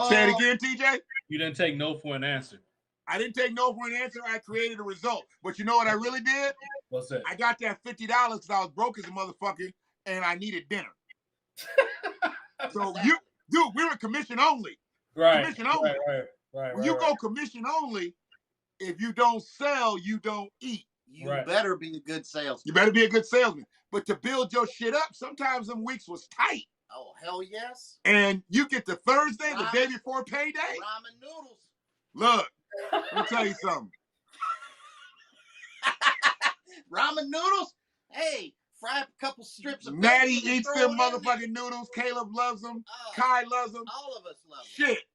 Say it again, TJ. You didn't take no for an answer. I didn't take no for an answer. I created a result. But you know what I really did? What's that? I got that $50 because I was broke as a motherfucker and I needed dinner. So we were commission only. Right. Commission only. Right. When you go commission only, if you don't sell, you don't eat. You better be a good salesman. You better be a good salesman. But to build your shit up, sometimes them weeks was tight. Oh, hell yes. And you get to Thursday, the day before payday. Ramen noodles. Look, let me tell you something. Ramen noodles? Hey, fry up a couple strips of Maddie eats them motherfucking noodles. Caleb loves them. Kai loves them. All of us love them. Shit.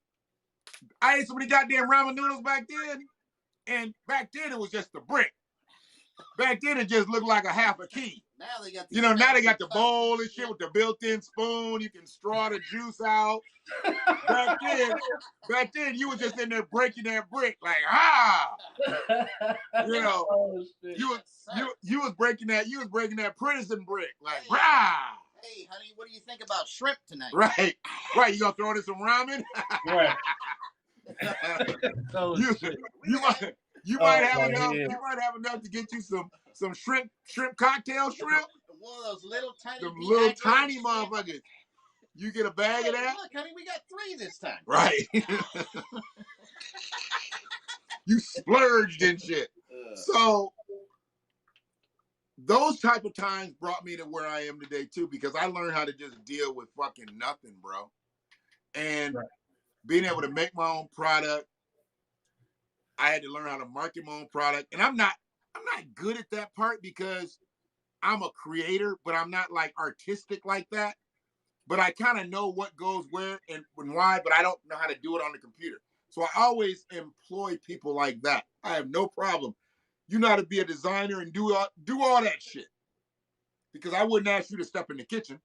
I ate so many goddamn ramen noodles back then. And back then it was just a brick. Back then it just looked like a half a key. Now they got now they got the bowl and shit with the built-in spoon. You can straw the juice out. Back then you was just in there breaking that brick like you was breaking that Princeton brick like Hey honey, what do you think about shrimp tonight? Right. You gonna throw in some ramen? Right. You might have enough to get you some shrimp cocktail shrimp. One of those little tiny. The little tiny motherfuckers. You get a bag of that. Look, honey, we got 3 this time. Right. You splurged and shit. So those type of times brought me to where I am today too, because I learned how to just deal with fucking nothing, bro. And Right. being able to make my own product, I had to learn how to market my own product. And I'm not good at that part because I'm a creator, but I'm not like artistic like that. But I kind of know what goes where and why, but I don't know how to do it on the computer. So I always employ people like that. I have no problem. You know how to be a designer and do all that shit. Because I wouldn't ask you to step in the kitchen.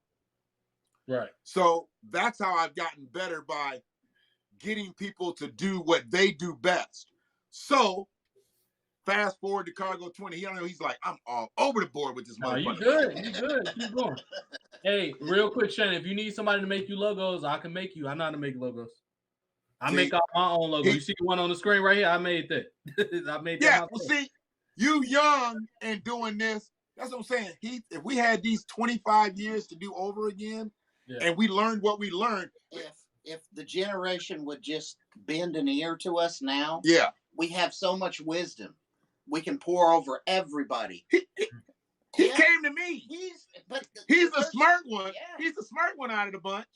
Right. So that's how I've gotten better, by getting people to do what they do best. So fast forward to Cargo 20. He's like, I'm all over the board with this No, you motherfucker. good. You good. Keep going. Hey, real quick, Shannon, if you need somebody to make you logos, I can make you. I know how to make logos. I See, make all my own logo. You see the one on the screen right here? I made that. I made that yeah, myself. well, see, you young and doing this. That's what I'm saying. If we had these 25 years to do over again, Yeah. and we learned what we learned, If the generation would just bend an ear to us now, yeah, we have so much wisdom. We can pour over everybody. he Yeah. came to me. He's the smart one. Yeah. He's the smart one out of the bunch.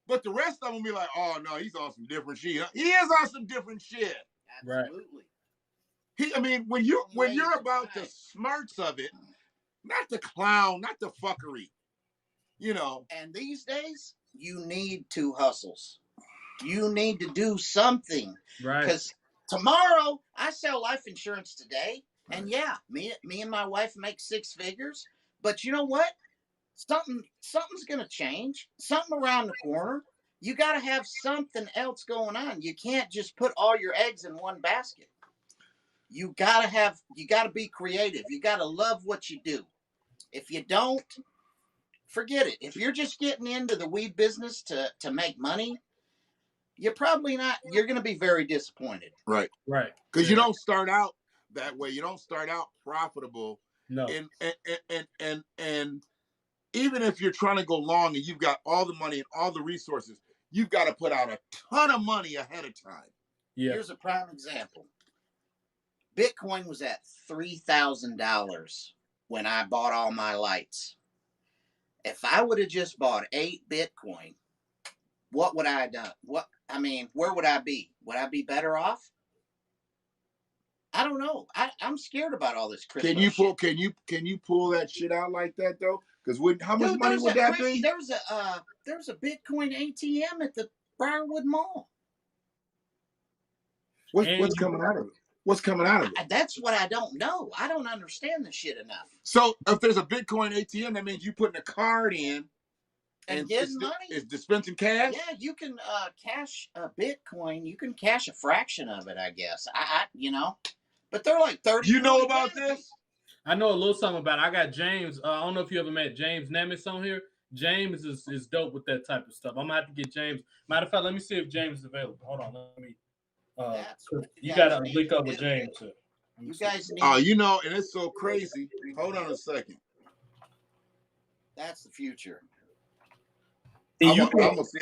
But the rest of them be like, oh no, he's on some different shit. He is on some different shit. Absolutely. I mean, when you're about the smarts of it, not the clown, not the fuckery, you know. And these days, you need two hustles. You need to do something. Right. Because tomorrow, I sell life insurance today. And yeah, me and my wife make 6 figures. But you know what? Something's going to change. Something around the corner. You got to have something else going on. You can't just put all your eggs in one basket. You got to be creative. You got to love what you do. If you don't, forget it. If you're just getting into the weed business to make money, you're probably not. You're going to be very disappointed. Right. Because you don't start out that way. You don't start out profitable. No. And even if you're trying to go long and you've got all the money and all the resources, you've got to put out a ton of money ahead of time. Yeah. Here's a prime example. Bitcoin was at $3,000 when I bought all my lights. If I would have just bought 8 Bitcoin, what would I have done? Where would I be? Would I be better off? I don't know. I'm scared about all this crypto. Can you pull that shit out like that though? Because how much money would that be? There's a Bitcoin ATM at the Briarwood Mall. What's coming out of it? What's coming out of it? That's what I don't know. I don't understand this shit enough. So if there's a Bitcoin ATM, that means you putting a card in and getting money. It's dispensing cash. Yeah, you can cash a Bitcoin. You can cash a fraction of it, I guess. But they're like 30. You know about this? I know a little something about it. I got James. I don't know if you ever met James Nemitz on here. James is dope with that type of stuff. I'm gonna have to get James. Matter of fact, let me see if James is available. Hold on, let me. You gotta link up with James. You guys need. Oh, and it's so crazy. Hold on a second. That's the future. I'm gonna see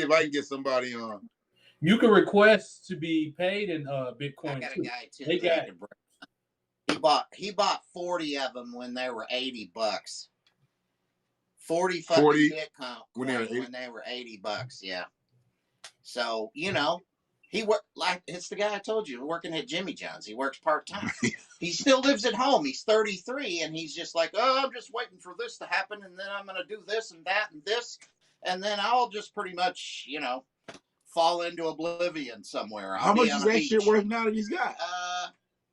if I can get somebody on. You can request to be paid in Bitcoin. I got a guy too. He bought 40 of them when they were $80. 40 Bitcoin when they were $80. Yeah. So he worked like it's the guy I told you working at Jimmy John's. He works part-time. He still lives at home. He's 33 and he's just like, oh, I'm just waiting for this to happen. And then I'm going to do this and that and this. And then I'll just pretty much, fall into oblivion somewhere. How much is that shit worth now that he's got?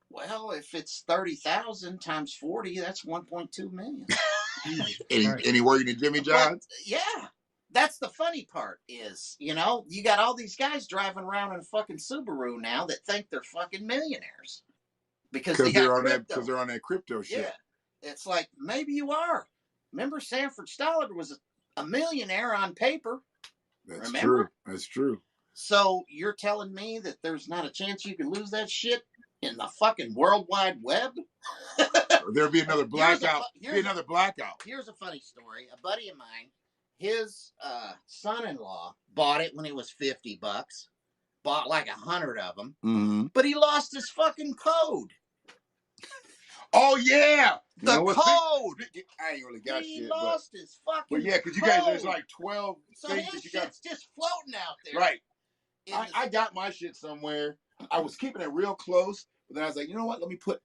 Well, if it's 30,000 times 40, that's 1.2 million. And he working at Jimmy John's? But, yeah. That's the funny part is, you got all these guys driving around in a fucking Subaru now that think they're fucking millionaires because they're on that crypto shit. Yeah, it's like maybe you are. Remember, Sanford Stollard was a millionaire on paper. That's true. That's true. So you're telling me that there's not a chance you could lose that shit in the fucking World Wide Web? There'll be another blackout. Another blackout. Here's a funny story. A buddy of mine. His son-in-law bought it when it was $50. Bought like 100 of them, mm-hmm. But he lost his fucking code. Oh yeah. You The know what? code. I ain't really got He shit, lost his fucking but yeah, because you guys, there's code. like 12 So things his that you got. shit's just floating out there. Right. in the- I got my shit somewhere. I was keeping it real close, but then I was like, you know what? Let me put.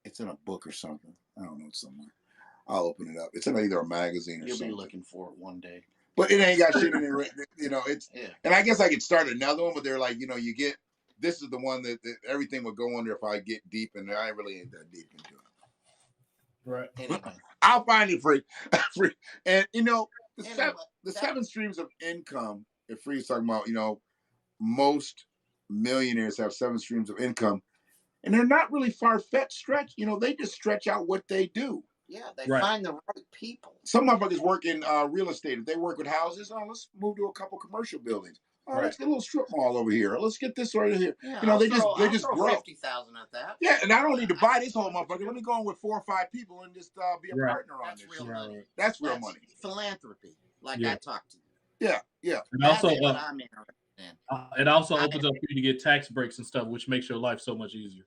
It's in a book or something. I don't know, it's somewhere. I'll open it up. It's in either a magazine or You'll something. be looking for it one day. But it ain't got shit in it. You know, it's. Yeah. And I guess I could start another one, but they're like, you know, you get. This is the one that everything would go under if I get deep, and I really ain't that deep into it. Right. Anyway, I'll find it free. Free. And you know, the Anyway, seven streams of income, if Free's talking about, you know, most millionaires have 7 streams of income, and they're not really far-fetched stretch. You know, they just stretch out what they do. yeah, they Right. find the right people. Some motherfuckers work in real estate. If they work with houses, oh, let's move to a couple commercial buildings. Oh, Right. let's get a little strip mall over here. Let's get this right here. Yeah, You know, I'll they throw just grow. 50,000 at that. Yeah, and I don't need to buy this whole motherfucker. Let me go in with 4 or 5 people and just be a Right. partner on That's this. real shit. money. That's real That's money. philanthropy, like Yeah. I talked to you. Yeah, yeah. And That's also, what I'm interested in. it also I- opens up for you to get tax breaks and stuff, which makes your life so much easier.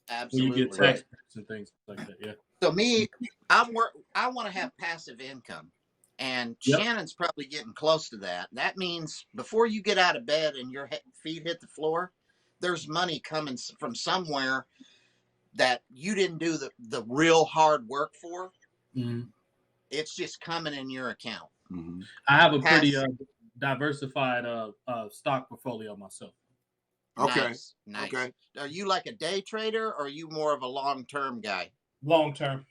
When Absolutely. you get tax breaks and things like that. Yeah. So me, I want to have passive income, and Yep. Shannon's probably getting close to that. That means before you get out of bed and your feet hit the floor, there's money coming from somewhere that you didn't do the real hard work for. Mhm. It's just coming in your account. Mm-hmm. I have a pretty Pass- diversified stock portfolio myself. Okay. Nice. Okay. Are you like a day trader, or are you more of a long-term guy? Long term.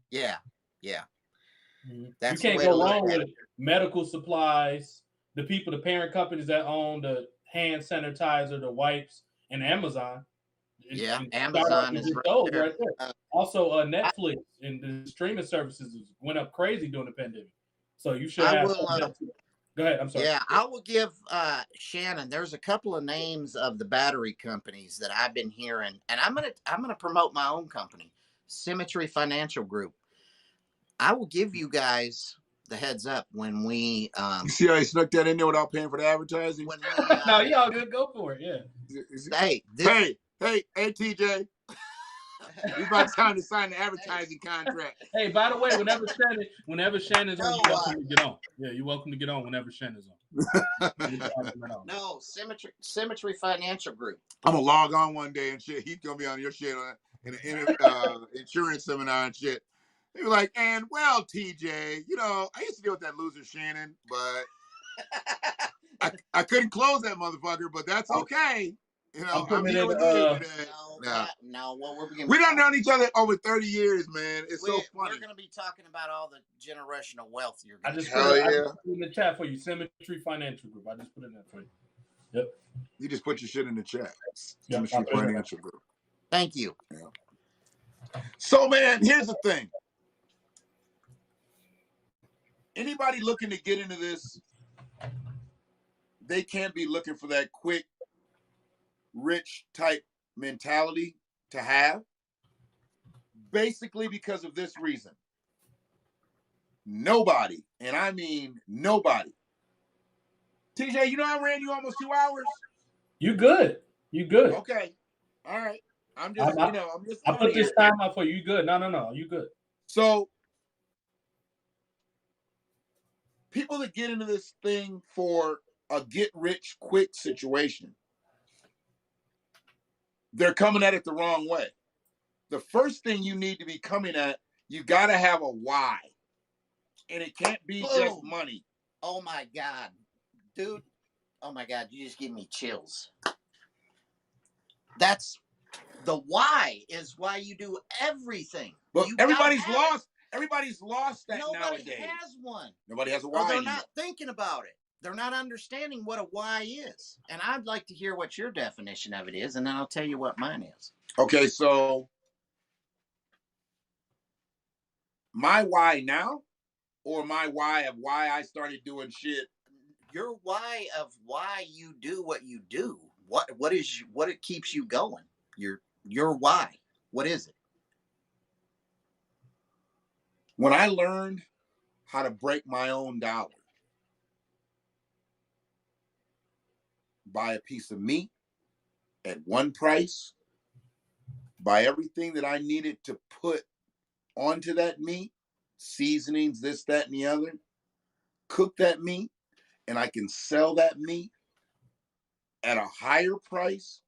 Yeah. Yeah. You That's the can't way go to look wrong at with medical supplies, the parent companies that own the hand sanitizer, the wipes, and Amazon. Yeah, And Amazon start off with is just right those there. right there. Also, Netflix and the streaming services went up crazy during the pandemic. So you should I have. will, Go ahead. I'm sorry. Yeah, I will give Shannon. There's a couple of names of the battery companies that I've been hearing, and I'm gonna promote my own company, Symmetry Financial Group. I will give you guys the heads up when we You see how he snuck that in there without paying for the advertising? when we No, y'all good. Go for it. Yeah. hey Hey, TJ. We about time to sign the advertising contract. Hey, by the way, whenever Shannon's on, No, you're welcome to get on. Yeah, you're welcome to get on whenever Shannon's on. no Symmetry Financial Group. I'm gonna log on one day and shit. He's gonna be on your shit in an insurance seminar and shit. They were like, and well, TJ, you know, I used to deal with that loser Shannon, but I couldn't close that motherfucker. But that's okay. You know, I'm here with you today. No, well, We done known each other over 30 years, man. It's so funny. We're going to be talking about all the generational wealth you're I going just to put Hell it yeah. in the chat for you. Symmetry Financial Group. I just put it in there for you. Yep. You just put your shit in the chat. Yep, Symmetry Financial Group. Thank you. Yeah. So, man, here's the thing. Anybody looking to get into this, they can't be looking for that quick, rich type mentality to have. Basically because of this reason. Nobody, and I mean nobody. TJ, you know I ran you almost 2 hours? You good. You good. Okay. All right. I'm just, I put funny this here. time out for you. You good. No. You good. So people that get into this thing for a get rich quick situation, they're coming at it the wrong way. The first thing you need to be coming at, you got to have a why. And it can't be just money. Oh my God, dude. Oh my God, you just give me chills. That's the why is why you do everything. But You everybody's gotta have lost. Everybody's lost it. that Nobody nowadays. has one. Nobody has a Or why they're anymore. not thinking about it. They're not understanding what a why is. And I'd like to hear what your definition of it is, and then I'll tell you what mine is. Okay, so my why now, or my why of why I started doing shit. Your why of why you do what you do. What it keeps you going. Your why. What is it? When I learned how to break my own dollar, buy a piece of meat at one price, buy everything that I needed to put onto that meat, seasonings, this, that, and the other, cook that meat, and I can sell that meat at a higher price,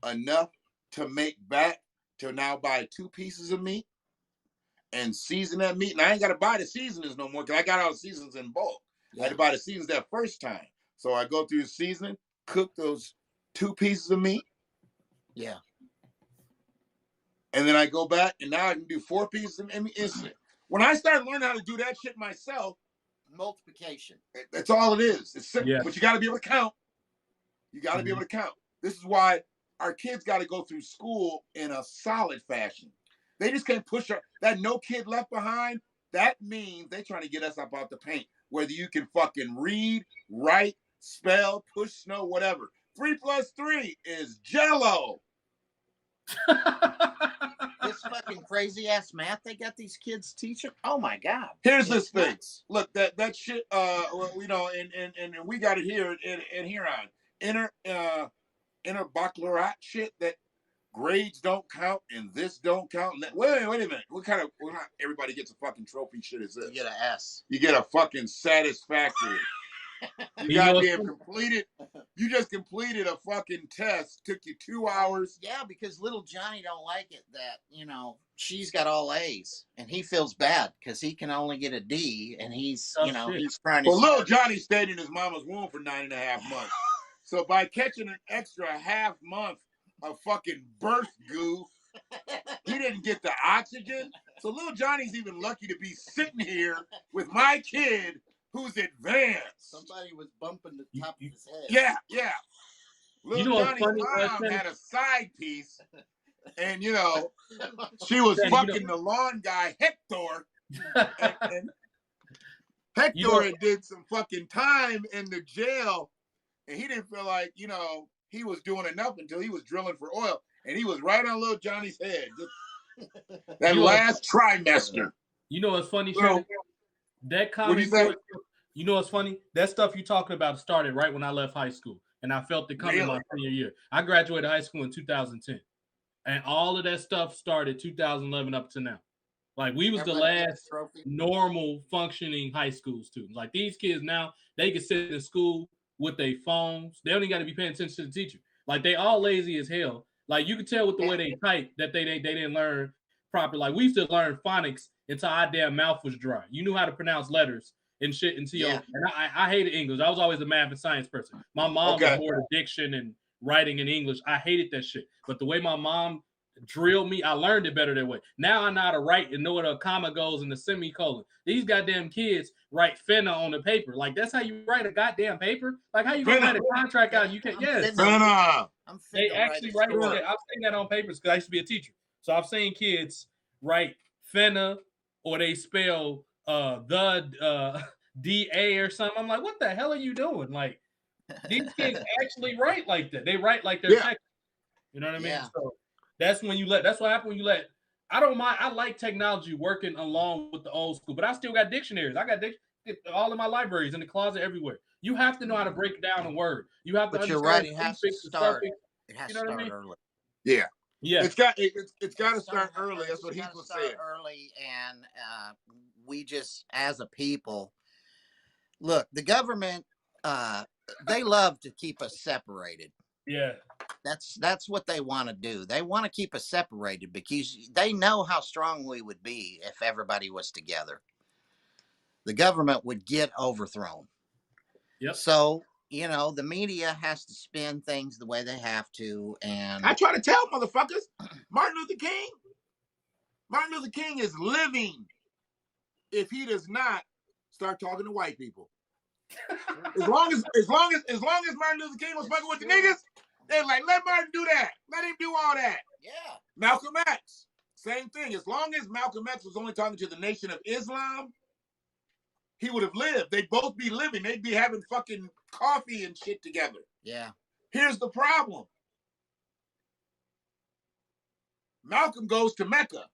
enough to make back to now buy 2 pieces of meat and season that meat. And I ain't got to buy the seasonings no more because I got all the seasonings in bulk. I had to buy the seasonings that first time. So I go through the seasoning, cook those 2 pieces of meat. Yeah. And then I go back and now I can do 4 pieces of meat instant. When I started learning how to do that shit myself, Multiplication. that's all it is. It's simple, Yeah. but you got to be able to count. You got to be able to count. This is why our kids got to go through school in a solid fashion. They just can't push that no kid left behind. That means they trying to get us up out the paint. Whether you can fucking read, write, spell, push snow, whatever. 3 + 3 is Jello. This fucking crazy ass math they got these kids teaching. Oh my god. Here's this thing. nuts. Look, that shit. You know, and we got it here in Huron. Inner baccalaureate shit that grades don't count and this don't count. Wait a minute. What kind of everybody gets a fucking trophy shit is this? You get an S. You get a fucking satisfactory. You goddamn completed. You just completed a fucking test. Took you 2 hours. Yeah, because little Johnny don't like it that, you know, she's got all A's and he feels bad because he can only get a D and he's, Oh, you know, shit. he's trying to. Well, little Johnny stayed in his mama's womb for 9.5 months. So by catching an extra half month of fucking birth goo, he didn't get the oxygen. So little Johnny's even lucky to be sitting here with my kid who's advanced. Somebody was bumping the top of his head. Yeah. Little You know what's Johnny's funny, mom Weston? had a side piece, and you know, she was Yeah, you fucking know- the lawn guy Hector, and Hector You know- had did some fucking time in the jail, and he didn't feel like, you know, he was doing enough until he was drilling for oil, and he was right on little Johnny's head. That You know- last trimester. You know what's funny, So, Shannon? That What'd you comment. say? You know what's funny? That stuff you talking about started right when I left high school, and I felt it coming my senior year. I graduated high school in 2010, and all of that stuff started 2011 up to now. Like we was the Everybody gets a last trophy. normal functioning high school students. Like these kids now, they can sit in school with their phones. They only got to be paying attention to the teacher. Like they all lazy as hell. Like you can tell with the way they type that they didn't learn proper. Like we used to learn phonics until our damn mouth was dry. You knew how to pronounce letters and shit until Yeah. and I hated English. I was always a math and science person. My mom was more diction and writing in English. I hated that shit. But the way my mom drilled me, I learned it better that way. Now I know how to write and know where the comma goes and the semicolon. These goddamn kids write finna on the paper. Like that's how you write a goddamn paper. Like how you gonna write a contract out? You can't. Yes, Finna. I'm they finna actually write write. a story. I've seen that on papers because I used to be a teacher. So I've seen kids write finna or they spell the DA or something. I'm like, what the hell are you doing? Like these kids actually write like that. They write like they're text. You know what I mean? Yeah. So that's when you let. That's what happened when you let. I don't mind. I like technology working along with the old school, but I still got dictionaries. I got all in my libraries in the closet everywhere. You have to know how to break it down a word. You have to. But your understand writing the has to prefix, the start. suffix. It has You to know what I start mean? early. Yeah. Yeah. It's got to start early. That's what It's he gotta was start saying. early, and we just, as a people, look. The government, they love to keep us separated. Yeah. That's what they want to do. They want to keep us separated because they know how strong we would be if everybody was together. The government would get overthrown. Yep. So, you know, the media has to spin things the way they have to. And I try to tell motherfuckers, Martin Luther King is living if he does not start talking to white people. As long as Martin Luther King was fucking with the niggas, they're like, let Martin do that. Let him do all that. yeah, Malcolm X, same thing. As long as Malcolm X was only talking to the Nation of Islam, he would have lived. They'd both be living. They'd be having fucking coffee and shit together. yeah, Here's the problem. Malcolm goes to Mecca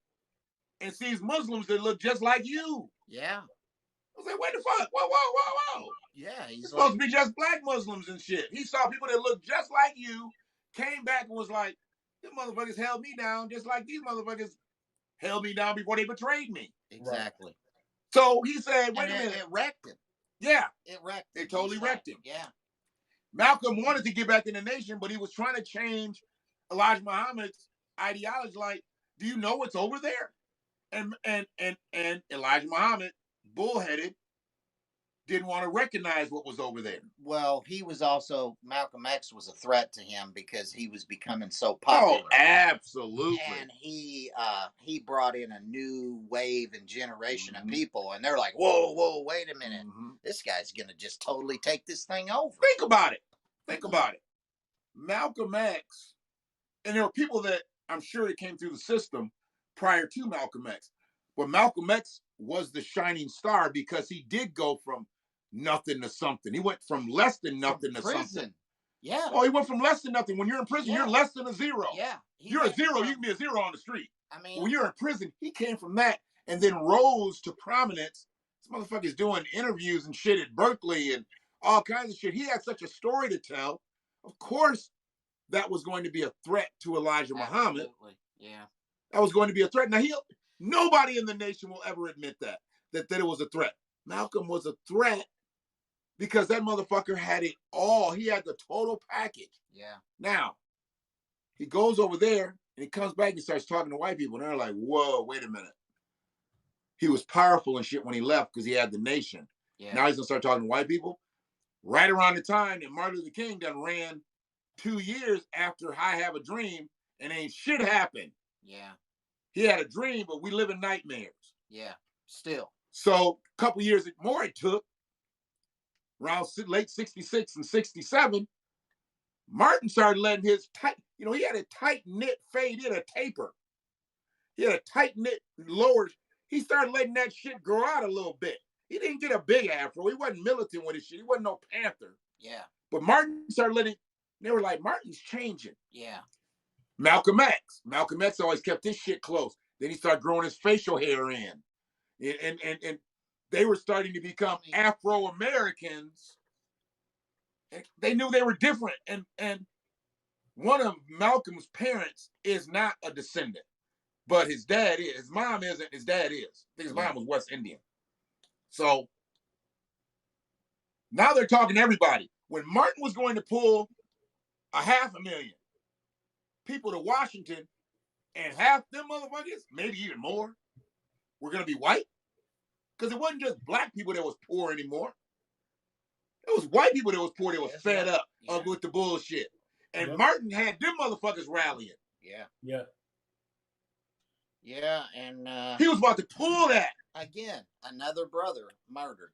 and sees Muslims that look just like you. yeah, I was like, what the fuck? Whoa. yeah. It's He's supposed like, to be just black Muslims and shit. He saw people that looked just like you, came back and was like, These motherfuckers held me down just like these motherfuckers held me down before they betrayed me. Exactly. So he said, wait And a minute. it wrecked him. Yeah, It wrecked him. it totally wrecked him. Yeah. Malcolm wanted to get back in the nation, but he was trying to change Elijah Muhammad's ideology. Like, do you know what's over there? And Elijah Muhammad, bullheaded, didn't want to recognize what was over there. Well, he was also, Malcolm X was a threat to him because he was becoming so popular. Oh, absolutely. And he brought in a new wave and generation of people, and they're like, whoa, wait a minute. This guy's gonna just totally take this thing over. Think about it. Think about it. Malcolm X, and there were people that I'm sure it came through the system prior to Malcolm X, but Malcolm X was the shining star because he did go from nothing to something. He went from less than nothing to something. Yeah. Oh, he went from less than nothing. When you're in prison, you're less than a zero. Yeah. You're a zero. You can be a zero on the street. I mean, when you're in prison, he came from that and then rose to prominence. This motherfucker's doing interviews and shit at Berkeley and all kinds of shit. He had such a story to tell. Of course, that was going to be a threat to Elijah Muhammad. Yeah. That was going to be a threat. Now, nobody in the nation will ever admit that it was a threat. Malcolm was a threat because that motherfucker had it all. He had the total package. Yeah. Now, he goes over there and he comes back and starts talking to white people. And they're like, whoa, wait a minute. He was powerful and shit when he left because he had the nation. Yeah. Now he's going to start talking to white people. Right around the time that Martin Luther King done ran 2 years after I Have a Dream and ain't shit happened. Yeah. He had a dream, but we live in nightmares. Yeah. Still. So a couple years more it took, around late 66 and 67, Martin started letting his tight, he had a tight-knit fade. He had a taper. He had a tight-knit lower. He started letting that shit grow out a little bit. He didn't get a big afro. He wasn't militant with his shit. He wasn't no Panther. Yeah. But Martin started letting, they were like, Martin's changing. Yeah. Malcolm X. Malcolm X always kept his shit close. Then he started growing his facial hair in. And they were starting to become Afro-Americans. They knew they were different. And one of Malcolm's parents is not a descendant, but his dad is. His mom isn't, his dad is. I think his mom was West Indian. So now they're talking to everybody. When Martin was going to pull 500,000 people to Washington, and half them motherfuckers, maybe even more, were going to be white. Because it wasn't just black people that was poor anymore. It was white people that was poor that was fed up with the bullshit. And Martin had them motherfuckers rallying. Yeah. Yeah. Yeah, and he was about to pull that. Again, another brother murdered.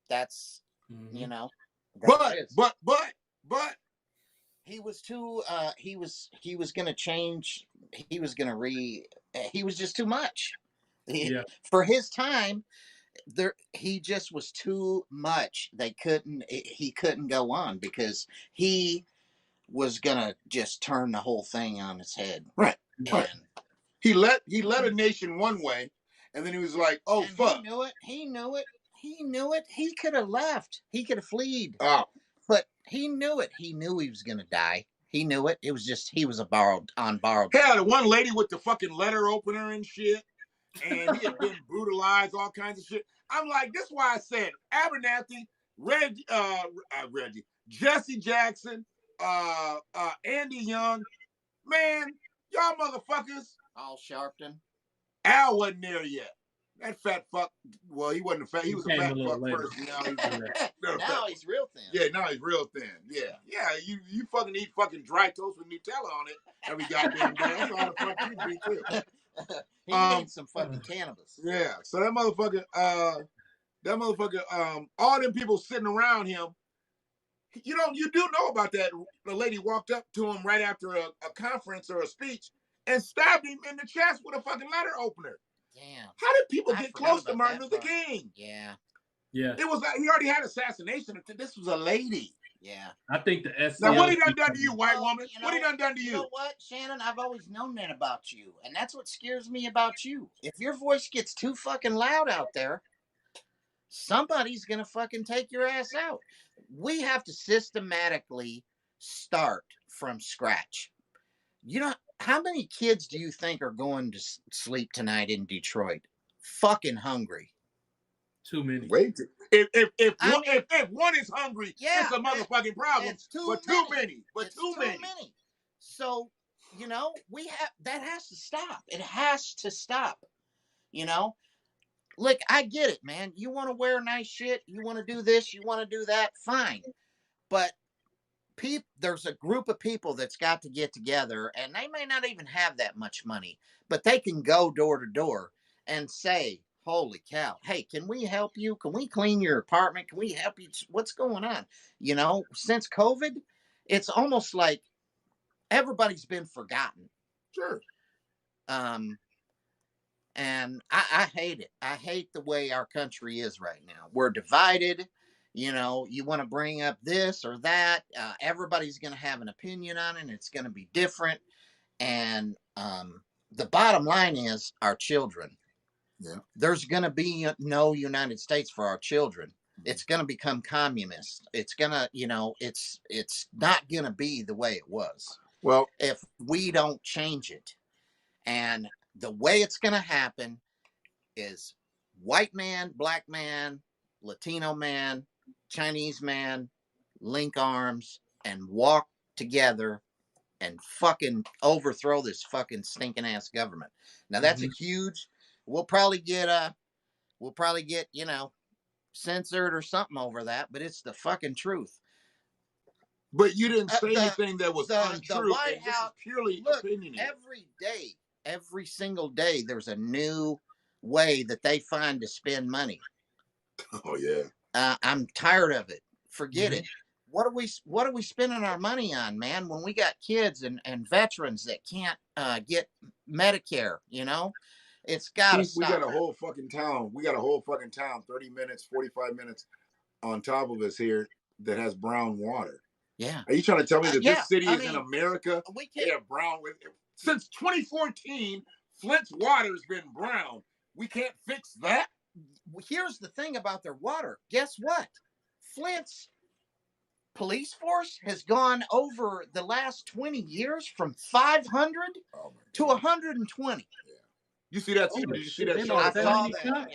That's, But he was too he was going to change. He was going to he was just too much. For his time, he just was too much. He couldn't go on because he was going to just turn the whole thing on its head. Right. He led a nation one way, and then he was like, "Oh fuck!" He knew it. He could have left. He could have fled. Oh, but he knew it. He knew he was gonna die. He knew it. It was just he was on borrowed. Yeah, the one lady with the fucking letter opener and shit, and he had been brutalized, all kinds of shit. I'm like, this is why I said Abernathy, Reggie, Jesse Jackson, Andy Young, man, y'all motherfuckers. Al Sharpton. Al wasn't there yet. That fat fuck. Well, he wasn't a fat. He was a fat fuck first. Now he's real thin. Yeah, now he's real thin. Yeah. You fucking eat fucking dry toast with Nutella on it every goddamn day. That's all the fuck you be too. He needs some fucking cannabis. Yeah. So that motherfucker. All them people sitting around him. You do know about that. The lady walked up to him right after a conference or a speech and stabbed him in the chest with a fucking letter opener. Damn. How did people get close to Martin Luther King? Yeah. It was like he already had assassination. This was a lady. Yeah. I think the SCL. Now what he done to you, white woman? What he done to you? You know what, Shannon? I've always known that about you, and that's what scares me about you. If your voice gets too fucking loud out there, somebody's gonna fucking take your ass out. We have to systematically start from scratch. You know, how many kids do you think are going to sleep tonight in Detroit? Fucking hungry. Too many. Wait, if I one, mean, if one is hungry, yeah, it's a motherfucking problem. it's too But many. too many. But It's too many. So, you know, we have that has to stop. It has to stop. You know, look, I get it, man. You want to wear nice shit, you want to do this, you want to do that, fine. But there's a group of people that's got to get together, and they may not even have that much money, but they can go door to door and say, holy cow, hey, can we help you? Can we clean your apartment? Can we help you? What's going on? You know, since COVID, it's almost like everybody's been forgotten. Sure. And I hate it. I hate the way our country is right now. We're divided. You know, you want to bring up this or that. Everybody's going to have an opinion on it, and it's going to be different. And the bottom line is our children. Yeah. There's going to be no United States for our children. It's going to become communist. It's going to, you know, it's not going to be the way it was. Well, if we don't change it. And the way it's going to happen is white man, black man, Latino man, Chinese man, link arms, and walk together and fucking overthrow this fucking stinking ass government. Now that's a huge. We'll probably get you know, censored or something over that, but it's the fucking truth. But you didn't say anything that was untrue. The White House, this is purely opinionated. Every day, every single day, there's a new way that they find to spend money. Oh yeah. I'm tired of it. Forget it. What are we spending our money on, man? When we got kids and veterans that can't get Medicare, you know, it's got to stop. We got a whole fucking town. 30 minutes, 45 minutes on top of us here that has brown water. Yeah. Are you trying to tell me that this city is in America? They have brown. Since 2014, Flint's water's been brown. We can't fix that. Here's the thing about their water. Guess what? Flint's police force has gone over the last 20 years from 500 to 120. Yeah. You see that? Did you see that? I saw that.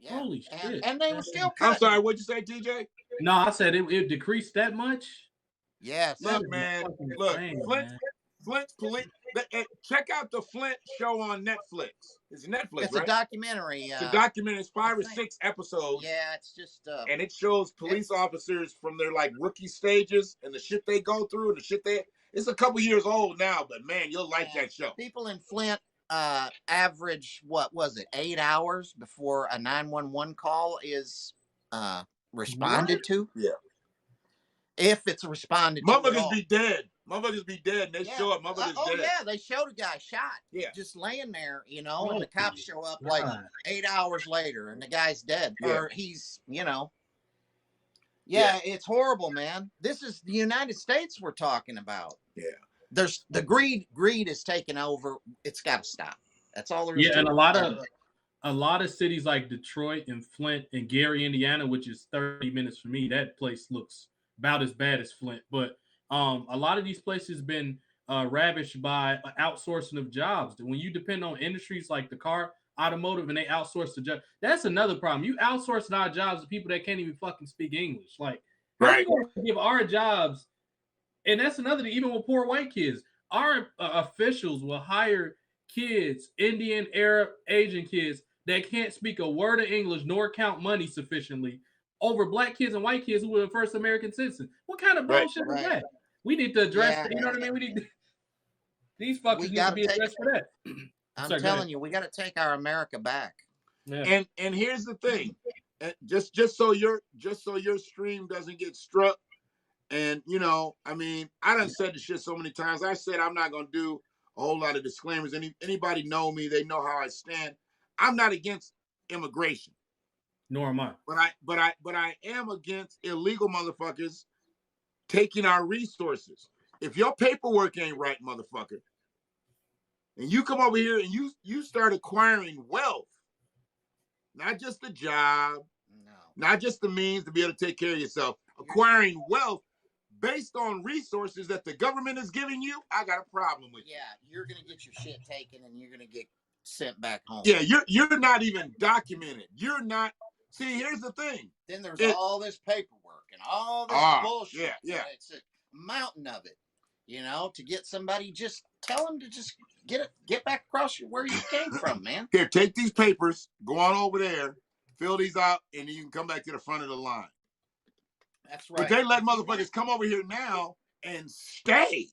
Yeah. Holy shit. And they were still cutting. I'm sorry, what'd you say, TJ? No, I said it decreased that much. Yes. Look, man. Look, Flint's police. Check out the Flint show on Netflix. It's Netflix, It's right? a documentary. It's a documentary. It's 5 or 6 episodes. Yeah, it's just. And it shows police officers from their like rookie stages and the shit they go through and the shit they. It's a couple years old now, but man, you'll like that show. People in Flint average, what was it, 8 hours before a 911 call is responded to? Yeah. If it's responded to. Motherfuckers be dead. Motherfuckers be dead, and they show up. Motherfuckers dead. Yeah, they showed a guy shot. Yeah. Just laying there, you know, and the cops show up like 8 hours later, and the guy's dead. Yeah. Or he's, you know. Yeah, it's horrible, man. This is the United States we're talking about. Yeah. There's the greed is taking over. It's got to stop. That's all there is. Yeah, and a lot of cities like Detroit and Flint and Gary, Indiana, which is 30 minutes from me, that place looks about as bad as Flint. But a lot of these places been ravished by outsourcing of jobs. When you depend on industries like the car, automotive, and they outsource the job, that's another problem. You outsourcing our jobs to people that can't even fucking speak English. Like, how are you going to give our jobs? And that's another thing, even with poor white kids, our officials will hire kids, Indian, Arab, Asian kids that can't speak a word of English nor count money sufficiently over black kids and white kids who were the first American citizens. What kind of bullshit is that? We need to address you know what I mean? We need to, these fuckers need to be addressed for that. I'm telling you, we got to take our America back. Yeah. And here's the thing. Just so your stream doesn't get struck. And you know, I mean, I done said this shit so many times. I said I'm not gonna do a whole lot of disclaimers. Anybody know me, they know how I stand. I'm not against immigration. Nor am I. But I am against illegal motherfuckers taking our resources. If your paperwork ain't right, motherfucker, and you come over here and you start acquiring wealth, not just a job, not just the means to be able to take care of yourself, acquiring wealth based on resources that the government is giving you, I got a problem with you. Yeah, you're gonna get your shit taken and you're gonna get sent back home. Yeah, you're not even documented. You're not. See, here's the thing. Then there's all this paperwork and all this bullshit. Yeah. It's a mountain of it. You know, to get somebody, just tell them to just get back across where you came from, man. Here, take these papers, go on over there, fill these out, and then you can come back to the front of the line. That's right. But they let motherfuckers come over here now and stay.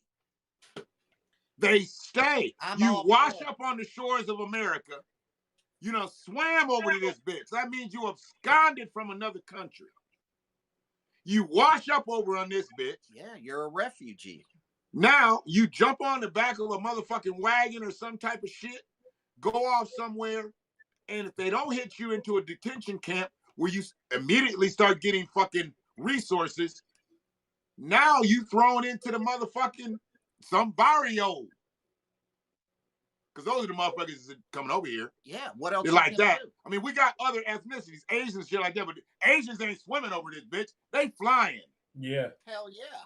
They stay. You wash up on the shores of America. You done swam over to this bitch. That means you absconded from another country. You wash up over on this bitch. Yeah, you're a refugee. Now you jump on the back of a motherfucking wagon or some type of shit, go off somewhere, and if they don't hit you into a detention camp where you immediately start getting fucking resources, now you thrown into the motherfucking some barrio. Because those are the motherfuckers coming over here. Yeah, what else? They're like that. Do? I mean, we got other ethnicities, Asians, shit like that, but Asians ain't swimming over this bitch. They flying. Yeah. Hell yeah.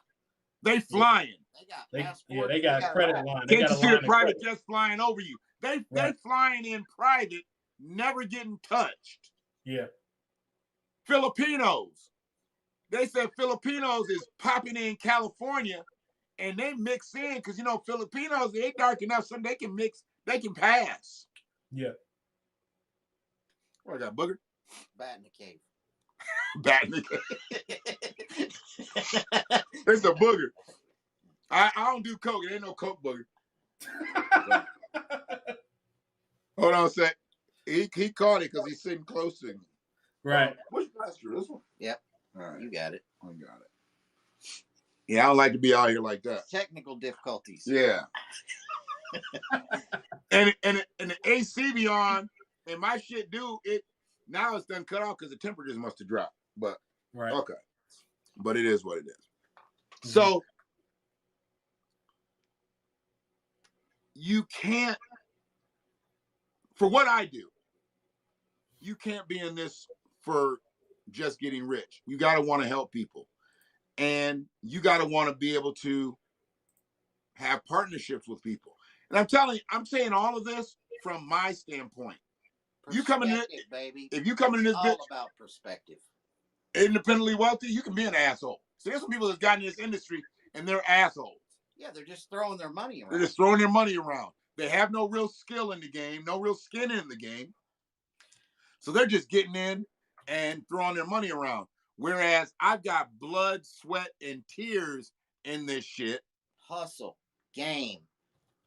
They flying. They got passports. Yeah, they got credit line. Can't you see the private jets flying over you? They flying in private, never getting touched. Yeah. Filipinos. They said Filipinos is popping in California, and they mix in because, you know, Filipinos, they dark enough so they can mix, they can pass. Yeah. What I got, booger? Bat in the cave. Bat in the cave. It's a booger. I don't do coke. It ain't no coke booger. So. Hold on a sec. He caught it because he's sitting close to him. Right. Which pasture? This one? Yep. All right. You got it. I got it. Yeah, I don't like to be out here like that. Technical difficulties. Yeah. and the AC be on, and my shit now it's done cut off because the temperatures must have dropped. But okay. But it is what it is. Mm-hmm. So you can't, for what I do, you can't be in this for just getting rich. You got to want to help people. And you got to want to be able to have partnerships with people. And I'm saying all of this from my standpoint. You coming in, baby. If you coming in this bitch, all about perspective. Independently wealthy, you can be an asshole. So there's some people that's gotten in this industry and they're assholes. Yeah, they're just throwing their money around. They're just throwing their money around. They have no real skill in the game, no real skin in the game. So they're just getting in and throwing their money around. Whereas I've got blood, sweat, and tears in this shit. Hustle, game,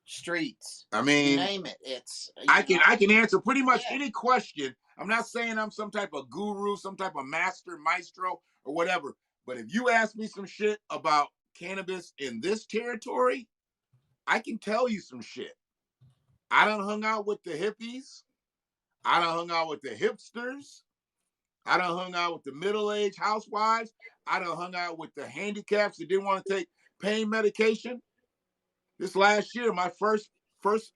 streets. I mean, you name it. It's I can answer pretty much any question. I'm not saying I'm some type of guru, some type of maestro, or whatever. But if you ask me some shit about cannabis in this territory, I can tell you some shit. I done hung out with the hippies. I done hung out with the hipsters. I done hung out with the middle-aged housewives. I done hung out with the handicaps that didn't want to take pain medication. This last year, my first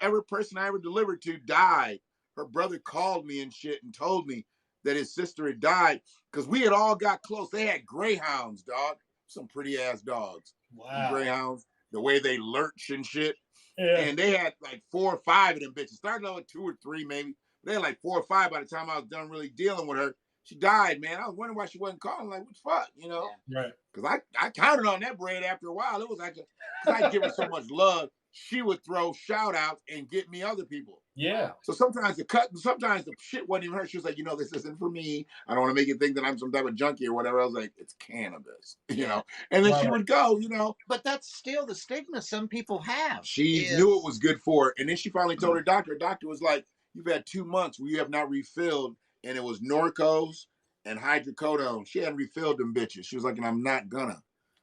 ever person I ever delivered to died. Her brother called me and shit and told me that his sister had died because we had all got close. They had greyhounds, dog. Some pretty-ass dogs. Wow. Greyhounds, the way they lurch and shit. Yeah. And they had like 4 or 5 of them bitches. Started out with 2 or 3 maybe. But they had like 4 or 5 by the time I was done really dealing with her. She died, man. I was wondering why she wasn't calling. Like, what the fuck, you know? Right. Because I counted on that bread after a while. It was like, because I'd give her so much love, she would throw shout outs and get me other people. Yeah. So sometimes the shit wasn't even her. She was like, you know, this isn't for me. I don't want to make you think that I'm some type of junkie or whatever. I was like, it's cannabis, you know? And then she would go, you know. But that's still the stigma some people have. She knew it was good for her. And then she finally told her doctor. Her doctor was like, you've had 2 months where you have not refilled. And it was Norcos and hydrocodone. She hadn't refilled them bitches. She was like, and I'm not gonna.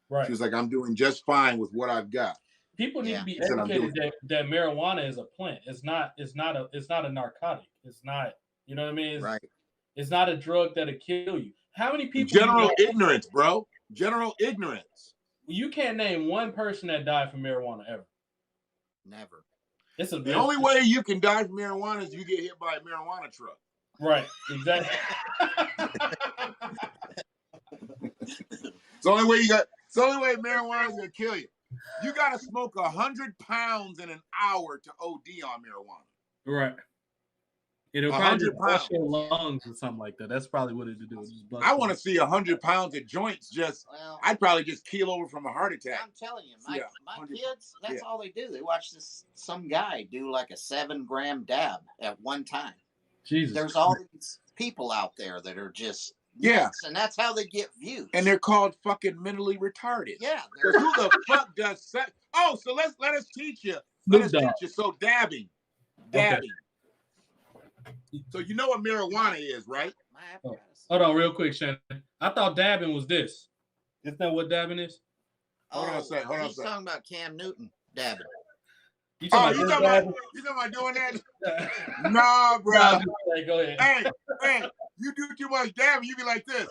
Right. She was like, I'm doing just fine with what I've got. People need to be educated that marijuana is a plant. It's not a narcotic. It's not, you know what I mean? It's not a drug that'll kill you. How many people? General ignorance, bro. General ignorance. You can't name one person that died from marijuana ever. Never. The only way you can die from marijuana is you get hit by a marijuana truck. Right, exactly. It's the only way you got. the only way marijuana is gonna kill you. You gotta smoke 100 pounds in an hour to OD on marijuana. Right. It'll probably 100 just bust pounds. your lungs or something like that. That's probably what it'll do. Just bust I your want to see 100 pounds of joints. Just Well, I'd probably just keel over from a heart attack. I'm telling you, my, Yeah, my 100 kids, that's yeah. all they do. They watch some guy do like a 7-gram dab at one time. Jesus. There's all these people out there that are just Yeah. nuts, and that's how they get views. And they're called fucking mentally retarded. yeah, Because who the fuck does sex? Oh, so let us teach you. Let us Snoop Dogg. teach you. So dabbing. So you know what marijuana is, right? my apparatus. Hold on, real quick, Shannon. I thought dabbing was this. Isn't that what dabbing is? Hold on a sec, hold on a he's sec. talking about Cam Newton dabbing. You Oh, talking you about talking about doing that? dabbing? Nah, bro. Nah, just- go ahead. Hey, you do too much dabbing, you be like this.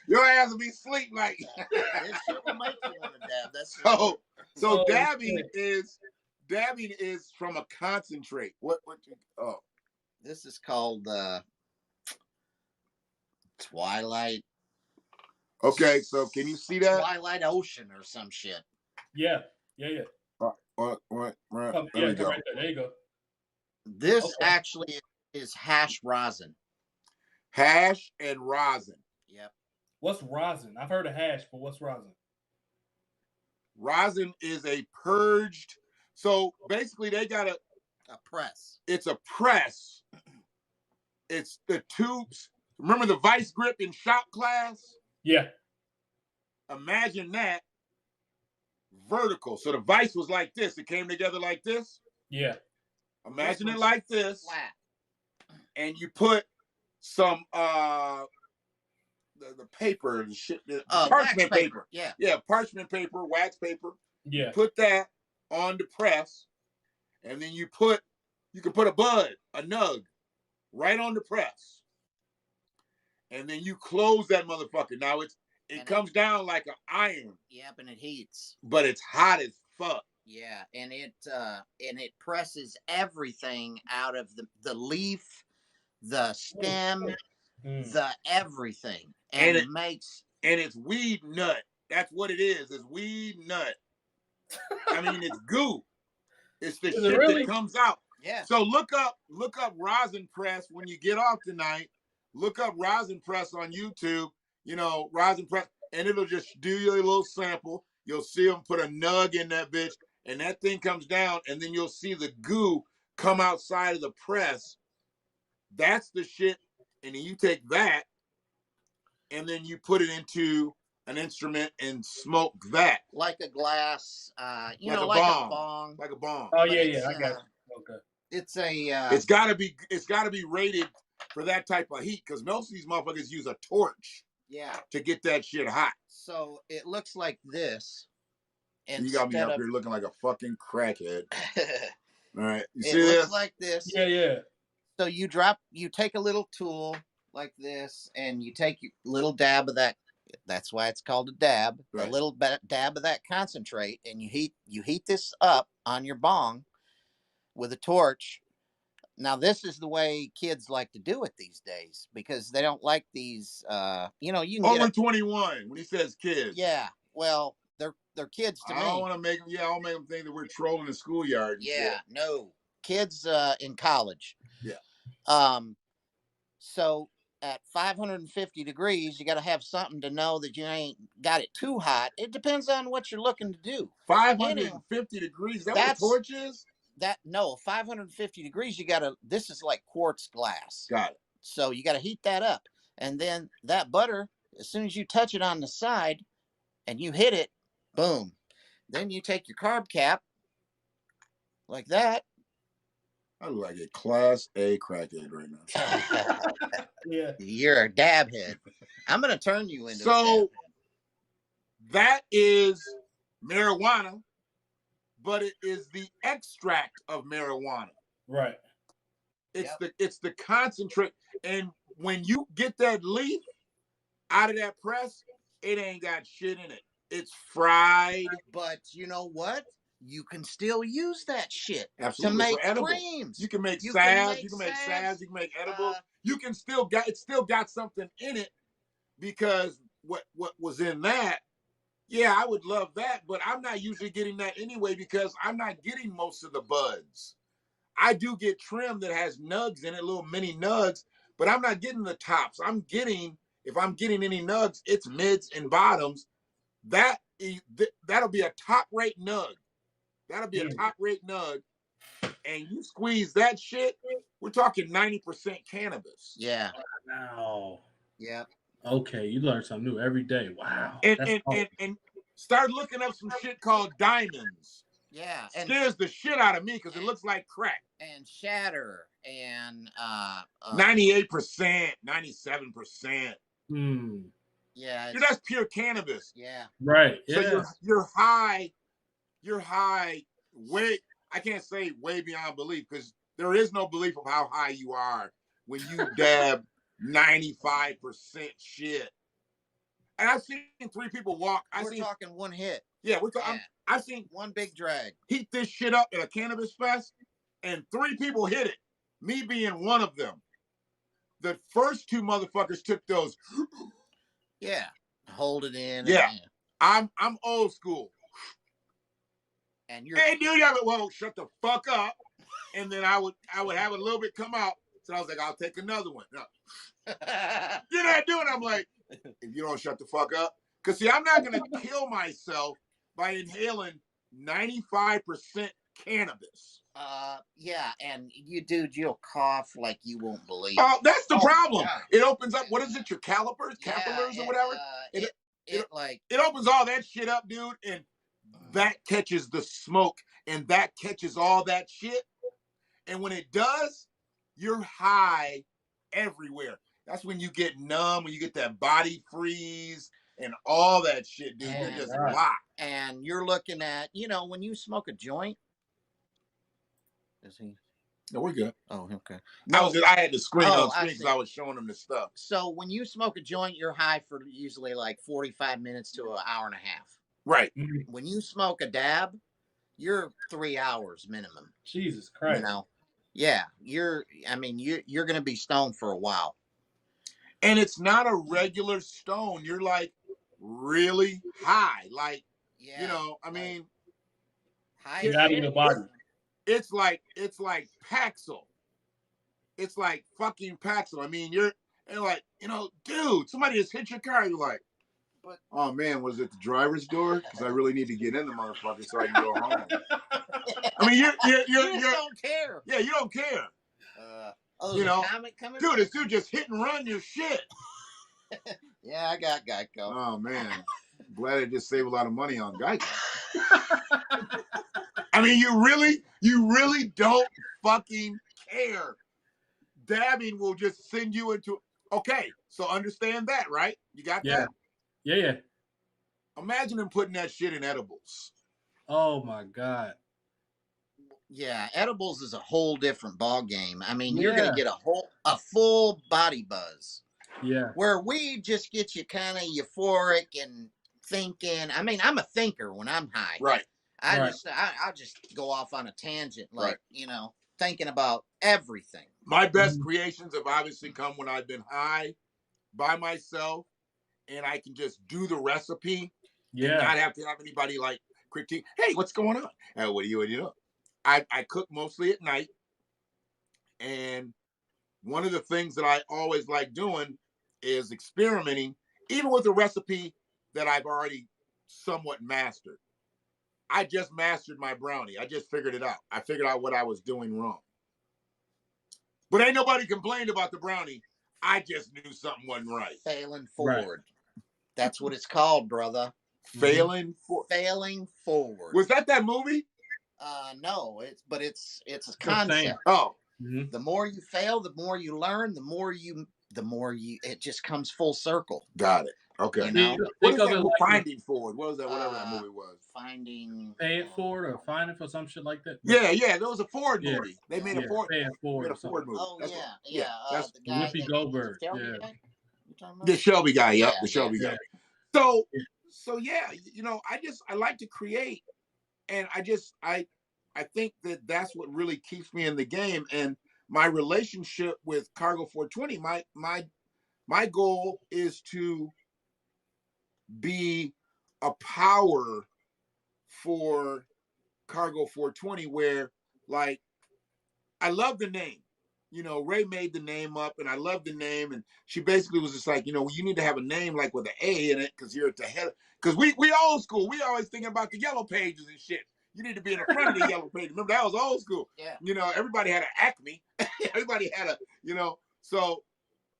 your ass will be asleep like. This shit will make you want to dab. That's So Oh, dabbing shit. is from a concentrate. Oh, this is called Twilight okay. So can you see that? Twilight Ocean or some shit. Yeah. What? Come, There yeah, we come go. right there. There you go. This Okay. actually is hash rosin. Hash and rosin. Yep. What's rosin? I've heard of hash, but what's rosin? Rosin is a purged. So basically, they got A press. it's a press. It's the tubes. Remember the vice grip in shop class? Yeah. Imagine that vertical. So the vice was like this. It came together like this. Yeah. Imagine This it was like this. Flat. And you put some the paper, the shit, the parchment wax paper. Yeah. Yeah, parchment paper, wax paper. Yeah. Put that on the press, and then you can put a bud, a nug, right on the press. And then you close that motherfucker. Now it comes down like an iron. Yep, and it heats. But it's hot as fuck. Yeah, and it presses everything out of the leaf, the stem, the everything, and it makes. And it's weed nut. That's what it is. It's weed nut. I mean, it's goo. It's the shit really? that comes out. Yeah. So look up rosin press when you get off tonight. Look up rosin press on YouTube. You know, rosin press, and it'll just do you a little sample. You'll see them put a nug in that bitch, and that thing comes down, and then you'll see the goo come outside of the press. That's the shit. And then you take that, and then you put it into an instrument and smoke that. Like a glass, Like like a a bong. bong. Like a bomb. Oh But yeah, it's, I got you. Okay. It's a. It's gotta be rated for that type of heat, because most of these motherfuckers use a torch Yeah. to get that shit hot. So it looks like this. You got me up here looking like a fucking crackhead. All right, you It see looks this? like this. Yeah. So you take a little tool like this, and you take a little dab of that. That's why it's called a dab. Right. A little dab of that concentrate, and you heat this up on your bong with a torch. Now this is the way kids like to do it these days, because they don't like these. You can Over get 21 when he says kids. yeah. Well, they're kids to I me. don't want to make them. Yeah, I'll make them think that we're trolling the schoolyard. And Yeah, shit. no. Kids in college. Yeah. So at 550 degrees, you got to have something to know that you ain't got it too hot. It depends on what you're looking to do. 550 degrees. Is that what a torch is? 550 degrees, this is like quartz glass. Got it. So you got to heat that up. And then that butter, as soon as you touch it on the side and you hit it, boom. Then you take your carb cap like that. I look like a class A crackhead right now. Yeah. You're a dab head. I'm going to turn you into a dab So head. that is marijuana, but it is the extract of marijuana. Right. It's the concentrate. And when you get that leaf out of that press, it ain't got shit in it. It's fried. But you know what? You can still use that shit Absolutely. to make For edible. creams. You can make You salve. can make You can make salves, salves. You can make edibles. uh, It's still got something in it, because what was in that, yeah, I would love that, but I'm not usually getting that anyway because I'm not getting most of the buds. I do get trim that has nugs in it, little mini nugs, but I'm not getting the tops. If I'm getting any nugs, it's mids and bottoms. That'll be a top rate nug. That'll be a top rate nug. And you squeeze that shit, we're talking 90% cannabis. Yeah. Wow. Yeah. Okay, you learn something new every day. Wow. And start looking up some shit called diamonds. Yeah. And Scares the shit out of me because it looks like crack. and shatter and 98%, 97%. yeah. Dude, that's pure cannabis. Yeah. Right. So Yeah. you're high way, I can't say way beyond belief because there is no belief of how high you are when you dab 95% shit. And I've seen 3 people walk. We're talking one hit. Yeah, I've seen one big drag. Heat this shit up at a cannabis fest, and 3 people hit it. Me being one of them. The first 2 motherfuckers took those. Yeah, hold it in. Yeah. I'm old school. And you're hey dude, well, shut the fuck up. And then I would have a little bit come out. So I was like, I'll take another one. No. You're not doing it. I'm like, if you don't shut the fuck up. Because see, I'm not gonna kill myself by inhaling 95% cannabis. Yeah, and you'll cough like you won't believe. Oh, that's the problem. God. It opens up, what is it, your capillaries or whatever? It opens all that shit up, dude, and that catches the smoke and that catches all that shit. And when it does, you're high everywhere. That's when you get numb, when you get that body freeze and all that shit, dude. You're just locked. And you're looking at, when you smoke a joint. Is he? No, we're good. Oh, okay. I had the screen on screen because I was showing them this stuff. So when you smoke a joint, you're high for usually like 45 minutes to an hour and a half. Right. When you smoke a dab, you're 3 hours minimum. Jesus Christ. Yeah, you're going to be stoned for a while. And it's not a regular stone. You're like really high. Like, high get out of your body. It's like Paxil. It's like fucking Paxil. I mean, you're like, dude, somebody just hit your car. You're like, oh man, was it the driver's door? Because I really need to get in the motherfucker so I can go home. I mean, you don't care. Yeah, you don't care. Dude, this dude just hit and run your shit. Yeah, I got Geico. Oh man, glad I just saved a lot of money on Geico. I mean, you really don't fucking care. Dabbing will just send you into. Okay, so understand that, right? You got that? Yeah. Imagine them putting that shit in edibles. Oh my God. Yeah, edibles is a whole different ball game. I mean, you're gonna get a full body buzz. Yeah. Where weed just gets you kind of euphoric and thinking. I mean, I'm a thinker when I'm high. Right. I'll just go off on a tangent, like thinking about everything. My best creations have obviously come when I've been high by myself, and I can just do the recipe. And not have to have anybody like critique. Hey, what's going on? What do you know? I cook mostly at night, and one of the things that I always like doing is experimenting, even with a recipe that I've already somewhat mastered. I just mastered my brownie. I just figured it out. I figured out what I was doing wrong. But ain't nobody complained about the brownie. I just knew something wasn't right. Failing forward. Right. That's what it's called, brother. Failing forward. Was that movie? No, it's a concept. Oh. Mm-hmm. The more you fail, the more you learn, the more it just comes full circle. Got it. Okay. What is that Finding Forward? What was that? Whatever that movie was. Pay It Forward or Find It for some shit like that. Yeah. There was a Ford movie. They made a Ford. Pay It Forward. Movie. Oh yeah. That's the guy. Whoopi Goldberg. The Shelby guy. Yep. The Shelby guy. So yeah, I like to create, and I think that's what really keeps me in the game. And my relationship with Cargo 420, my goal is to be a power for Cargo 420 where, like, I love the name. You know, Ray made the name up, and I love the name. And she basically was just like, you know, you need to have a name like with an A in it because you're at the head. Because we old school. We always thinking about the yellow pages and shit. You need to be in the front of the yellow page. Remember, that was old school. Yeah. You know, everybody had an Acme. Everybody had a, you know. So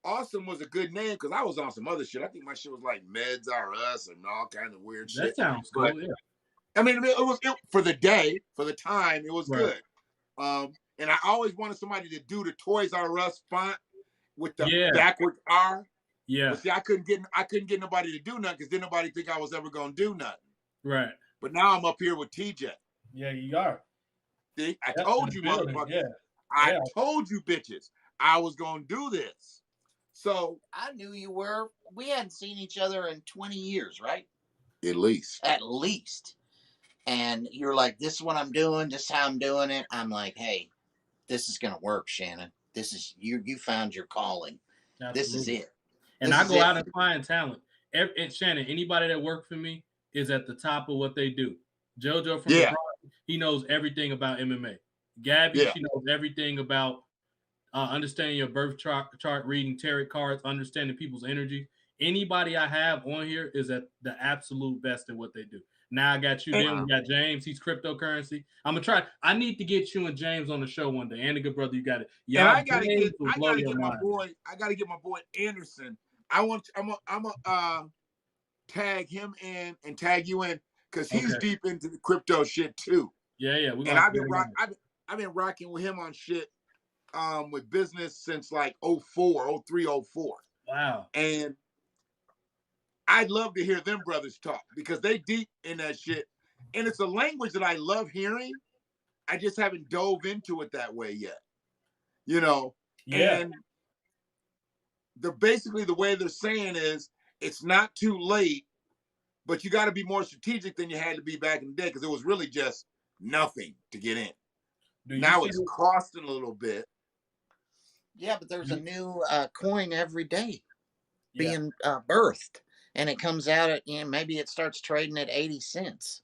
Awesome was a good name because I was on some other shit. I think my shit was like Meds R Us and all kind of weird shit. That sounds cool. But, Yeah. I mean, it was for the day, for the time, it was Right. good. And I always wanted somebody to do the Toys R Us font with the Yeah. backwards R. Yeah. But see, I couldn't get nobody to do nothing because then nobody think I was ever gonna do nothing. Right. But now I'm up here with TJ. Yeah, you are. See, I That's told the you, building, motherfuckers. yeah. I Yeah. told you, bitches, I was gonna do this. So I knew you were. We hadn't seen each other in 20 years, right? at least. At least. And you're like, this is what I'm doing. This is how I'm doing it. I'm like, hey, this is going to work, Shannon. This is, you found your calling. This is Absolutely. it. And This I is go it. out and find talent. And Shannon, anybody that worked for me is at the top of what they do. JoJo from the Yeah. Bronx, he knows everything about MMA. Gabby, Yeah. she knows everything about understanding your birth chart, reading tarot cards, understanding people's energy. Anybody I have on here is at the absolute best at what they do. Now I got you. Then we got James. He's cryptocurrency. I'm gonna try. I need to get you and James on the show one day. And a good brother, you got it. And I gotta James get will blow your my mind. boy. I gotta get my boy Anderson. I'm a tag him in and tag you in because he's Okay. deep into the crypto shit too. Yeah, yeah. And I've been rocking with him on shit with business since like 04, 03, 04. Wow. And I'd love to hear them brothers talk because they deep in that shit. And it's a language that I love hearing. I just haven't dove into it that way yet. You know? Yeah. And basically the way they're saying is it's not too late, but you got to be more strategic than you had to be back in the day because it was really just nothing to get in. Now it's costing a little bit. Yeah, but there's a new coin every day Yeah. being birthed. And it comes out at, you know, maybe it starts trading at 80 cents,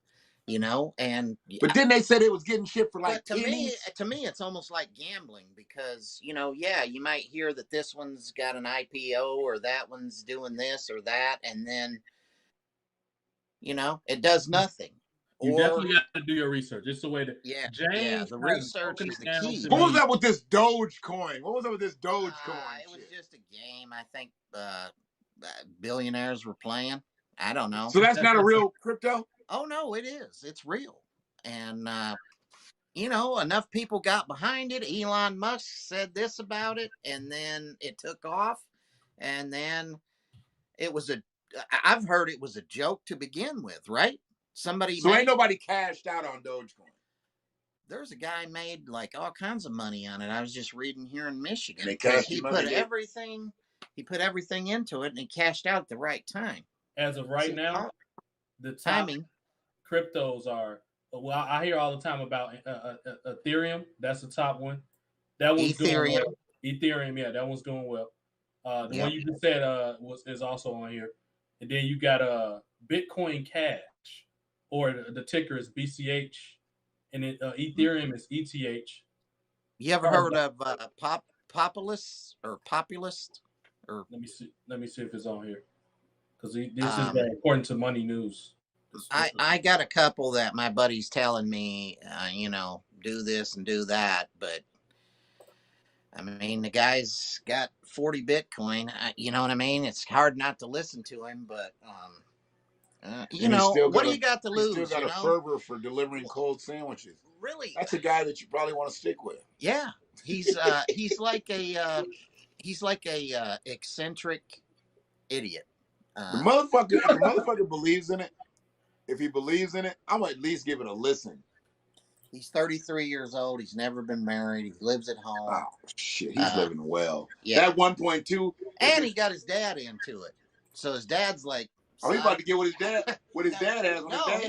you know, and But then they said it was getting shit for like but pennies. to me, it's almost like gambling because, you know, yeah, you might hear that this one's got an IPO or that one's doing this or that, and then, you know, it does nothing. You Or definitely got to do your research. It's the way to. yeah, James the has research broken is it the down key. to What was me. up with this Dogecoin? What was up with this Dogecoin? It was shit? just a game. I think billionaires were playing. I don't know. So that's not a real crypto? Oh no, it is. It's real. And you know, enough people got behind it. Elon Musk said this about it, and then it took off. And then it was I've heard it was a joke to begin with, right? Somebody So ain't nobody cashed out on Dogecoin. There's a guy made like all kinds of money on it. I was just reading here in Michigan. And they cashed He him put out, everything into it and he cashed out at the right time. As of right now, the top Timing. cryptos are. Well, I hear all the time about Ethereum. That's the top one. That one's doing Ethereum. well. Ethereum, yeah, that one's doing well. The one you just said is also on here, and then you got Bitcoin Cash, or the ticker is BCH, and Ethereum is ETH. You ever heard of populist? Or Let me see. Let me see if it's on here, because this is according to Money News. I got a couple that my buddy's telling me, you know, do this and do that, but I mean, the guy's got 40 Bitcoin. You know what I mean? It's hard not to listen to him, but you know, what do you got to lose? He's still got a fervor for delivering cold sandwiches. Really? That's a guy that you probably want to stick with. Yeah, he's like a eccentric idiot. The motherfucker, if the motherfucker believes in it, if he believes in it, I'm gonna at least give it a listen. He's 33 years old. He's never been married. He lives at home. Oh shit, he's living well. Yeah. That 1.2, and he got his dad into it. So his dad's like, oh, he's about to get what his dad has when he his dad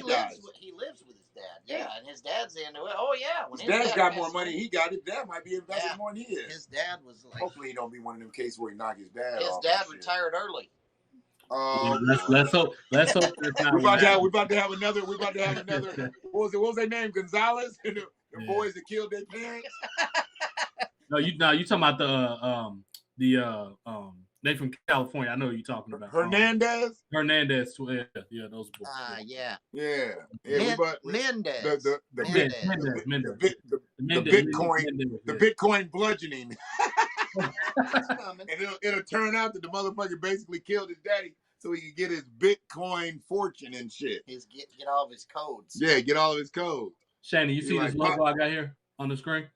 dies. He lives with his dad. Yeah, and his dad's into it. Oh yeah, when his dad's got more money. He got it. Dad might be investing more than he is. His dad was like, hopefully he don't be one of them cases where he knock his dad his off. dad retired early. Oh, Let's hope that's not we're what about to have another. What was their name? Gonzalez and the boys that killed their parents. No, you talking about they from California. I know what you're talking about. Hernandez. Hernandez, yeah, those boys. Yeah. Mendez. The Bitcoin bludgeoning. And it'll turn out that the motherfucker basically killed his daddy so he could get his Bitcoin fortune and shit. Get all of his codes. Yeah, get all of his codes. Shannon, you see this logo I got here on the screen?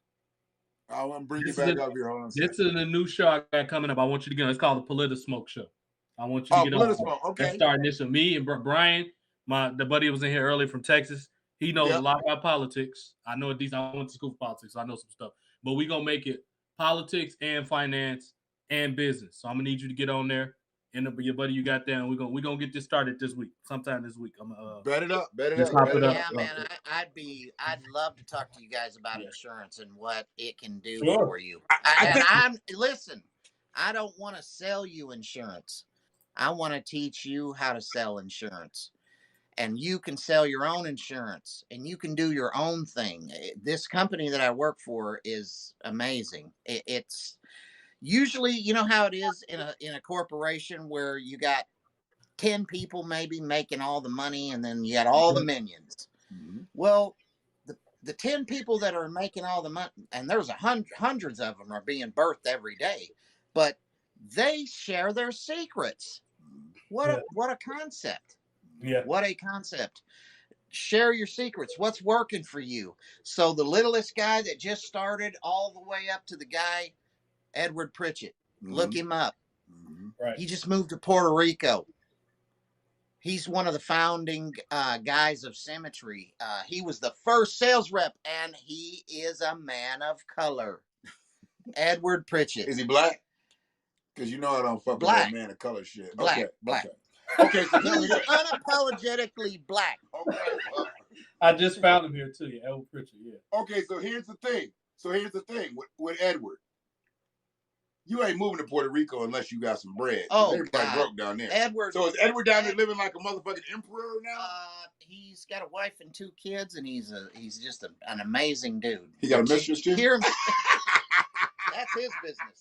I want to bring you back up here. Hold on. This is a new show I got coming up. I want you to get on. It's called the Politismoke Show. I want you to get on. Politismoke, okay. That's starting this with me and Brian, the buddy that was in here earlier from Texas. He knows a lot about politics. I know these. I went to school for politics, so I know some stuff. But we're gonna make it politics and finance and business. So I'm gonna need you to get on there. And your buddy you got there, and we're gonna get this started this week, sometime this week. I'm bet it up. Yeah, man, I'd love to talk to you guys about insurance and what it can do for you. Listen, I don't want to sell you insurance. I want to teach you how to sell insurance. And you can sell your own insurance and you can do your own thing. This company that I work for is amazing. It's usually, you know how it is in a corporation where you got 10 people maybe making all the money and then you got all the minions. Mm-hmm. Well, the 10 people that are making all the money, and there's hundreds of them are being birthed every day, but they share their secrets. What a concept. Yeah. What a concept. Share your secrets. What's working for you? So the littlest guy that just started all the way up to the guy, Edward Pritchett. Mm-hmm. Look him up. Mm-hmm. Right. He just moved to Puerto Rico. He's one of the founding guys of Symmetry. He was the first sales rep, and he is a man of color. Edward Pritchett. Is he black? Because you know I don't fuck with that man of color shit. Black. Okay, so he's unapologetically black. Okay. I just found him here too. Yeah, Edward Pritchett. Yeah. Okay, so here's the thing. With Edward. You ain't moving to Puerto Rico unless you got some bread. Oh, everybody broke down there. Edward. So is Edward down there living like a motherfucking emperor now? He's got a wife and 2 kids, and he's just an amazing dude. He got a mistress too? That's his business.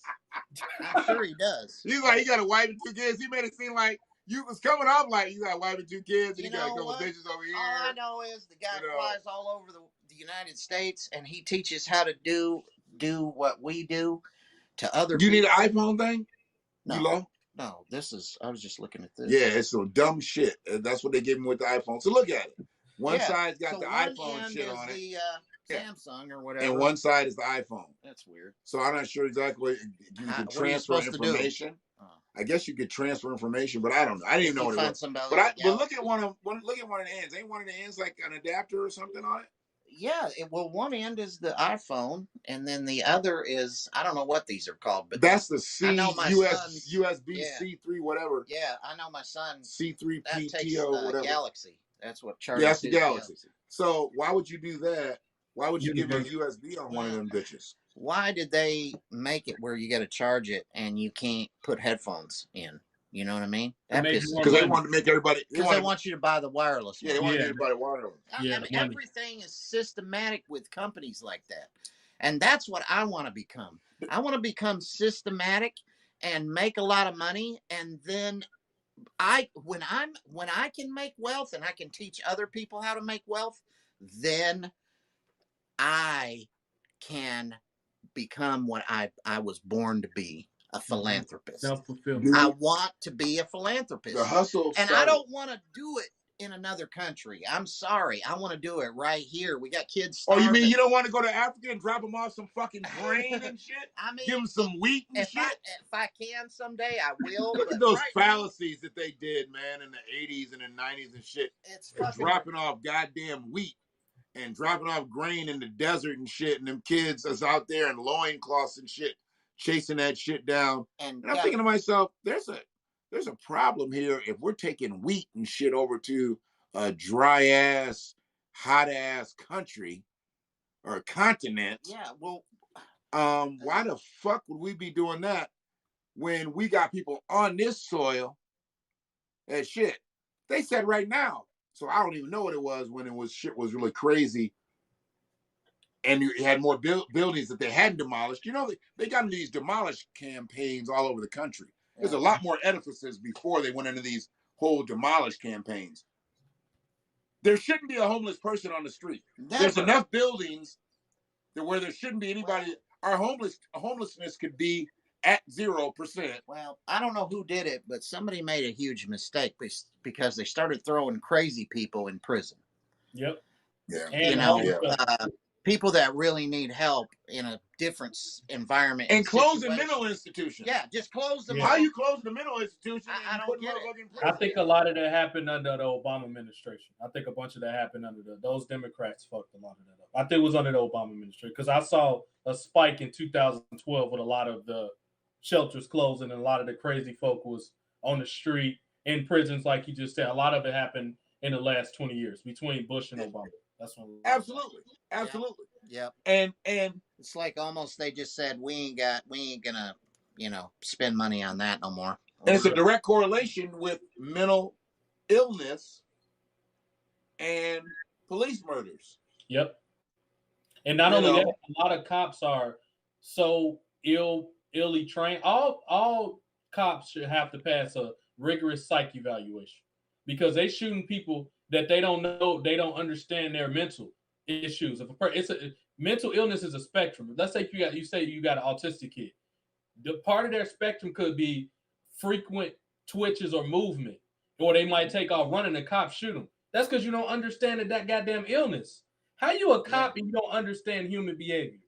I'm sure he does. He's like, he got a wife and 2 kids. He made it seem like you was coming off like you got a wife and 2 kids, and you got a couple bitches over here. All I know is the guy flies all over the United States, and he teaches how to do what we do to other people. You need an iPhone thing? No. No, I was just looking at this. Yeah, it's some dumb shit. That's what they gave him with the iPhone. So look at it. One side's got the iPhone shit on it. The Samsung or whatever. And one side is the iPhone. That's weird. So I'm not sure exactly you can transfer information. I guess you could transfer information, but I don't know. I didn't even know what it was. But look at one of the ends. Ain't one of the ends like an adapter or something on it? Yeah, one end is the iPhone, and then the other is, I don't know what these are called, but that's the USB C3 whatever. Yeah, I know my son C3 PTO whatever. Galaxy. That's what charges. Yeah, that's the Galaxy. So why would you do that? Why would you give me a USB on one of them bitches? Why did they make it where you got to charge it and you can't put headphones in? You know what I mean? Because they want to make everybody. Because they want you to buy the wireless. Yeah, they want everybody wireless. Everything is systematic with companies like that, and that's what I want to become. I want to become systematic and make a lot of money, and then when I can make wealth and I can teach other people how to make wealth, then I can become what I was born to be. A philanthropist. Self-fulfillment. I want to be a philanthropist. The hustle. And I don't want to do it in another country. I'm sorry. I want to do it right here. We got kids starving. Oh, you mean you don't want to go to Africa and drop them off some fucking grain and shit? I mean, give them some wheat and shit? If I can someday, I will. Look at those fallacies that they did, man, in the 80s and the 90s and shit. It's dropping off goddamn wheat and dropping off grain in the desert and shit. And them kids that's out there in loincloths and shit, chasing that shit down. And I'm thinking to myself, there's a problem here if we're taking wheat and shit over to a dry ass, hot ass country or a continent. Yeah, well, why the fuck would we be doing that when we got people on this soil that shit. They said right now. So I don't even know what it was when it was shit was really crazy. And you had more buildings that they hadn't demolished. You know, they got into these demolish campaigns all over the country. There's a lot more edifices before they went into these whole demolish campaigns. There shouldn't be a homeless person on the street. Never. There's enough buildings that where there shouldn't be anybody. Our homelessness could be at 0%. Well, I don't know who did it, but somebody made a huge mistake because they started throwing crazy people in prison. Yep. Yeah. And You know, homeless- people that really need help in a different environment. And closing situation. mental institutions. Yeah, just close them. Yeah. How you closing the mental institution? I and don't putting get it. motherfuckers in I prison? think a lot of that happened under the Obama administration. I think a bunch of that happened under those Democrats fucked a lot of that up. I think it was under the Obama administration because I saw a spike in 2012 with a lot of the shelters closing and a lot of the crazy folk was on the street in prisons, like you just said. A lot of it happened in the last 20 years between Bush and Obama. That's when Absolutely. Yep. And It's like almost they just said we ain't gonna, spend money on that no more. it's a direct correlation with mental illness and police murders. Yep. And not You only know. that, a lot of cops are so illy trained. All cops should have to pass a rigorous psych evaluation because they shooting people that they don't know, they don't understand their mental issues. If mental illness is a spectrum. Let's say you say you got an autistic kid. The part of their spectrum could be frequent twitches or movement, or they might take off running. The cops shoot them. That's because you don't understand that goddamn illness. How you a cop and you don't understand human behavior?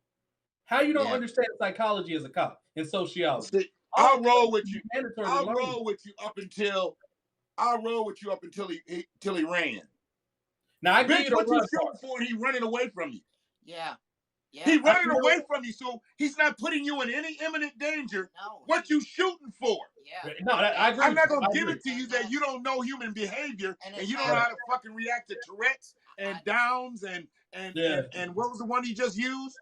How you don't understand psychology as a cop and sociology? See, I'll roll with you. Mandatory to I'll learn. roll with you up until he ran. Now I give Bitch, you the what you run shooting part. for? He running away from you. Yeah. He running away from you, so he's not putting you in any imminent danger. No. What you shooting for? Yeah. No, I agree. I'm not gonna I give agree. it to you that you don't know human behavior And and it's you don't know not- how to fucking react to Tourette's and Downs and what was the one he just used?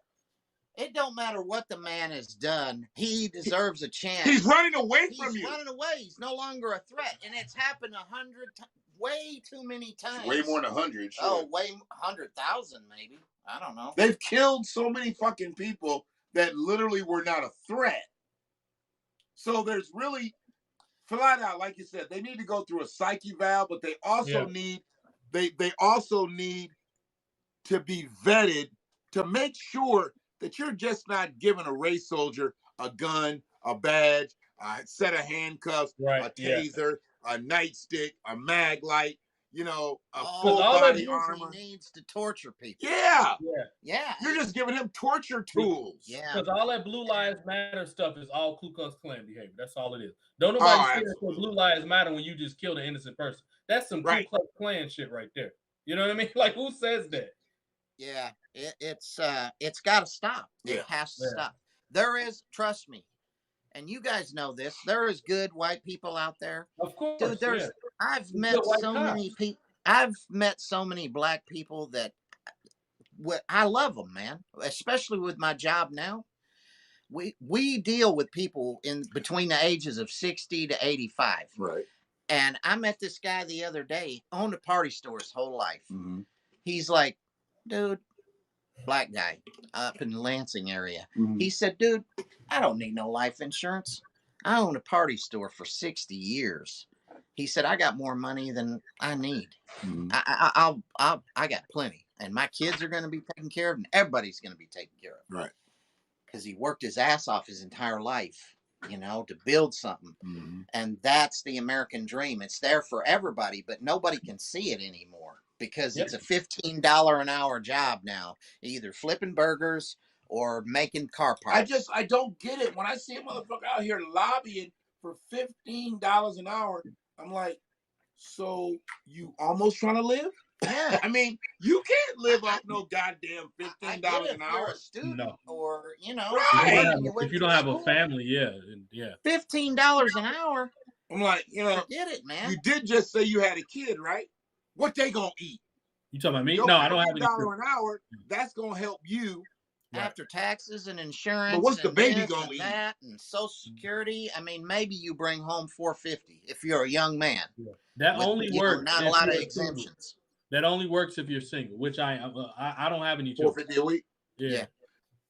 It don't matter what the man has done. He deserves a chance. He's running away He's from you. running away. He's no longer a threat, and it's happened 100 times, way too many times. Way more than 100. Oh, way 100,000 maybe. I don't know. They've killed so many fucking people that literally were not a threat. So there's really, flat out, like you said, they need to go through a psych eval, but they also need to be vetted to make sure that you're just not giving a race soldier a gun, a badge, a set of handcuffs, Right, a taser, a nightstick, a mag light, a full all that body He armor. needs to torture people. Yeah, Yeah. you're just giving him torture tools. Yeah. Because all that Blue Lives Matter stuff is all Ku Klux Klan behavior. That's all it is. Don't nobody say for Blue Lives Matter when you just killed an innocent person. That's some Ku Klux Klan shit right there. You know what I mean? Like, who says that? Yeah. It's got to stop. Yeah. It has to stop. There is, trust me, and you guys know this. There is good white people out there. Of course, Dude, I've met so many people. I've met so many black people that I love them, man. Especially with my job now. We deal with people in between the ages of 60 to 85. Right. And I met this guy the other day, owned a party store his whole life. Mm-hmm. He's like, dude, black guy up in the Lansing area. Mm-hmm. He said, dude, I don't need no life insurance. I own a party store for 60 years. He said, I got more money than I need. Mm-hmm. I got plenty. And my kids are going to be taken care of, and everybody's going to be taken care of. Right. Because he worked his ass off his entire life, to build something. Mm-hmm. And that's the American dream. It's there for everybody, but nobody can see it anymore because it's a $15 an hour job now, either flipping burgers or making car parts. I don't get it. When I see a motherfucker out here lobbying for $15 an hour, I'm like, so you almost trying to live? Yeah. I mean, you can't live off no goddamn $15 an hour. You're a student or, Right. If you don't have a family, $15 an hour. I'm like, Forget it, man. you did just say you had a kid, right? What they gonna eat? You talking about me? Your No, I don't have any. $15 an hour. That's gonna help you Right. after taxes and insurance, But what's the and baby this gonna and eat? that and Social Security, I mean, maybe you bring home $450 if you're a young man Yeah. That with only works not a if lot of you're single. exemptions. That only works if you're single, which I don't have any children. $450 a week. Yeah,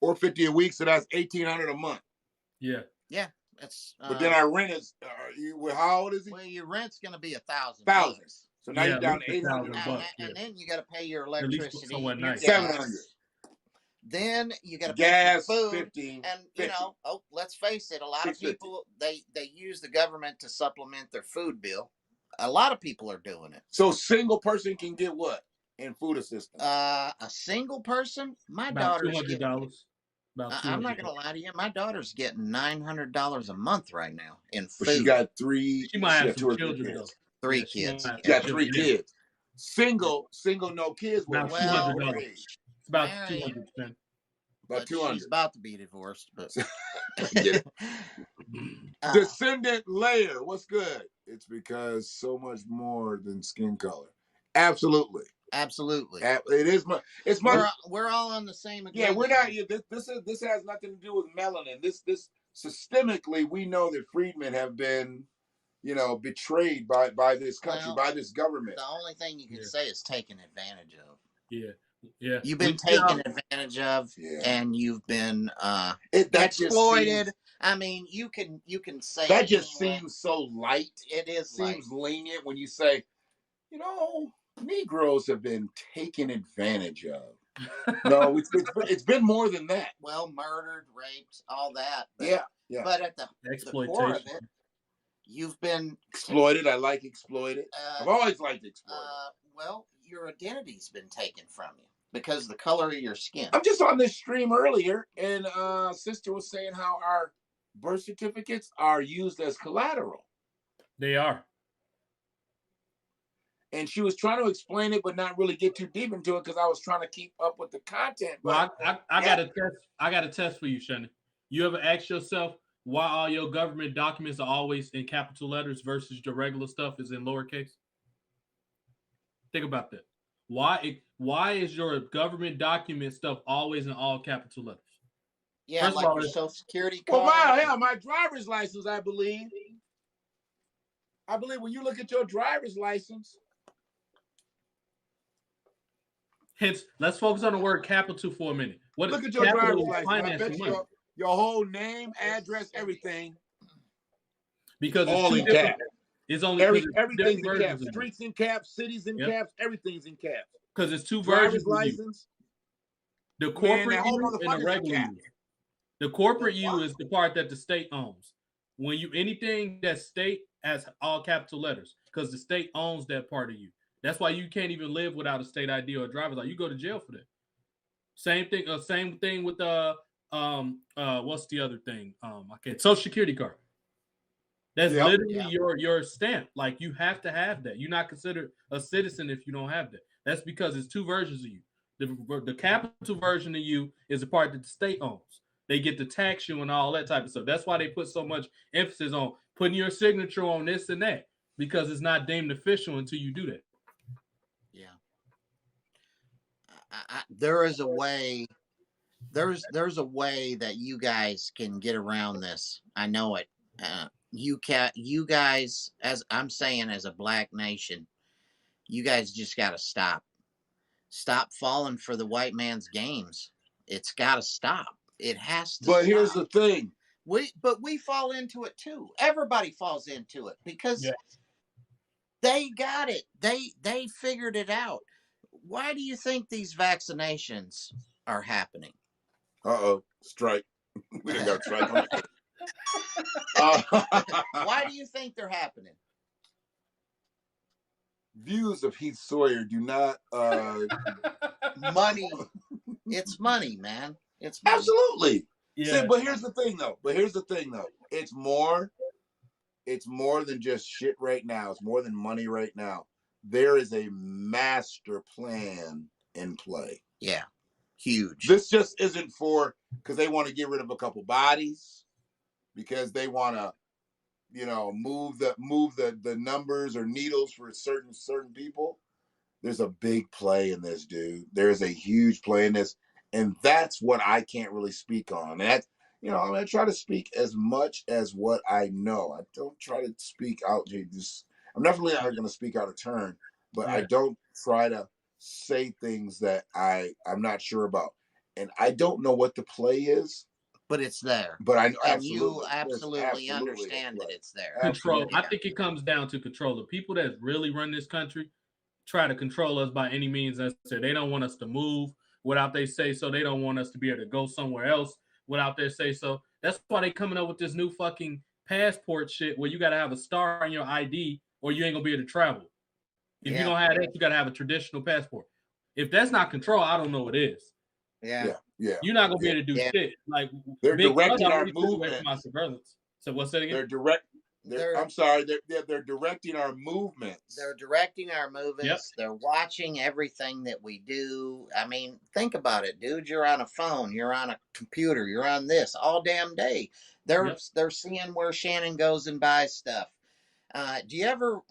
$450 a week, so that's $1,800 a month. yeah. Yeah, that's. But then our rent is. How old is he? Well, your rent's going to be $1,000. Thousands. So now Yeah, you're at down least to 800 a $1,000 month. bucks. Yeah. And then you got to pay your At least electricity, somewhere your nice. gas. 700. Then you got to pay Gas, for food. 15. And 50. let's face it, a lot of 650. people they use the government to supplement their food bill. A lot of people are doing it. So single person can get what in food assistance? A single person, my About daughter's getting. $200. About I'm not $200. gonna lie to you, my daughter's getting $900 a month right now in But she food. got three. She might have got some two or three children though. kids. Three Yeah, she kids. might have She got some 3 children. kids. Single, no kids. About Well, $200. age? It's about Married. 200. Man. About But 200. she's about to be divorced. But Get it. Uh, Descendant layer. What's good? It's because so much more than skin color. Absolutely. absolutely. It is my. It's my. We're all on the same. Yeah, we're agreement. not. This has nothing to do with melanin. This systemically, we know that freedmen have been, betrayed by this country, Well, by this government. The only thing you can Yeah. say is taken advantage of. Yeah, yeah. You've been taken advantage of, Yeah. and you've been That just exploited. seems, I mean, you can say that it just anyway. seems so light. It is Seems like, lenient when you say, Negroes have been taken advantage of. No, it's been more than that. well, murdered, raped, all that. But, Yeah. But at the core of Exploitation. it, you've been Exploited. I like exploited. I've always liked exploited. well, your identity's been taken from you because of the color of your skin. I'm just on this stream earlier, and sister was saying how our birth certificates are used as collateral, They are. and she was trying to explain it, but not really get too deep into it because I was trying to keep up with the content. But Well, I got a test. I got a test for you, Shannon. You ever ask yourself why all your government documents are always in capital letters versus your regular stuff is in lowercase? Think about that. Why is your government document stuff always in all capital letters? Yeah, First of like all, your Social Security card. well, my driver's license, I believe when you look at your driver's license, Hence, let's focus on the word capital for a minute. look at your driver's license. I bet financing money. your whole name, address, everything, Because it's all two in different. caps. It's only Everything's in versions caps. of it. Streets in caps, cities in Yep. caps, everything's in caps. Because it's two Driver's versions of you. license. The corporate that whole you and the motherfucker's regular in you. The corporate Well, you why? is the part that the state owns. When you anything that state has all capital letters, because the state owns that part of you. That's why you can't even live without a state ID or a driver's license. You go to jail for that. Same thing. Same thing with what's the other thing? I can't. Social Security card. That's Yep. literally your stamp. Like you have to have that. You're not considered a citizen if you don't have that. That's because it's two versions of you. The capital version of you is the part that the state owns. They get to tax you and all that type of stuff. That's why they put so much emphasis on putting your signature on this and that, because it's not deemed official until you do that. Yeah. There is a way. There's a way that you guys can get around this. I know it. You guys, as I'm saying, as a black nation, you guys just got to stop falling for the white man's games. It's got to stop. It has to. But here's stop. the thing. We fall into it too. Everybody falls into it because they got it. They figured it out. Why do you think these vaccinations are happening? Strike. We didn't got strike on it. Why do you think they're happening? Views of Heath Sawyer do not. Money. It's money, man. It's money. Absolutely. Yeah. See, but here's the thing, though. It's more than just shit right now. It's more than money right now. There is a master plan in play. Yeah. Huge. This just isn't because they want to get rid of a couple bodies, because they want to, move the numbers or needles for certain people. There's a big play in this, dude. There's a huge play in this, And that's what I can't really speak on. And that's, I try to speak as much as what I know. I don't try to speak out. I'm definitely not going to speak out of turn, but I Yeah. don't try to say things that I'm not sure about. And I don't know what the play is, But it's there. but I know And you absolutely, absolutely understand that it's there. Control. Absolutely. I think it comes down to control. The people that really run this country try to control us by any means necessary. They don't want us to move without they say so. They don't want us to be able to go somewhere else without their say so. That's why they coming up with this new fucking passport shit where you got to have a star on your ID or you ain't gonna be able to travel. If you don't have that, you got to have a traditional passport. If that's not control, I don't know what is. Yeah. You're not gonna be able to do shit. Like they're Big directing Brother our already took away movement. from my surveillance. So what's that again? I'm sorry. They're directing our movements. They're directing our movements. Yep. They're watching everything that we do. I mean, think about it, dude. You're on a phone. You're on a computer. You're on this all damn day. They're seeing where Shannon goes and buys stuff. Do you ever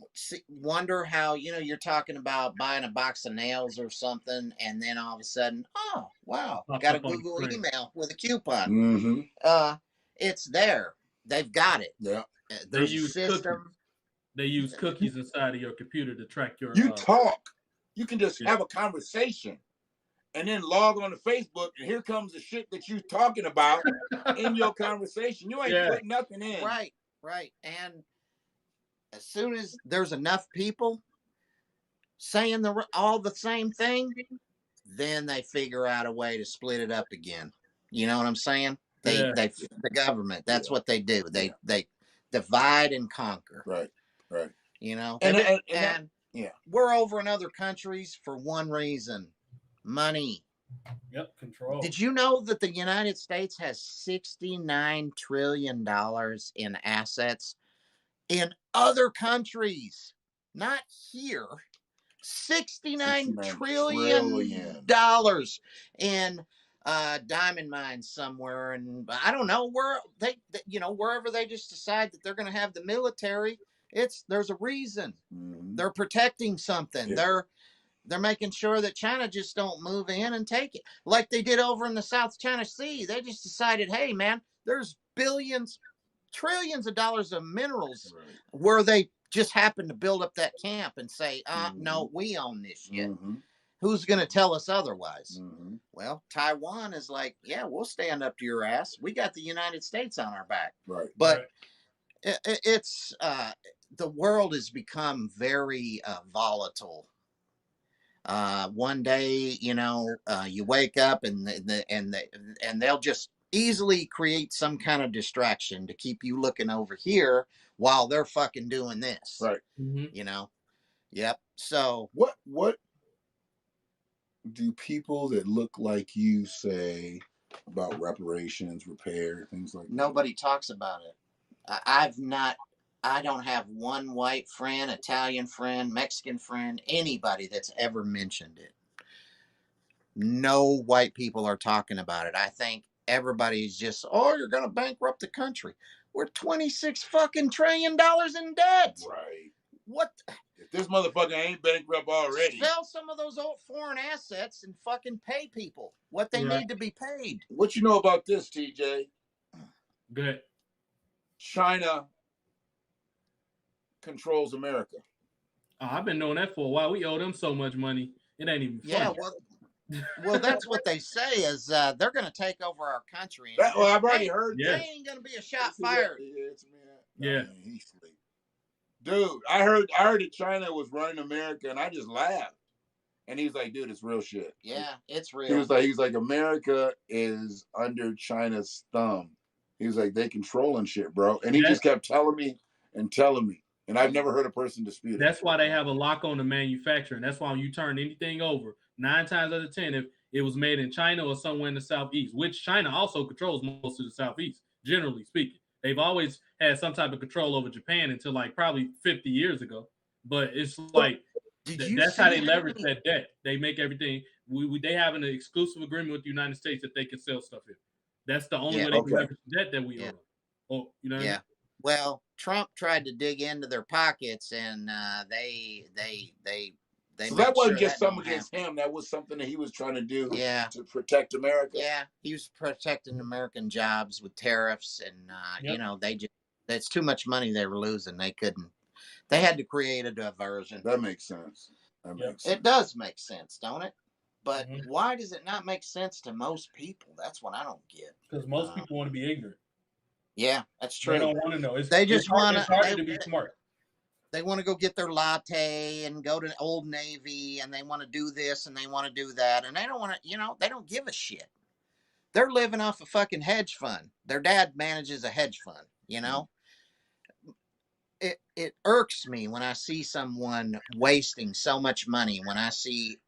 wonder how, you're talking about buying a box of nails or something, and then all of a sudden, oh, wow, got a Google email with a coupon. Mm-hmm. It's there. They've got it. Yeah. There's a system. Cookies. They use cookies inside of your computer to track your. You talk. You can just have a conversation and then log on to Facebook, and here comes the shit that you're talking about in your conversation. You ain't putting nothing in. Right. And as soon as there's enough people saying all the same thing, then they figure out a way to split it up again. You know what I'm saying? The government, that's what they do. They divide and conquer. Right. And we're over in other countries for one reason: money. Yep, control. Did you know that the United States has $69 trillion in assets in other countries, not here? $69 trillion in diamond mines somewhere, and I don't know where wherever they just decide that they're going to have the military. There's a reason. Mm-hmm. They're protecting something. Yeah. They're making sure that China just don't move in and take it like they did over in the South China Sea. They just decided, hey man, there's trillions of dollars of minerals where they just happen to build up that camp and say, no, we own this shit. Mm-hmm. Who's going to tell us otherwise? Mm-hmm. Well, Taiwan is like, yeah, we'll stand up to your ass. We got the United States on our back. Right. But it's the world has become very volatile. One day, you wake up and they'll just easily create some kind of distraction to keep you looking over here while they're fucking doing this. Right. Mm-hmm. Yep. So what do people that look like you say about reparations, repair, things like that? Nobody talks about it. I don't have one white friend, Italian friend, Mexican friend, anybody that's ever mentioned it. No white people are talking about it. I think everybody's just, you're going to bankrupt the country. We're $26 fucking trillion in debt. Right. What? If this motherfucker ain't bankrupt already. Sell some of those old foreign assets and fucking pay people what they need to be paid. What you know about this, TJ? Good. China controls America. I've been knowing that for a while. We owe them so much money. It ain't even funny. Yeah, well, that's what they say is they're going to take over our country. I've already heard that. There ain't going to be a shot fired. Yeah. Dude, I heard that China was running America, and I just laughed. And he's like, dude, it's real shit. Yeah, it's real. He was like, America is under China's thumb. He was like, they controlling shit, bro. And he just kept telling me. And I've never heard a person dispute it. That's why they have a lock on the manufacturing. That's why when you turn anything over, 9 times out of 10, if it was made in China or somewhere in the Southeast, which China also controls most of the Southeast, generally speaking. They've always had some type of control over Japan until like probably 50 years ago. But it's like, that's how they leverage that debt. They make everything. They have an exclusive agreement with the United States that they can sell stuff in. That's the only way they can leverage the debt that we owe. Oh, you know what I mean? Well, Trump tried to dig into their pockets, and they They So made that wasn't sure just that something don't against him. That was something that he was trying to do Yeah, to protect America. yeah. He was protecting American jobs with tariffs, and you Yep. know, that's too much money they were losing. They couldn't. They had to create a diversion. That makes sense. That Yep. makes sense. It does make sense, don't it? But Mhm. why does it not make sense to most people? That's what I don't get. Because most people want to be ignorant. Yeah, that's They true. don't want to know. They just want It's to. harder to be smart. They want to go get their latte and go to Old Navy, and they want to do this and they want to do that, and they don't want to. You know, they don't give a shit. They're living off a fucking hedge fund. Their dad manages a hedge fund. You know, it irks me when I see someone wasting so much money. When I see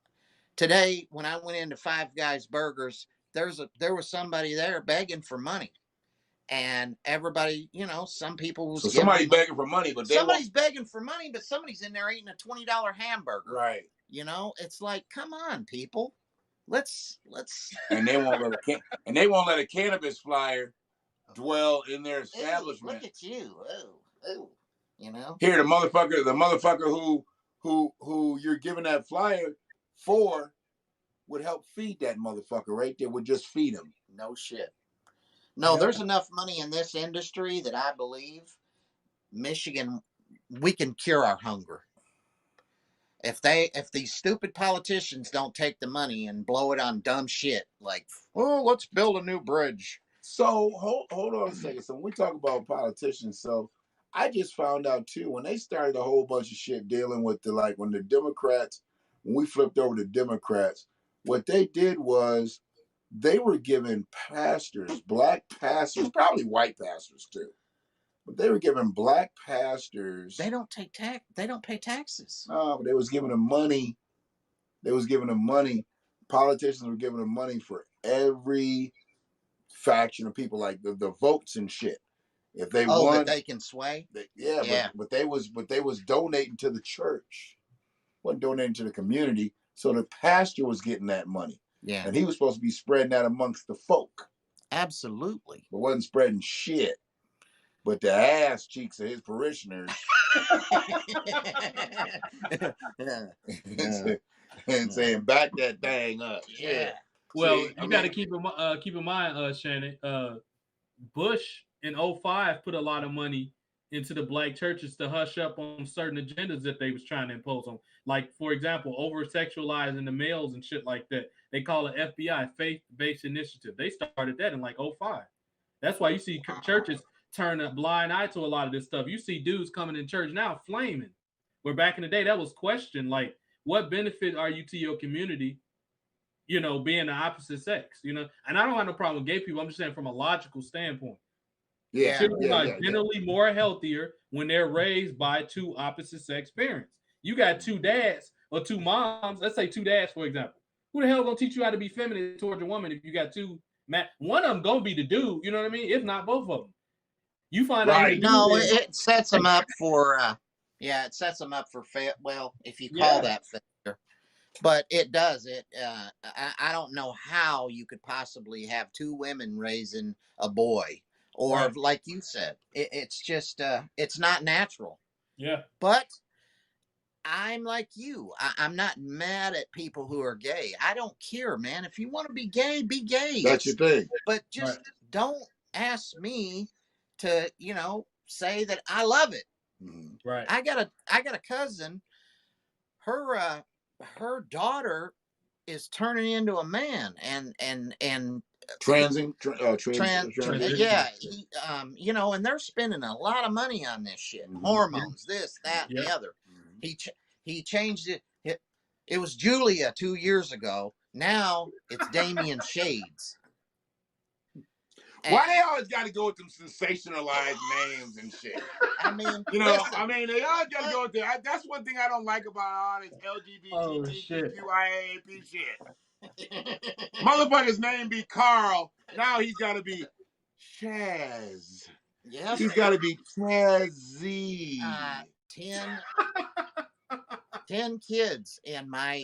today, when I went into Five Guys Burgers, there was somebody there begging for money, and everybody, you know, some people was So giving somebody's them- begging for money, but they somebody's begging for money, but somebody's in there eating a $20 hamburger. right, You know, it's like, come on, people, let's. and they won't let a cannabis flyer dwell in their Ooh, establishment. look at you, ooh, you know. Here, the motherfucker who you're giving that flyer for would help feed that motherfucker right there. Would just feed him. No shit. No, Yep. there's enough money in this industry that I believe Michigan, we can cure our hunger. If these stupid politicians don't take the money and blow it on dumb shit like, oh, let's build a new bridge. So hold on a second. So when we talk about politicians, so I just found out too when they started a whole bunch of shit dealing with when the Democrats, when we flipped over to Democrats, what they did was they were giving pastors, black pastors, probably white pastors too, but they were giving black pastors. They don't pay taxes. No, but they was giving them money. They was giving them money. Politicians were giving them money for every faction of people, like the votes and shit. If they won, that they can sway. Yeah. But they was donating to the church. Wasn't donating to the community. So the pastor was getting that money. Yeah, And he was supposed to be spreading that amongst the folk. absolutely. But wasn't spreading shit. But the ass cheeks of his parishioners and saying, back that thing up. Yeah. Well, See, you got to keep in mind, Shannon. Bush in 05 put a lot of money into the black churches to hush up on certain agendas that they was trying to impose on. Like, for example, over sexualizing the males and shit like that. They call it FBI, faith-based initiative. They started that in like 05. That's why you see churches turn a blind eye to a lot of this stuff. You see dudes coming in church now flaming, where back in the day that was questioned. Like, what benefit are you to your community? You know, being the opposite sex, you know, and I don't have no problem with gay people. I'm just saying from a logical standpoint. Children are generally more healthier when they're raised by two opposite sex parents. You got two dads or two moms. Let's say two dads, for example. Who the hell gonna teach you how to be feminine towards a woman if you got two? One of them gonna be the dude. You know what I mean? If not both of them, you find out. Right. No, it sets them up for. It sets them up for fail. Well, if you call that failure. But it does it. I don't know how you could possibly have two women raising a boy, or like you said, it's just it's not natural. Yeah. But I'm like you. I'm not mad at people who are gay. I don't care, man. If you want to be gay, be gay. That's your thing. But just don't ask me to, you know, say that I love it. Right. I got a cousin. Her daughter is turning into a man and Transing. yeah, you know, and they're spending a lot of money on this shit, hormones, this, that, and the other. He changed it. It was Julia 2 years ago. Now it's Damian Shades. Why they always got to go with them sensationalized names and shit? I mean, you know, they always got to go with that. That's one thing I don't like about all this LGBTQIAP shit. Motherfucker's name be Carl. Now he's got to be Chaz. Yeah, he's got to be Chazzy. 10 kids, and my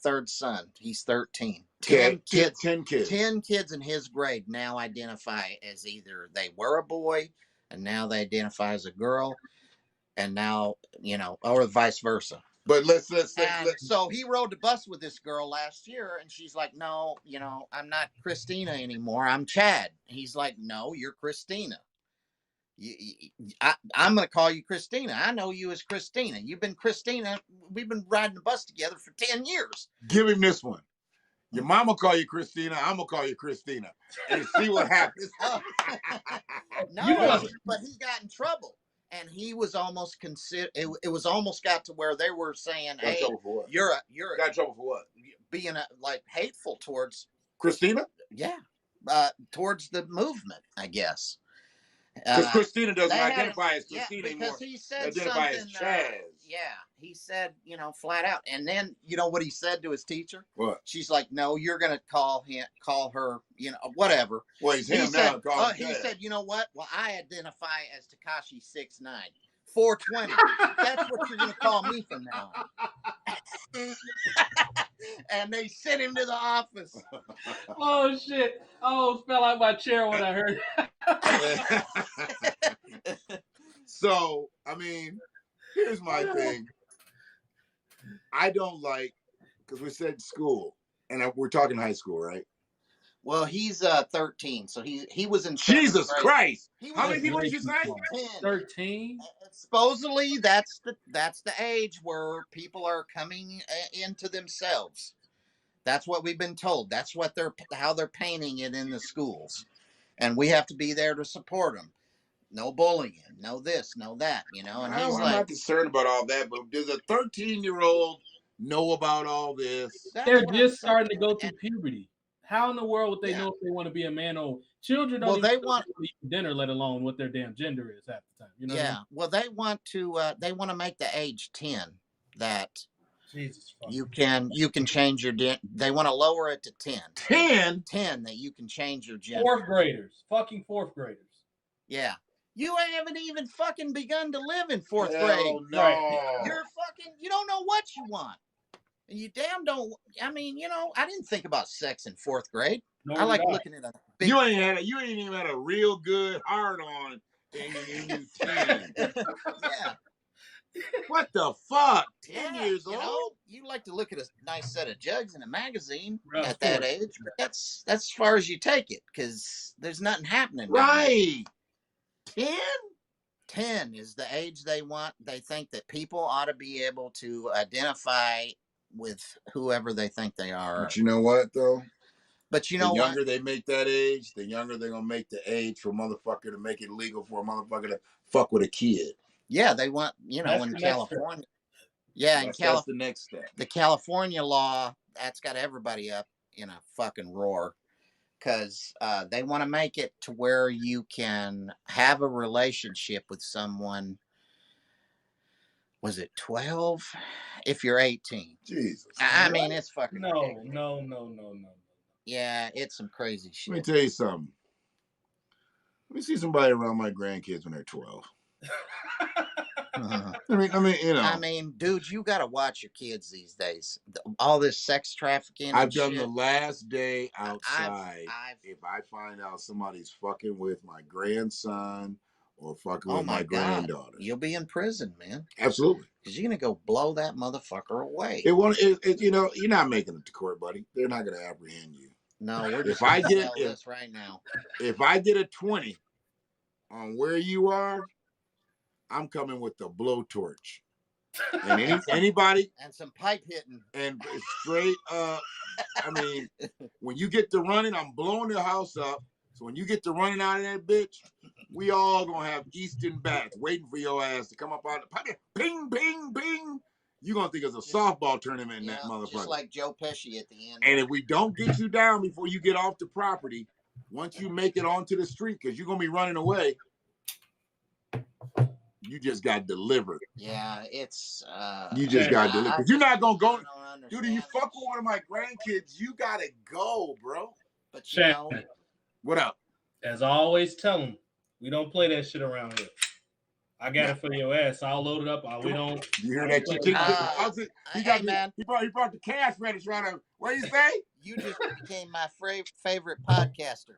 third son, he's 13. 10 kids. 10 kids. 10 kids in his grade now identify as either they were a boy and now they identify as a girl, and now, you know, or vice versa. But let's And so he rode the bus with this girl last year, and she's like, "No, I'm not Christina anymore. I'm Chad." He's like, "No, you're Christina. I'm going to call you Christina. I know you as Christina. You've been Christina. We've been riding the bus together for 10 years." give him this one. Your mama call you Christina. I'm gonna call you Christina, and see what happens. No, but he got in trouble, and he was almost it was almost got to where they were saying, Got in "Hey, trouble for what? you're Got in trouble for what? being like hateful towards Christina? towards the movement, I guess." Because Christina doesn't they had identify as Christina because anymore. he said Identify as something. Chaz. He said, flat out. And then you know what he said to his teacher? What? She's like, "No, you're gonna call her, whatever." Well, he's He him now. said, Call him he Chaz. said, "You know what? Well, I identify as Tekashi 6ix9ine, 420. That's what you're gonna call me from now on." And they sent him to the office. Oh shit! I almost fell out my chair when I heard. So, I mean, here's my thing. I don't like, because we said school, and we're talking high school, right? Well, he's 13, so he was in Jesus 7th grade. Christ! He How was many people did you say? 10. 13. Supposedly, that's the age where people are coming into themselves. That's what we've been told. That's what how they're painting it in the schools, and we have to be there to support them. No bullying, no this, no that, And he's I'm like, not concerned about all that, but does a 13-year-old know about all this? They're just starting to go through puberty. How in the world would they know if they want to be a man or children? Don't even eat dinner, let alone what their damn gender is half the time. You know? Yeah. What I mean? Well, they want to make the age 10 that Jesus. You can change your they want to lower it to 10. 10 that you can change your gender. Fourth graders. Fucking fourth graders. Yeah. You haven't even fucking begun to live in fourth Hell grade. No. Right. You're fucking, you don't know what you want. And you damn don't, I mean, I didn't think about sex in fourth grade. I like looking at a big... You ain't even had a real good hard on in your teen. Yeah. What the fuck? 10 years old? You like to look at a nice set of jugs in a magazine at that age, but that's as far as you take it, because there's nothing happening. Right. 10 is the age they want. They think that people ought to be able to identify with whoever they think they are. But you know what, though? But you know what? The younger they make that age, the younger they're going to make the age for a motherfucker to make it legal for a motherfucker to fuck with a kid. Yeah, they want, in California. Yeah, that's the next step. The California law, that's got everybody up in a fucking roar, because they want to make it to where you can have a relationship with someone. Was it 12? If you're 18. Jesus. I mean, it's fucking No. Yeah, it's some crazy shit. Let me tell you something. Let me see somebody around my grandkids when they're 12. I mean, dude, you got to watch your kids these days. All this sex trafficking. I've done the last day outside. If I find out somebody's fucking with my grandson or fucking with my granddaughter, you'll be in prison, man. Absolutely. Because you're gonna go blow that motherfucker away. You're not making it to court, buddy. They're not gonna apprehend you. No, we're just this right now. If I get a 20 on where you are, I'm coming with the blowtorch. And anybody and some pipe hitting and straight up. I mean, when you get to running, I'm blowing the house up. So when you get to running out of that bitch, we all gonna have Eastern bats waiting for your ass to come up out of the pipe. Ping, ping, ping. You gonna think it's a softball tournament in that motherfucker. Just like Joe Pesci at the end. And if we don't get you down before you get off the property, once you make it onto the street, because you're gonna be running away, you just got delivered. Yeah, it's you just got delivered. Because you're not gonna go. Dude, if you fuck with one of my grandkids, you gotta go, bro. But what up? As I always tell them, we don't play that shit around here. I got it for your ass. I'll load it up. We don't. You hear that? He brought the cash register out of. What do you say? You just became my favorite podcaster.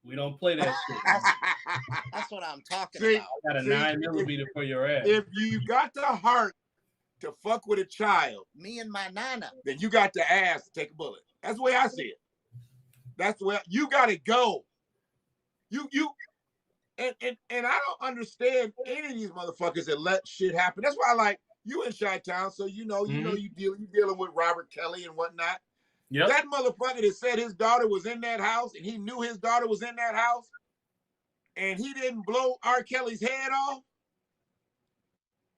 We don't play that shit. That's what I'm talking about. I got a 9mm for your ass. If you got the heart to fuck with a child, Me and my nana. then you got to ask to take a bullet. That's the way I see it. That's the way you gotta go. And I don't understand any of these motherfuckers that let shit happen. That's why I like you in Chi-Town, so you dealing with Robert Kelly and whatnot. Yep. That motherfucker that said his daughter was in that house and he knew his daughter was in that house and he didn't blow R. Kelly's head off.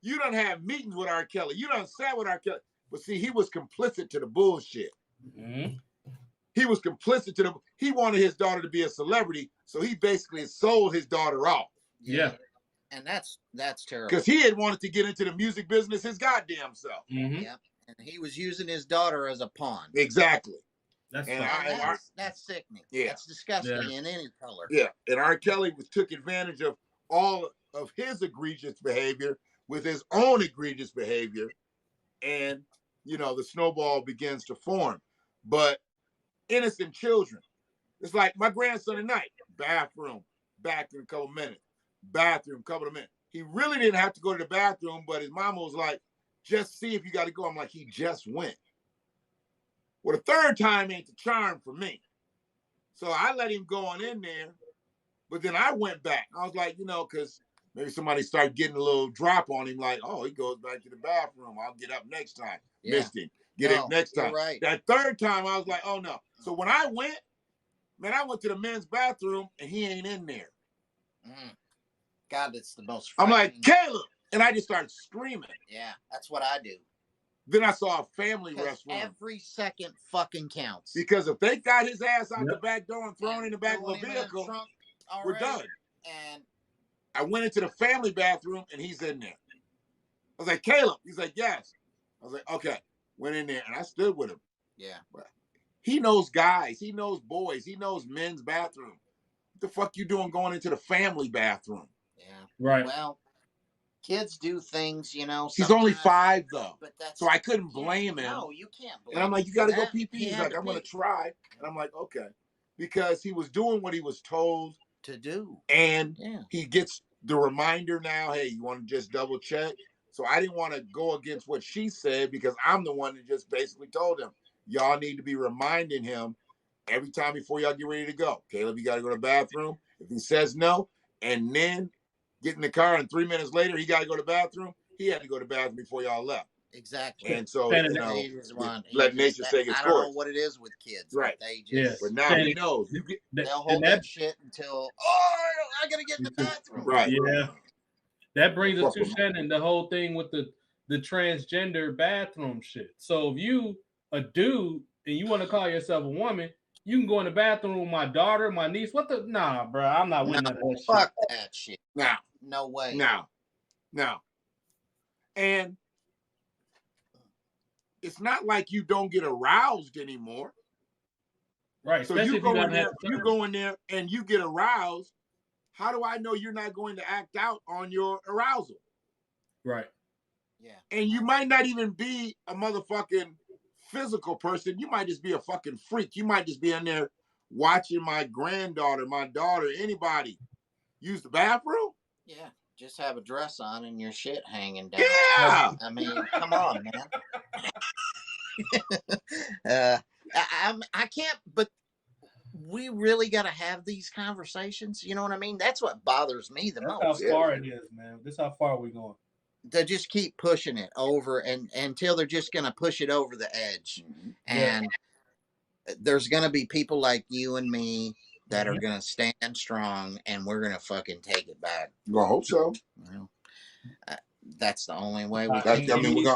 You done have meetings with R. Kelly. You done sat with R. Kelly. But see, he was complicit to the bullshit. Mm-hmm. He was complicit to he wanted his daughter to be a celebrity, so he basically sold his daughter off. Yeah. And that's terrible. Because he had wanted to get into the music business his goddamn self. Mm-hmm. Yep. And he was using his daughter as a pawn. Exactly. That's And fine. That's sickening. Yeah. That's disgusting in any color. Yeah. And R. Kelly took advantage of all of his egregious behavior with his own egregious behavior. And, the snowball begins to form. But innocent children, it's like my grandson tonight, bathroom, back in a couple minutes, bathroom, couple of minutes. He really didn't have to go to the bathroom, but his mama was like, just see if you got to go. I'm like, he just went. Well, the third time ain't the charm for me. So I let him go on in there, but then I went back. I was like, because maybe somebody started getting a little drop on him, like, oh, he goes back to the bathroom. I'll get up next time. Yeah. Missed him. Get it next time. Right. That third time, I was like, oh, no. So when I went, man, I went to the men's bathroom, and he ain't in there. God, it's the most I'm like, Caleb! And I just started screaming. Yeah, that's what I do. Then I saw a family restroom. Every second fucking counts. Because if they got his ass out the back door and thrown in the back of a vehicle, we're done. And I went into the family bathroom, and he's in there. I was like, Caleb. He's like, yes. I was like, okay. Went in there, and I stood with him. Yeah. He knows guys. He knows boys. He knows men's bathroom. What the fuck you doing going into the family bathroom? Yeah. Right. Well, kids do things, He's only 5, though. But that's, so I couldn't blame him. No, you can't blame him. And I'm like, you got to go pee-pee. He He's had like, to I'm going to pee. try. And I'm like, okay. Because he was doing what he was told To do. And Yeah. he gets the reminder now, hey, you want to just double check? So I didn't want to go against what she said because I'm the one that just basically told him, y'all need to be reminding him every time before y'all get ready to go. Caleb, you got to go to the bathroom. If he says no, and then get in the car and 3 minutes later, he got to go to the bathroom, he had to go to the bathroom before y'all left. Exactly. And so, Let nature take its I course. don't know what it is with kids. Right. They just, Yes. But now he knows. they'll hold that shit until, I got to get in the bathroom. Right. Yeah. That brings us to Shannon, the whole thing with the transgender bathroom shit. So if you a dude and you want to call yourself a woman, you can go in the bathroom with my daughter, my niece. Nah, bro, I'm not with none of that shit. Fuck that shit. Now. No way. Now. And it's not like you don't get aroused anymore. Right. So you go in there and you get aroused. How do I know you're not going to act out on your arousal? Right. Yeah. And you might not even be a motherfucking physical person. You might just be a fucking freak. You might just be in there watching my granddaughter, my daughter, anybody use the bathroom. Yeah. Just have a dress on and your shit hanging down. Yeah. I mean, come on, man. I can't, but we really got to have these conversations. You know what I mean? That's what bothers me the most. That's how far it is, man. This is how far we going. They just keep pushing it over and until they're just going to push it over the edge. Mm-hmm. And there's going to be people like you and me that are going to stand strong and we're going to fucking take it back. Well, I hope so. Well, that's the only way we I can. mean,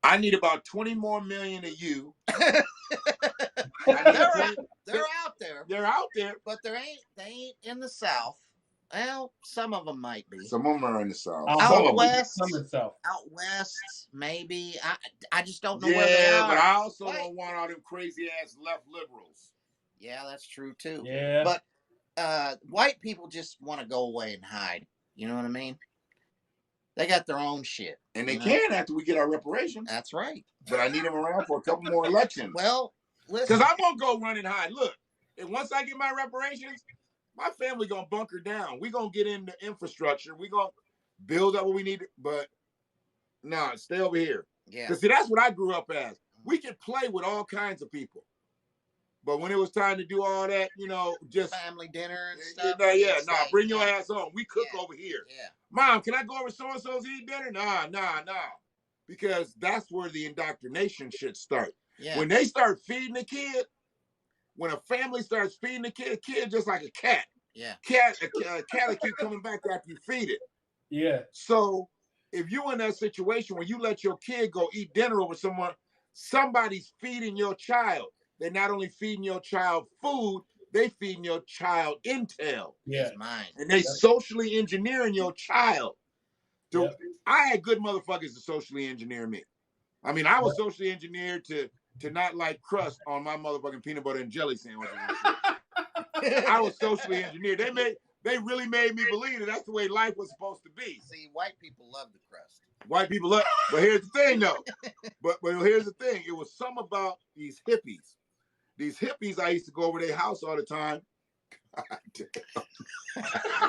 I need about 20 more million of you. They're out there. They're out there. But they ain't in the South. Well, some of them might be. Some of them are in the South. Out west, Out west, maybe. I just don't know where they are. But I also don't want all them crazy ass left liberals. Yeah, that's true too. Yeah. But white people just want to go away and hide. You know what I mean? They got their own shit. And they can after we get our reparations. That's right. But I need them around for a couple more elections. Well, listen. Because I'm going to go run and hide. Look, and once I get my reparations, my family going to bunker down. We're going to get into infrastructure. We're going to build up what we need. But Nah, stay over here. Yeah. Because see, that's what I grew up as. We could play with all kinds of people. But when it was time to do all that, just family dinner and stuff. Nah, bring your ass on. We cook over here. Yeah. Mom, can I go over so-and-so's eat dinner? Nah. Because that's where the indoctrination should start. Yeah. When they start feeding the kid, when a family starts feeding the kid just like a cat. Yeah. A cat will keep coming back after you feed it. Yeah. So if you're in that situation where you let your kid go eat dinner over somebody's feeding your child. They're not only feeding your child food, they feeding your child intel. Yeah. Mine. And they socially engineering your child. I had good motherfuckers to socially engineer me. I mean, I was socially engineered to not like crust on my motherfucking peanut butter and jelly sandwiches and shit. I was socially engineered. They really made me believe that that's the way life was supposed to be. See, white people love the crust. White people love, but here's the thing though. But here's the thing. It was some about these hippies. These hippies, I used to go over their house all the time.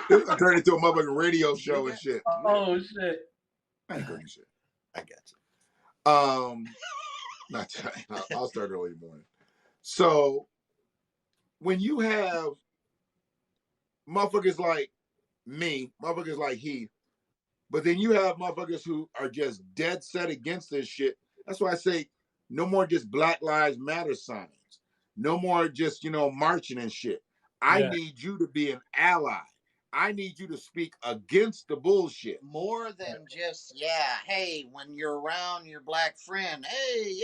This turned into a motherfucking radio show and shit. Oh shit! I ain't cooking shit. I got you. Not tonight. I'll start early in the morning. So when you have motherfuckers like me, motherfuckers like Heath, but then you have motherfuckers who are just dead set against this shit. That's why I say no more just Black Lives Matter signs. No more just, marching and shit. I need you to be an ally. I need you to speak against the bullshit. More than just, hey, when you're around your black friend, hey,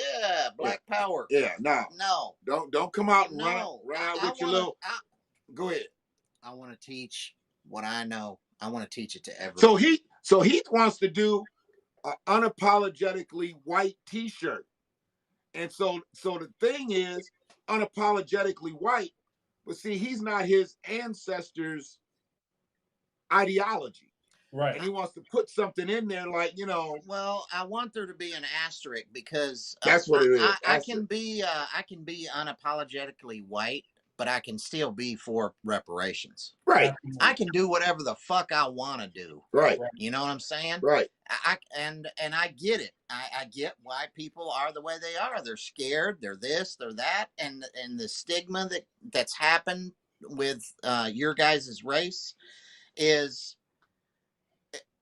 black power. Yeah, no. Don't come out and run out with your little. Go ahead. I want to teach what I know. I want to teach it to everyone. So Heath wants to do an unapologetically white T-shirt. And so the thing is, unapologetically white, but see, he's not his ancestors' ideology. Right. And he wants to put something in there like, Well, I want there to be an asterisk because that's what it is. I can be unapologetically white, but I can still be for reparations. Right. I can do whatever the fuck I want to do. Right. You know what I'm saying? Right. And I get it. I get why people are the way they are. They're scared. They're this. They're that. And the stigma that's happened with your guys' race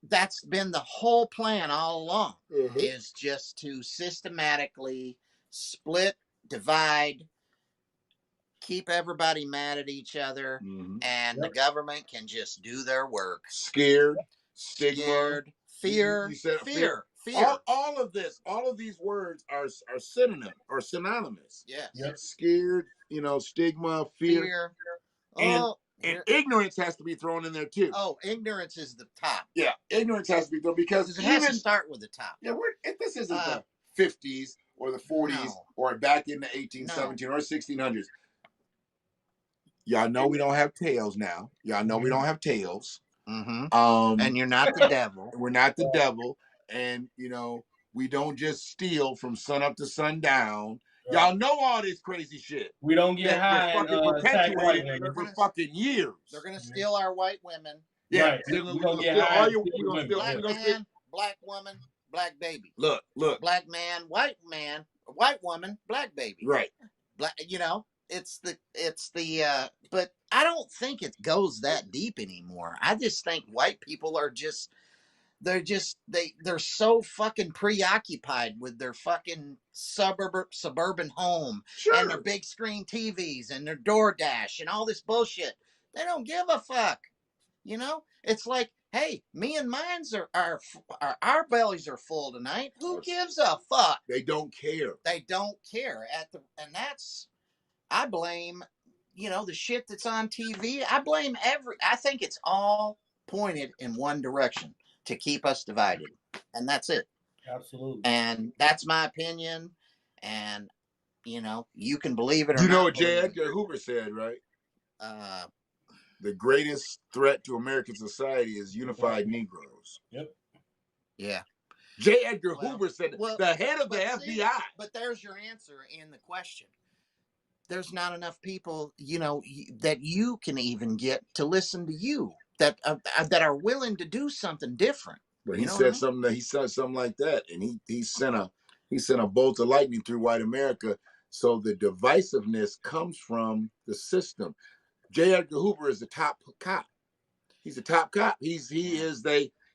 that's been the whole plan all along. Mm-hmm. Is just to systematically split, divide, keep everybody mad at each other, and the government can just do their work. Scared, stigma, fear. You said fear. All of these words are synonymous. Yes. Yep. Scared, stigma, fear. And ignorance has to be thrown in there too. Oh, ignorance is the top. Yeah, ignorance has to be thrown because it has to start with the top. Yeah, this isn't the 50s or the 40s or back in the 1817 or 1600s. Y'all know we don't have tails now. Y'all know we don't have tails. Mm-hmm. And you're not the devil. We're not the devil. And, we don't just steal from sun up to sundown. Right. Y'all know all this crazy shit. We don't get high and perpetuated for fucking years. They're going to steal our white women. Yeah. Right. They're going to steal all your women. Black man, black woman, black baby. Look. Black man, white woman, black baby. Right. Black, it's the but I don't think it goes that deep anymore. I just think white people are they're so fucking preoccupied with their fucking suburban home and their big screen TVs and their DoorDash and all this bullshit. They don't give a fuck. It's like, hey, me and mine's our bellies are full tonight. Who gives a fuck? They don't care. And that's, I blame, the shit that's on TV. I think it's all pointed in one direction to keep us divided. And that's it. Absolutely. And that's my opinion. And, you can believe it or not. You know what J. Edgar Hoover said, right? The greatest threat to American society is unified Negroes. Yep. Yeah. J. Edgar Hoover said the head of the FBI. But there's your answer in the question. There's not enough people, that you can even get to listen to you that are willing to do something different. But You he know said what I mean? something that he said something like that, and he sent a bolt of lightning through white America. So the divisiveness comes from the system. J. Edgar Hoover is the top cop. He's the top cop. He Yeah. is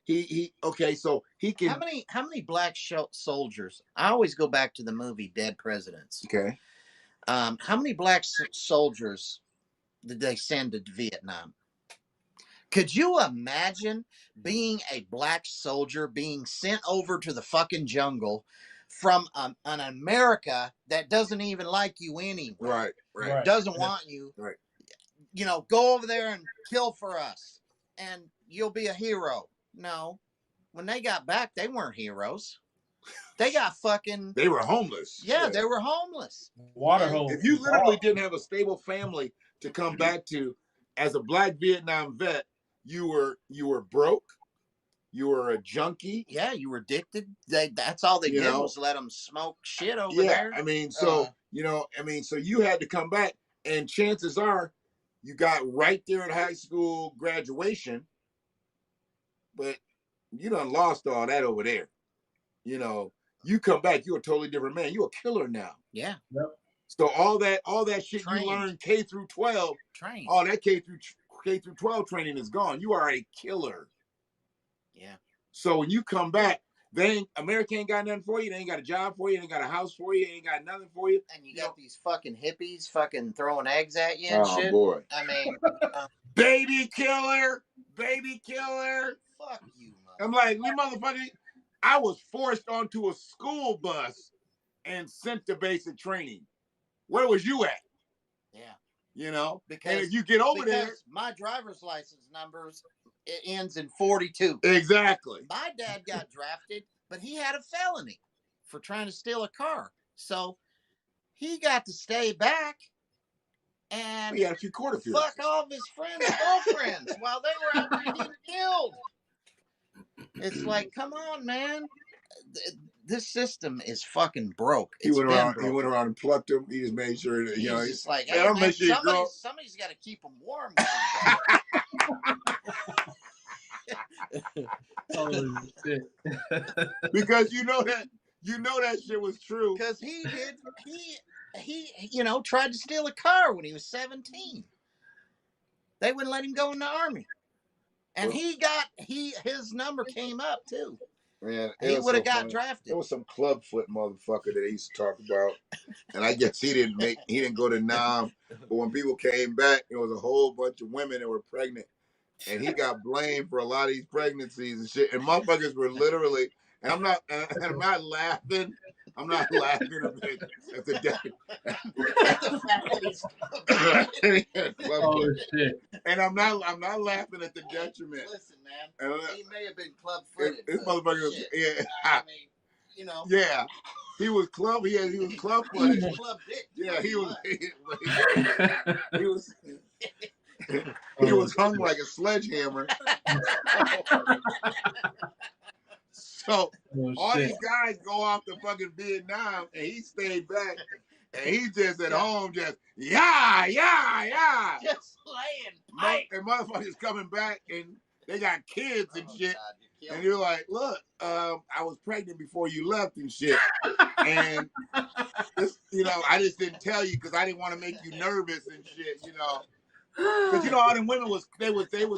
he okay. So he can How many black soldiers? I always go back to the movie Dead Presidents. okay. How many black soldiers did they send to Vietnam? Could you imagine being a black soldier being sent over to the fucking jungle from an America that doesn't even like you anyway? Right. Right. Doesn't want you. Right. You know, go over there and kill for us, and you'll be a hero. No, when they got back, they weren't heroes. They got fucking. They were homeless. Yeah, they were homeless. Water hole. If you literally didn't have a stable family to come back to, as a black Vietnam vet, you were broke. You were a junkie. Yeah, you were addicted. That's all they You did know? was let them smoke shit over Yeah, there. I mean, so so you had to come back, and chances are, you got right there at high school graduation, but you done lost all that over there. You know, you come back, you're a totally different man. You're a killer now. Yeah. Yep. So all that shit Trained. you learned K through 12, Trained. all that K through 12 training is gone. You are a killer. Yeah. So when you come back, America ain't got nothing for you. They ain't got a job for you. They ain't got a house for you. They ain't got nothing for you. And you got these fucking hippies fucking throwing eggs at you and shit. Boy. I mean, Baby killer. Baby killer. fuck you, I'm like, you motherfucker. I was forced onto a school bus and sent to basic training. Where was you at? Yeah. You know? Because and if you get over there. My driver's license numbers, it ends in 42. Exactly. My dad got drafted, but he had a felony for trying to steal a car. So he got to stay back and He had a few quarter fields. fuck all of his friends' girlfriends while they were out there getting killed. It's like, come on, man. This system is fucking broke. He went around and plucked him. He just made sure that, He's just like, hey, hey, I'll man, make sure your girl. somebody's got to keep them warm. Holy shit. Because you know that shit was true. Because he tried to steal a car when he was 17. They wouldn't let him go in the army. And his number came up too. Man, he would have got drafted. There was some clubfoot motherfucker that he used to talk about, and I guess he didn't go to Nam. But when people came back, there was a whole bunch of women that were pregnant, and he got blamed for a lot of these pregnancies and shit. And motherfuckers were literally, and I'm not laughing. I'm not laughing at the death. Oh shit! And I'm not laughing at the detriment. Listen, man, he may have been club-footed. This motherfucker, yeah. I mean, Yeah, he was club. He was club-footed. Club dick. Yeah, he was. He was hung like a sledgehammer. So all these guys go off to fucking Vietnam, and he stayed back, and he just at home, just yeah, just laying pipe. And motherfuckers coming back, and they got kids and shit, and you're like, look, I was pregnant before you left and shit, and this, I just didn't tell you because I didn't want to make you nervous and shit, because all them women was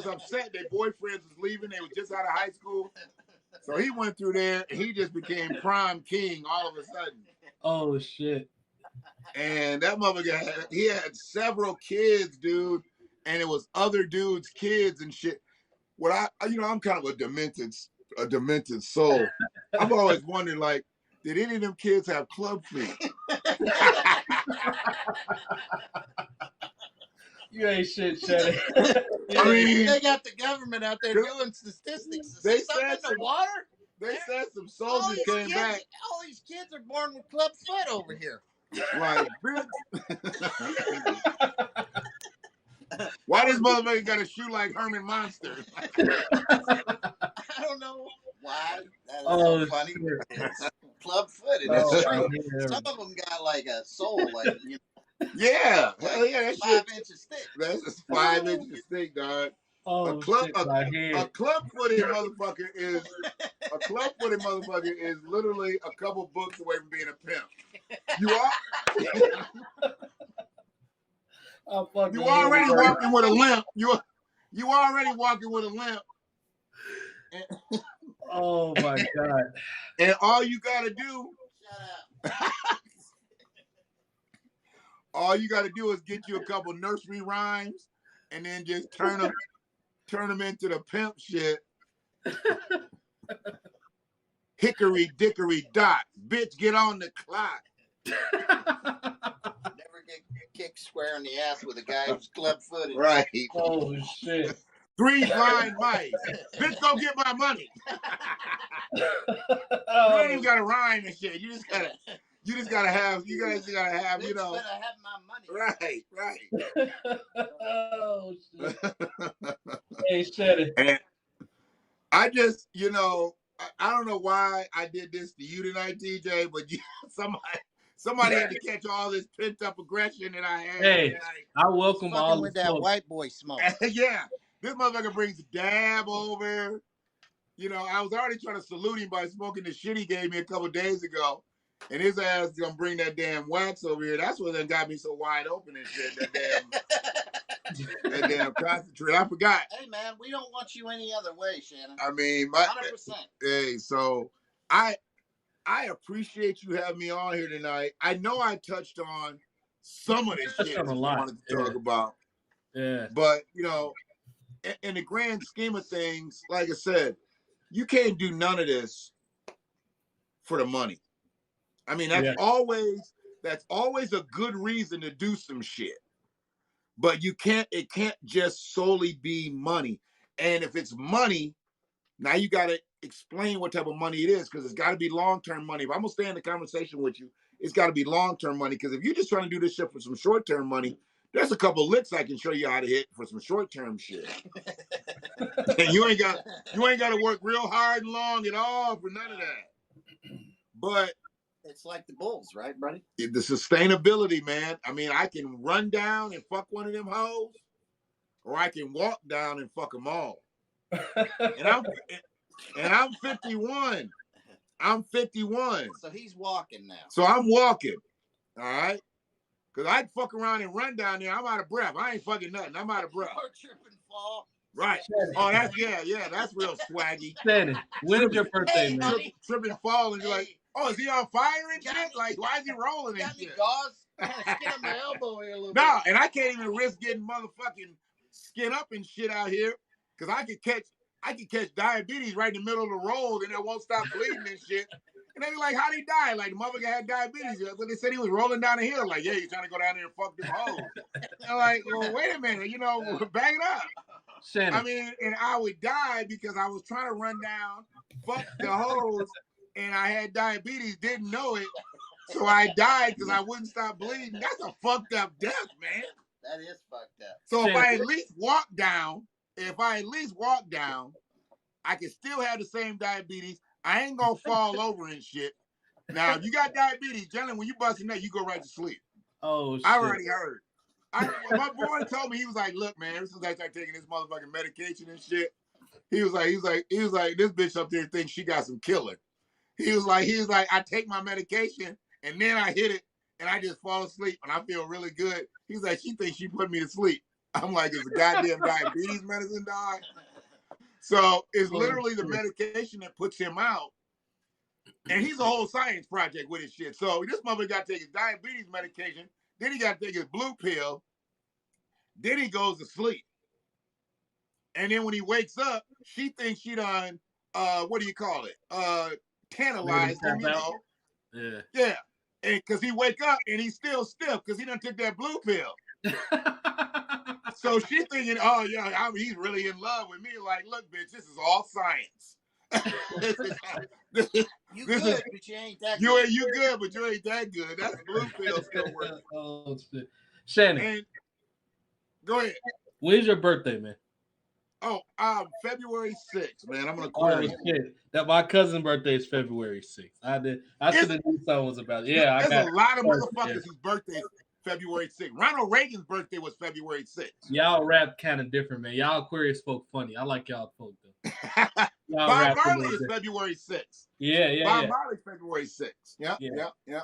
upset. Their boyfriends was leaving. They was just out of high school. So he went through there and he just became prime king all of a sudden. Oh shit. And that motherfucker he had several kids, dude, and it was other dudes' kids and shit. What I'm kind of a demented soul. I've always wondered, like, did any of them kids have club feet? You ain't shit, Shetty. I mean, they got the government out there doing statistics. They said the water. They said some soldiers came back. All these kids are born with club foot over here. Like, bitch. Why this motherfucker got a shoe like Herman Monster? I don't know why. That is so funny. Club footed. That's true. Some of them got like a soul, like yeah, hell yeah, that 5 inches thick. That's just 5 inches thick, dog. Oh club shit, my a head. club-footed motherfucker is literally a couple books away from being a pimp. You are I'm fucking you already head. walking with a limp. You already walking with a limp, Oh my god. and all you gotta do, Shut up. all you gotta do is get you a couple nursery rhymes, and then just turn them into the pimp shit. Hickory dickory dock, bitch, get on the clock. Never get kicked square in the ass with a guy who's club-footed. Right. Oh shit. 3 blind mice. Bitch, go get my money. You Oh, ain't even gotta rhyme and shit. You just gotta have, Bitch, you know. better have my money. Right. oh shit. Hey, Shetty. And I just, I don't know why I did this to you tonight, TJ, but somebody had to catch all this pent up aggression that I had. Hey, I welcome Fucking all with the that smoke. white boy smoke. Yeah, this motherfucker brings dab over. I was already trying to salute him by smoking the shit he gave me a couple days ago. And his ass is gonna bring that damn wax over here. That's what then got me so wide open and shit. That damn concentrate. I forgot. Hey man, we don't want you any other way, Shannon. I mean, 100%. hey, so I appreciate you having me on here tonight. I know I touched on some of this shit on a I lot, wanted to talk about. Yeah. But in the grand scheme of things, like I said, you can't do none of this for the money. I mean, that's always a good reason to do some shit. But it can't just solely be money. And if it's money, now you gotta explain what type of money it is, because it's gotta be long-term money. If I'm gonna stay in the conversation with you, it's gotta be long-term money. Because if you're just trying to do this shit for some short-term money, there's a couple licks I can show you how to hit for some short-term shit. And you ain't got to work real hard and long at all for none of that. But It's like the Bulls, right, buddy? the sustainability, man. I mean, I can run down and fuck one of them hoes, or I can walk down and fuck them all. And I'm 51. I'm 51. So he's walking now. So I'm walking. All right. Because I'd fuck around and run down there. I'm out of breath. I ain't fucking nothing. I'm out of breath. Or trip and fall. Right. Oh, that's that's real swaggy. Shetty, when is your birthday, Hey, man? buddy. Trip and fall, and you're like, oh, is he on fire and Got shit? me. Like, why is he rolling and Got me shit? gauze. Kind of skin up my elbow here a little No, bit. and I can't even risk getting motherfucking skin up and shit out here, because I could catch diabetes right in the middle of the road and it won't stop bleeding and shit. And they be like, how'd he die? Like, the motherfucker had diabetes. But they said he was rolling down the hill. Like, yeah, he's trying to go down there and fuck them hoes. And I'm like, well, wait a minute, back it up. Shannon. I mean, and I would die because I was trying to run down, fuck the hoes, and I had diabetes, didn't know it. So I died because I wouldn't stop bleeding. That's a fucked up death, man. That is fucked up. So if I at least walk down, I can still have the same diabetes. I ain't gonna fall over and shit. Now, if you got diabetes, generally, when you busting that, you go right to sleep. Oh shit. I already heard. My boy told me, he was like, look, man, ever since I started taking this motherfucking medication and shit, he was like, this bitch up there thinks she got some killer. He was like, I take my medication and then I hit it and I just fall asleep and I feel really good. He's like, she thinks she put me to sleep. I'm like, it's a goddamn diabetes medicine, dog. So it's literally the medication that puts him out. And he's a whole science project with his shit. So this motherfucker got to take his diabetes medication. Then he got to take his blue pill. Then he goes to sleep. And then when he wakes up, she thinks she done, what do you call it? Tantalized him, Yeah. Yeah. And because he wake up and he's still stiff because he done took that blue pill. So she thinking, oh, yeah, he's really in love with me. Like, look, bitch, this is all science. You good, but you ain't that You good. you good, but you ain't that good. That's blue pill still working. Oh shit. Shannon, And go ahead. when's your birthday, man? Oh, February 6th, man. I'm gonna Oh Aquarius. shit. That my cousin's birthday is February 6th. I should have knew something was about it. Yeah, There's a lot of motherfuckers whose birthdays. February 6th. Ronald Reagan's birthday was February 6th. Y'all rap kind of different, man. Y'all Aquarius folk funny. I like y'all folk though. Y'all Bob rap a Marley little is different. February 6th. Yeah. Bob Marley's February 6th. Yep.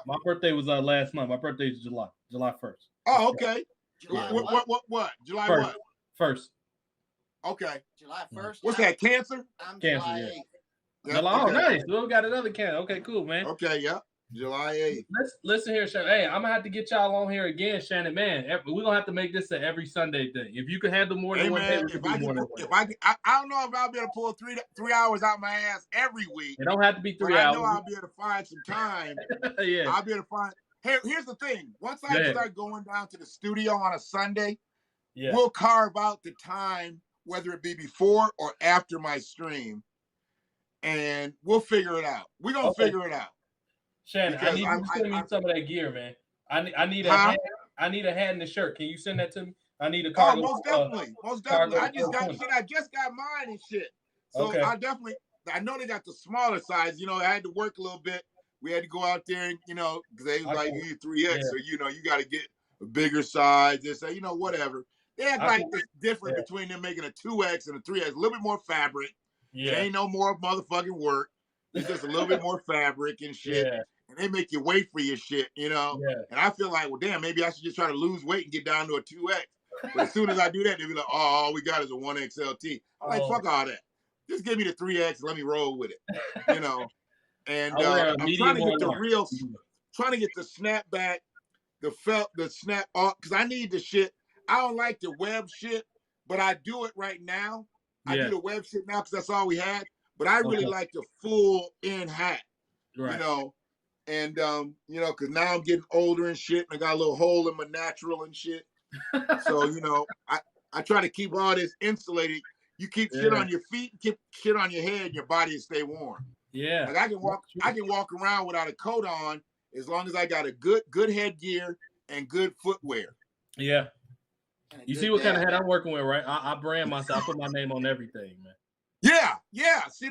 My birthday was last month. My birthday is July 1st. Oh, okay. July What? July First. what? First. Okay. July 1st. What's that? Cancer? I'm Cancer, July yeah. 8th. Yep, July, oh, okay. nice. We got another can. Okay, cool, man. Okay, yeah. July 8th. Let's listen here, Shannon. Hey, I'm gonna have to get y'all on here again, Shannon. Man, we're gonna have to make this an every Sunday thing. If you could handle more than one day, we can do more than one day. I don't know if I'll be able to pull three hours out my ass every week. It don't have to be 3 but hours. I know I'll be able to find some time. Yeah. I'll be able to find. Here's the thing. Once I start going down to the studio on a Sunday, we'll carve out the time, whether it be before or after my stream, and we'll figure it out. We're gonna figure it out. Shannon, I need you to send me some of that gear, man. I need a hat. I need a hat and a shirt. Can you send that to me? I need a cargo. Oh, most definitely. I just got mine and shit. So I know they got the smaller size. You know, I had to work a little bit. We had to go out there and, you know, because they was like, you need 3X. So, you know, you got to get a bigger size. They say, you know, whatever. They act like it's different between them making a 2X and a 3X. A little bit more fabric. Yeah. It ain't no more motherfucking work. It's just a little bit more fabric and shit. Yeah. And they make you wait for your shit, you know? Yeah. And I feel like, well, damn, maybe I should just try to lose weight and get down to a 2X. But as soon as I do that, they'll be like, oh, all we got is a 1XLT. I'm like, fuck all that. Just give me the 3X and let me roll with it, you know? And I'm trying to get trying to get the snapback, the snap off, because I need the shit. I don't like the web shit, but I do it right now. I do the web shit now because that's all we had. But I really like the full in hat, you know? And, you know, because now I'm getting older and shit, and I got a little hole in my natural and shit. So, you know, I try to keep all this insulated. You keep shit on your feet, keep shit on your head, and your body will stay warm. Yeah. Like I can walk around without a coat on as long as I got a good headgear and good footwear. Yeah. You see what kind of hat I'm working with, right? I brand myself. I put my name on everything, man. Yeah. See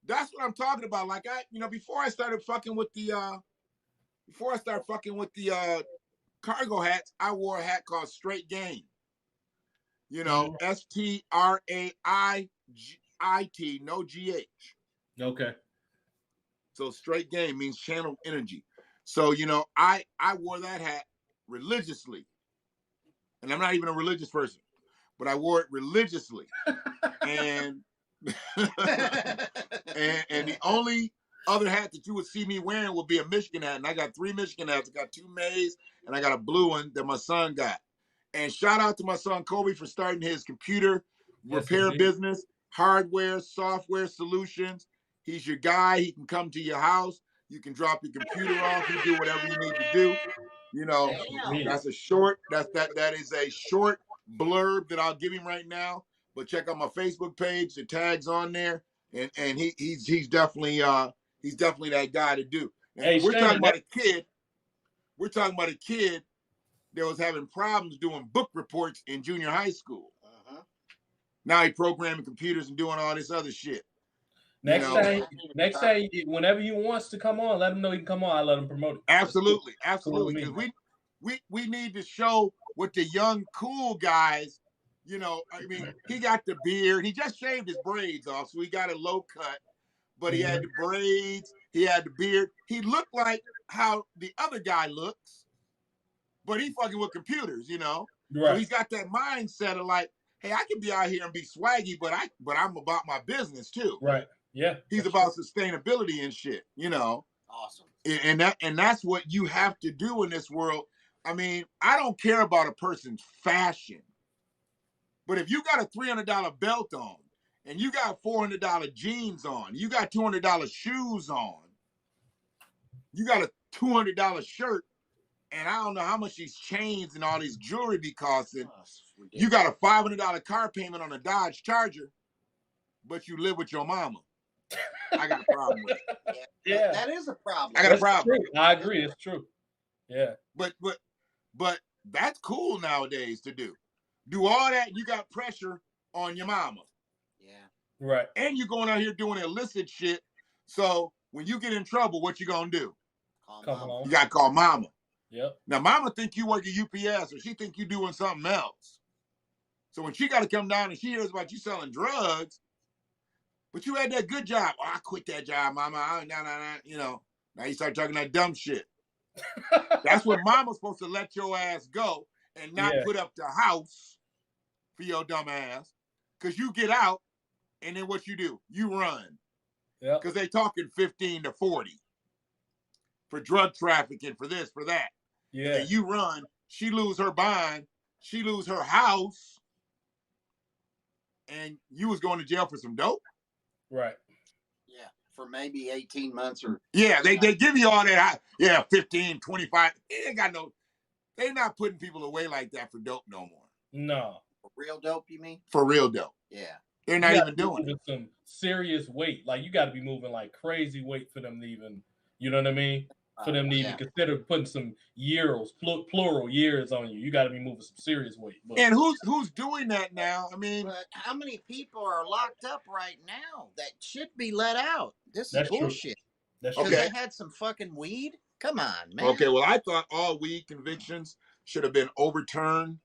that's what I'm talking about. Like before I started fucking with the cargo hats, I wore a hat called Straight Game. You know, STRAIT, no GH. Okay. So Straight Game means channel energy. So, you know, I wore that hat religiously. And I'm not even a religious person, but I wore it religiously. and and the only other hat that you would see me wearing would be a Michigan hat. And I got 3 Michigan hats. I got 2 Mays, and I got a blue one that my son got. And shout out to my son Kobe for starting his computer repair business, hardware, software solutions. He's your guy. He can come to your house. You can drop your computer off. You do whatever you need to do. You know, that's a short. That is a short blurb that I'll give him right now. But check out my Facebook page. The tag's on there, and he's definitely that guy to do. And we're talking about a kid. We're talking about a kid that was having problems doing book reports in junior high school. Now he programming computers and doing all this other shit. Next time, whenever he wants to come on, let him know he can come on. I let him promote it. Absolutely. Because we need to show what the young cool guys, you know. I mean, he got the beard. He just shaved his braids off, so he got a low cut. But he had the braids. He had the beard. He looked like how the other guy looks, but he fucking with computers, you know. Right. So he's got that mindset of like, hey, I can be out here and be swaggy, but I'm about my business too. Right. Yeah. He's about sustainability and shit, you know. Awesome. And that's what you have to do in this world. I mean, I don't care about a person's fashion, but if you got a $300 belt on and you got $400 jeans on, you got $200 shoes on, you got a $200 shirt, and I don't know how much these chains and all these jewelry be costing. You got a $500 car payment on a Dodge Charger, but you live with your mama. I got a problem with it. Yeah, that is a problem. I got a problem. True. I agree. It's true. Yeah. But that's cool nowadays to do. Do all that, you got pressure on your mama. Yeah. Right. And you're going out here doing illicit shit. So when you get in trouble, what you gonna do? Call mama. You gotta call mama. Yep. Now, mama think you work at UPS or she think you doing something else. So when she got to come down and she hears about you selling drugs, but you had that good job. Oh, I quit that job, mama. Now you start talking that dumb shit. That's when mama's supposed to let your ass go and not Yeah. put up the house for your dumb ass. Because you get out and then what you do? You run. Yep. Because they talking 15 to 40 for drug trafficking, for this, for that. Yeah. And you run, she lose her bond, she lose her house, and you was going to jail for some dope? Right. Yeah, for maybe 18 months or. Yeah, they give you all that. Yeah, 15, 25. They ain't got no, they not putting people away like that for dope no more. No. For real dope, you mean? For real dope. Yeah. They're not even doing it. With some serious weight. Like you got to be moving like crazy weight for them to even, you know what I mean? For them to even consider putting some years, plural years on you. You got to be moving some serious weight. But, and who's doing that now? I mean, but how many people are locked up right now that should be let out? This is bullshit. That's Because okay. they had some fucking weed? Come on, man. Okay, well, I thought all weed convictions should have been overturned.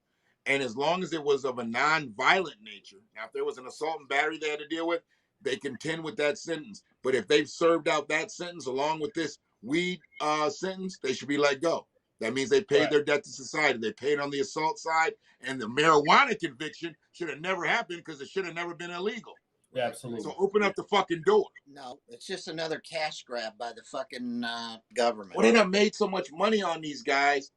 And as long as it was of a non-violent nature, now if there was an assault and battery they had to deal with, they contend with that sentence. But if they've served out that sentence along with this weed sentence, they should be let go. That means they paid their debt to society. They paid on the assault side, and the marijuana conviction should have never happened because it should have never been illegal. Yeah, absolutely. So open up the fucking door. No, it's just another cash grab by the fucking government. Well, they done made so much money on these guys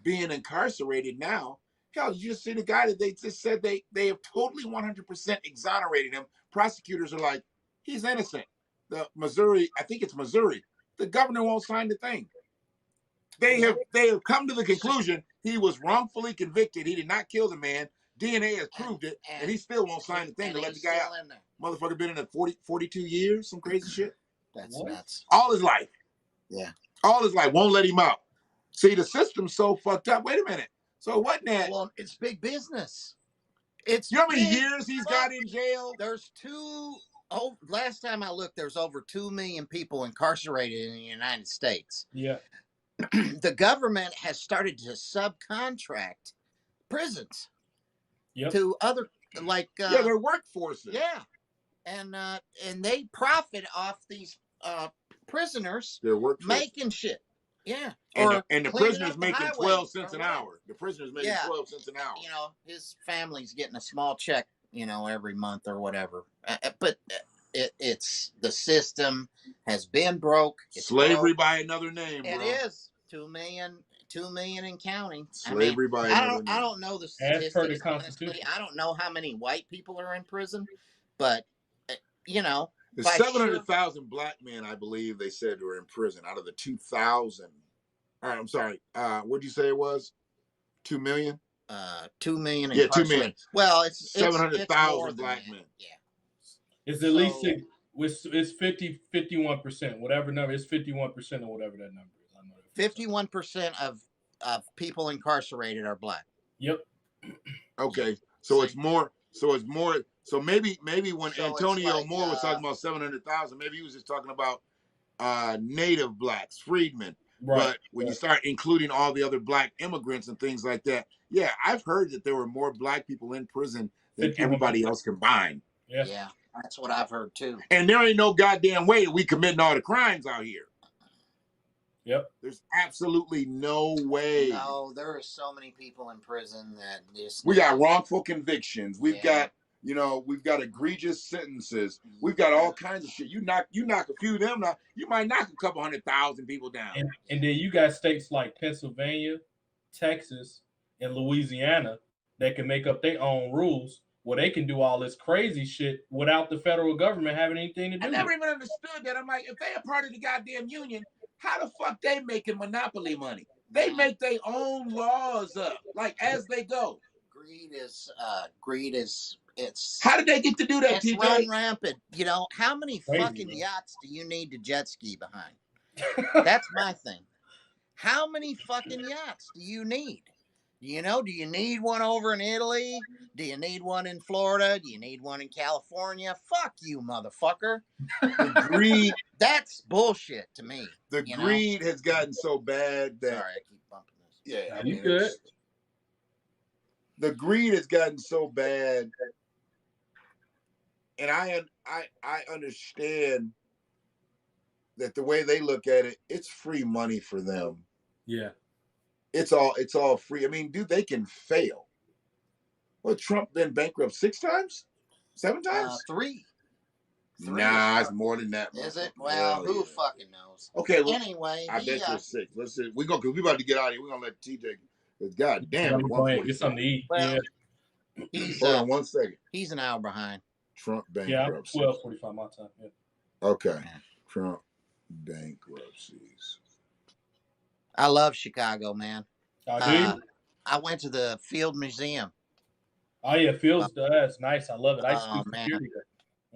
being incarcerated now. Hell, you just see the guy that they just said they have totally 100% exonerated him. Prosecutors are like, he's innocent. The Missouri, I think it's Missouri, the governor won't sign the thing. They have come to the conclusion he was wrongfully convicted. He did not kill the man. DNA has proved it, and he still won't sign the thing to let the guy out. Motherfucker been in it 42 years, some crazy shit. That's nuts. All his life. Yeah. All his life, won't let him out. See, the system's so fucked up. Wait a minute. So what that? Well, it's big business. It's you know how many years he's got in jail? There's last time I looked, there's over 2 million people incarcerated in the United States. Yeah. The government has started to subcontract prisons to other, like their workforces. Yeah, and they profit off these prisoners making shit. Yeah, and the prisoner's making 12 cents an hour. The prisoner's making 12 cents an hour. You know, his family's getting a small check, you know, every month or whatever. But it's the system has been broke. It's slavery broke. By another name, bro. It is 2 million and counting. Slavery by another name. I don't know the statistics. As per the Constitution. Honestly, I don't know how many white people are in prison, but you know. There's 700,000 black men, I believe they said, were in prison out of the 2,000. All right, I'm sorry. What'd you say it was? 2 million? 2 million. Yeah, 2 million. Well, it's 700,000 black men. Yeah. It's at least it's 51%. Whatever number, it's 51% or whatever that number is. I know 51% of people incarcerated are black. Yep. Okay, so it's more. So maybe when Antonio Moore was talking about 700,000, maybe he was just talking about native blacks, freedmen. Right. But when you start including all the other black immigrants and things like that, yeah, I've heard that there were more black people in prison than everybody else combined. Yeah, that's what I've heard too. And there ain't no goddamn way that we committing all the crimes out here. Yep. There's absolutely no way. No, there are so many people in prison that we got wrongful convictions. We've got egregious sentences. We've got all kinds of shit. You knock a few of them out, you might knock a couple 100,000 people down. And then you got states like Pennsylvania, Texas, and Louisiana that can make up their own rules where they can do all this crazy shit without the federal government having anything to do with it. I never even understood that. I'm like, if they are part of the goddamn union, how the fuck they making monopoly money? They make their own laws up, like as they go. Greed is it's. How did they get to do that, TJ? Run rampant. You know, how many fucking yachts do you need to jet ski behind? That's my thing. How many fucking yachts do you need? You know, do you need one over in Italy? Do you need one in Florida? Do you need one in California? Fuck you, motherfucker. The greed. That's bullshit to me. The greed has gotten so bad that. Sorry, I keep bumping Yeah, Nah, I you mean, good. the greed has gotten so bad, and I understand that the way they look at it, it's free money for them. Yeah. It's all free. I mean, dude, they can fail. Well, Trump been bankrupt 6 times, 7 times. Three. Nah, it's more than that. Is it? motherfucker. Well, Hell who yeah. fucking knows? Okay, well, Anyway, I bet you it's 6. Let's see. We about to get out of here. We're gonna let TJ. God damn Let it, me go ahead and 1:45. get something to eat. well, Yeah. he's Hold on 1 second. he's an hour behind. Trump Yeah, I'm bankruptcy. 12:45 my time. Yeah. Okay. Trump bankruptcies. I love Chicago, man. Oh, do you? I went to the Field Museum. Oh yeah, Fields that's nice. I love it. I used to Oh, do man. security there.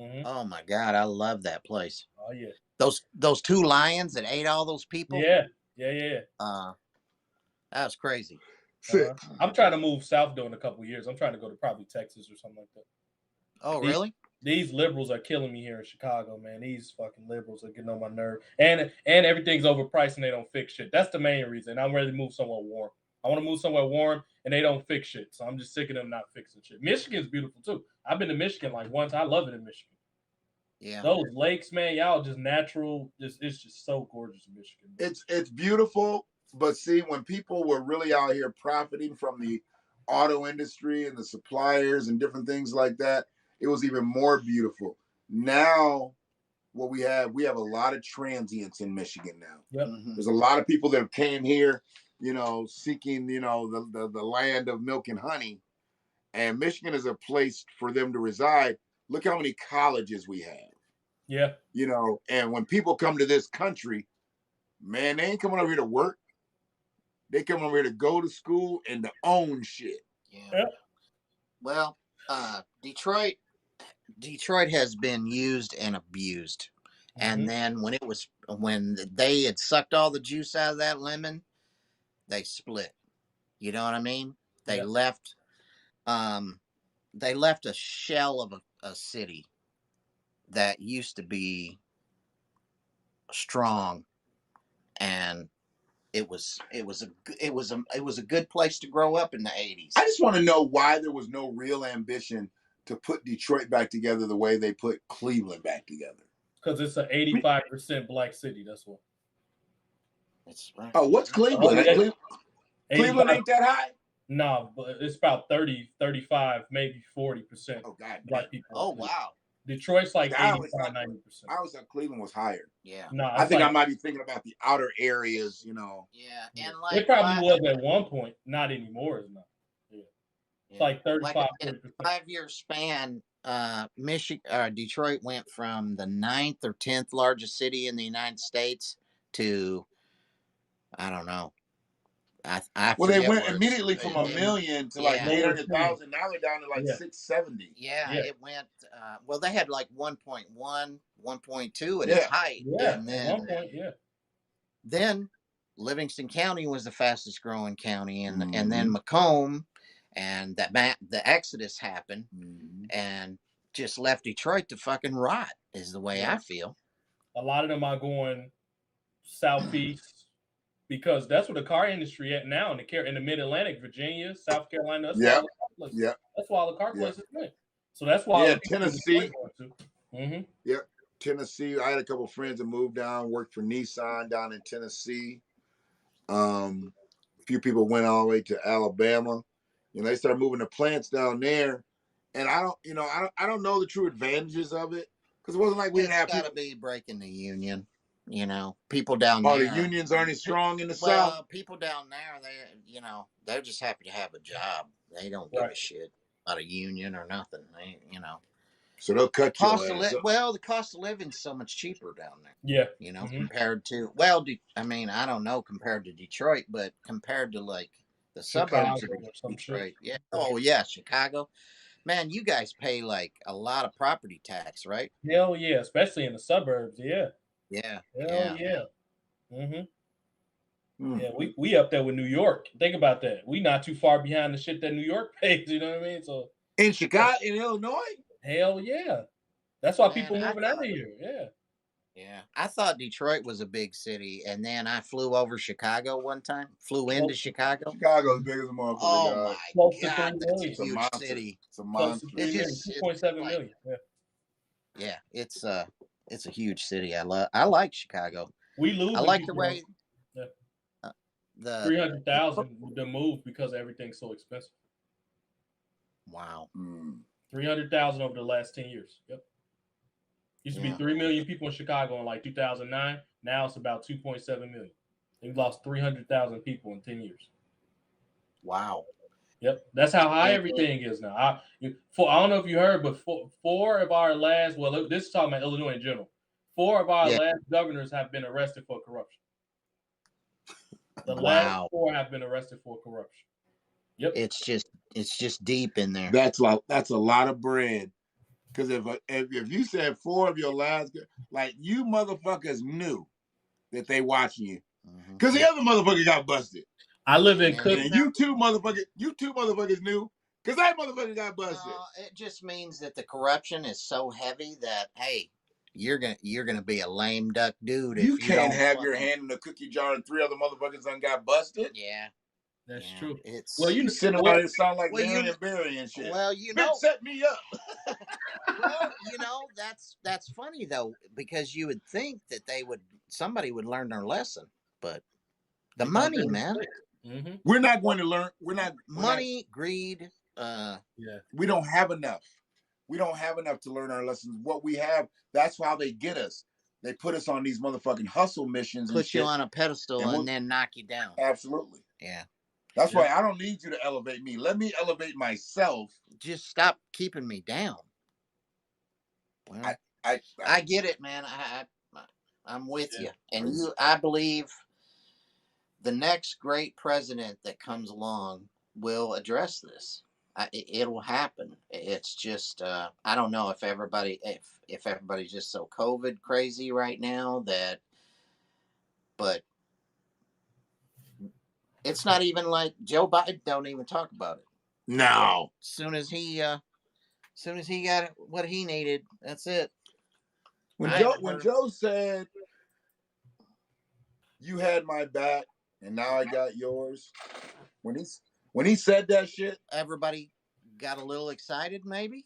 Mhm. Oh my God, I love that place. Oh yeah. Those 2 lions that ate all those people. Yeah. Yeah. That was crazy. I'm trying to move south though in a couple of years. I'm trying to go to probably Texas or something like that. Oh, These- really? These liberals are killing me here in Chicago, man. These fucking liberals are getting on my nerve. And everything's overpriced and they don't fix shit. That's the main reason. I'm ready to move somewhere warm. I want to move somewhere warm and they don't fix shit. So I'm just sick of them not fixing shit. Michigan's beautiful too. I've been to Michigan like once. I love it in Michigan. Yeah. Those lakes, man, y'all just natural. It's just so gorgeous in Michigan. It's beautiful, but see, when people were really out here profiting from the auto industry and the suppliers and different things like that, it was even more beautiful. Now, what we have a lot of transients in Michigan now. Yep. Mhm. There's a lot of people that came here, seeking, the land of milk and honey. And Michigan is a place for them to reside. Look how many colleges we have. Yeah. And when people come to this country, man, they ain't coming over here to work. They come over here to go to school and to own shit. Yeah. Yep. Well, Detroit has been used and abused. And then when they had sucked all the juice out of that lemon, they split. You know what I mean? They Yeah. left a shell of a city that used to be strong, and it was a good place to grow up in the 80s. I just want to know why there was no real ambition to put Detroit back together the way they put Cleveland back together. Because it's an 85% black city. That's what. It's right. Oh, what's Cleveland? Cleveland ain't that high? No, but it's about 30, 35, maybe 40% Oh, God. black people. Oh, wow. Detroit's like I 85, always thought- 90%. I always thought Cleveland was higher. Yeah. No, I think I might be thinking about the outer areas, Yeah. And it probably was at one point. Not anymore. It's not. Yeah. It's like 35, in a 40%. 5-year span, Detroit went from the 9th or 10th largest city in the United States to, I don't know. Well, they forget went where immediately it's- from a million to like Yeah. 800,000. Now they're down to like Yeah. 670. Yeah, Yeah. it went. Well, they had like 1.1, 1.2 at its height, Yeah. and At one point, yeah. then Livingston County was the fastest growing county, and then Mhm. Macomb, and the exodus happened, Mhm. and just left Detroit to fucking rot. Is the way Yeah. I feel. A lot of them are going southeast because that's where the car industry at now in the Mid-Atlantic, Virginia, South Carolina. That's where all the car places. Yeah. That's why all the car Yeah. places went. So that's why Yeah, the people in Tennessee. Detroit going to. Mhm. Tennessee. I had a couple of friends that moved down, worked for Nissan down in Tennessee. A few people went all the way to Alabama. They started moving the plants down there, and I don't know the true advantages of it because it wasn't like we didn't have It's got people. to be breaking the union. People down Oh, there. the unions aren't as strong in the Well, South. people down there, they're just happy to have a job. They don't give a Right. shit about a union or nothing. So they'll cut your Cost of ass up. the cost of living's so much cheaper down there. Yeah. Mhm. Compared to I don't know compared to Detroit, but compared to like the suburbs Chicago of or some shit. Detroit. Yeah. Oh yeah, Chicago. Man, you guys pay like a lot of property tax, right? Hell yeah, especially in the suburbs. Yeah. Yeah. Hell yeah. Mhm. Hmm. Yeah, we up there with New York. Think about that. We not too far behind the shit that New York pays. You know what I mean? So In Chicago, in Illinois. hell yeah. That's why Man, people I moving out of thought- here. Yeah. Yeah, I thought Detroit was a big city, and then I flew over Chicago one time. Flew into Close, Chicago. Chicago's big as a motherfucker, Oh dog. my close to God, 3 that's a million. It's a huge monster. city. It's a Close to monster. 3 It million, just, it's 2.7 like, million. Yeah. yeah, it's a huge city. I like Chicago. We I losing like the people. way Yeah. uh, the 300,000 to move because everything's so expensive. wow. 300,000 over the last 10 years. Yep. Used to be Yeah. 3 million people in Chicago in like 2009. Now it's about 2.7 million. They've lost 300,000 people in 10 years. Wow. Yep, that's how high And everything is now. I don't know if you heard, but four of our last, well, this is talking about Illinois in general. 4 of our yeah, last governors have been arrested for corruption. The last wow. 4 have been arrested for corruption. Yep. It's just deep in there. That's a lot of bread. Because if you said 4 of your last, like you motherfuckers knew that they watching you, because the other motherfucker got busted. I live in Yeah. Cook. And you two motherfuckers knew, because that motherfucker got busted. It just means that the corruption is so heavy that hey, you're gonna be a lame duck dude You if you can't don't have your fucking- hand in the cookie jar and 3 other motherfuckers done got busted. Yeah, That's yeah, true. It's Well, You sitting around here sound like Marion Barry and shit. well, you Bitch, know, set me up. well, you know, that's funny though, because you would think that somebody would learn their lesson, but the Because money, they're man, Mm-hmm. We're not going to learn. We're not money, greed. Yeah. We don't have enough. We don't have enough to learn our lessons. What we have, that's how they get us. They put us on these motherfucking hustle missions and Put you shit. on a pedestal And and then knock you down. Absolutely. Yeah. That's Yeah. why I don't need you to elevate me. Let me elevate myself. Just stop keeping me down. Well, I get it, man. I'm with you, and I believe the next great president that comes along will address this. It'll happen. It's just I don't know if everybody's just so COVID crazy right now but it's not even like Joe Biden don't even talk about it. No. As soon as he got what he needed, that's it. When I Joe haven't heard- Joe said, "You had my back, and now I got yours," when he said that shit, everybody got a little excited, maybe,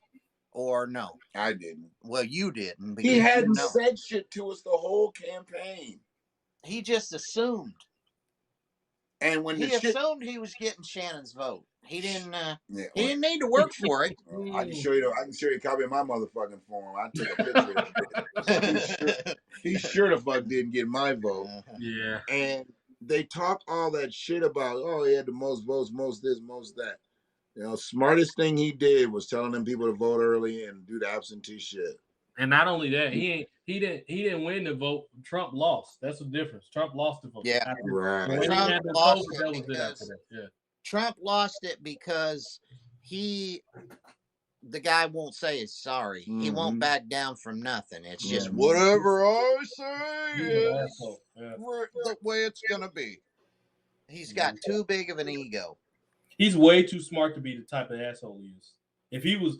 or no? I didn't. Well, you didn't. He because hadn't you know. said shit to us the whole campaign. He just assumed. And when He the shit, assumed he was getting Shannon's vote. He didn't. yeah, He didn't need to work for it. I can show you. I can show you a copy of my motherfucking form. I took a picture of it. He sure the fuck didn't get my vote. Yeah. And they talk all that shit about, oh, he had the most votes, most this, most that. You know, smartest thing he did was telling them people to vote early and do the absentee shit. And not only that, he didn't win the vote. Trump lost. That's the difference. Trump lost the vote. Yeah. Right. When he Trump had the lost COVID, it that was it because- after that. Yeah. Trump lost it because the guy won't say he's sorry. He won't back down from nothing. It's just whatever I say He's an is asshole. Yeah. the way it's gonna be. He's got too big of an ego. He's way too smart to be the type of asshole he is. If he was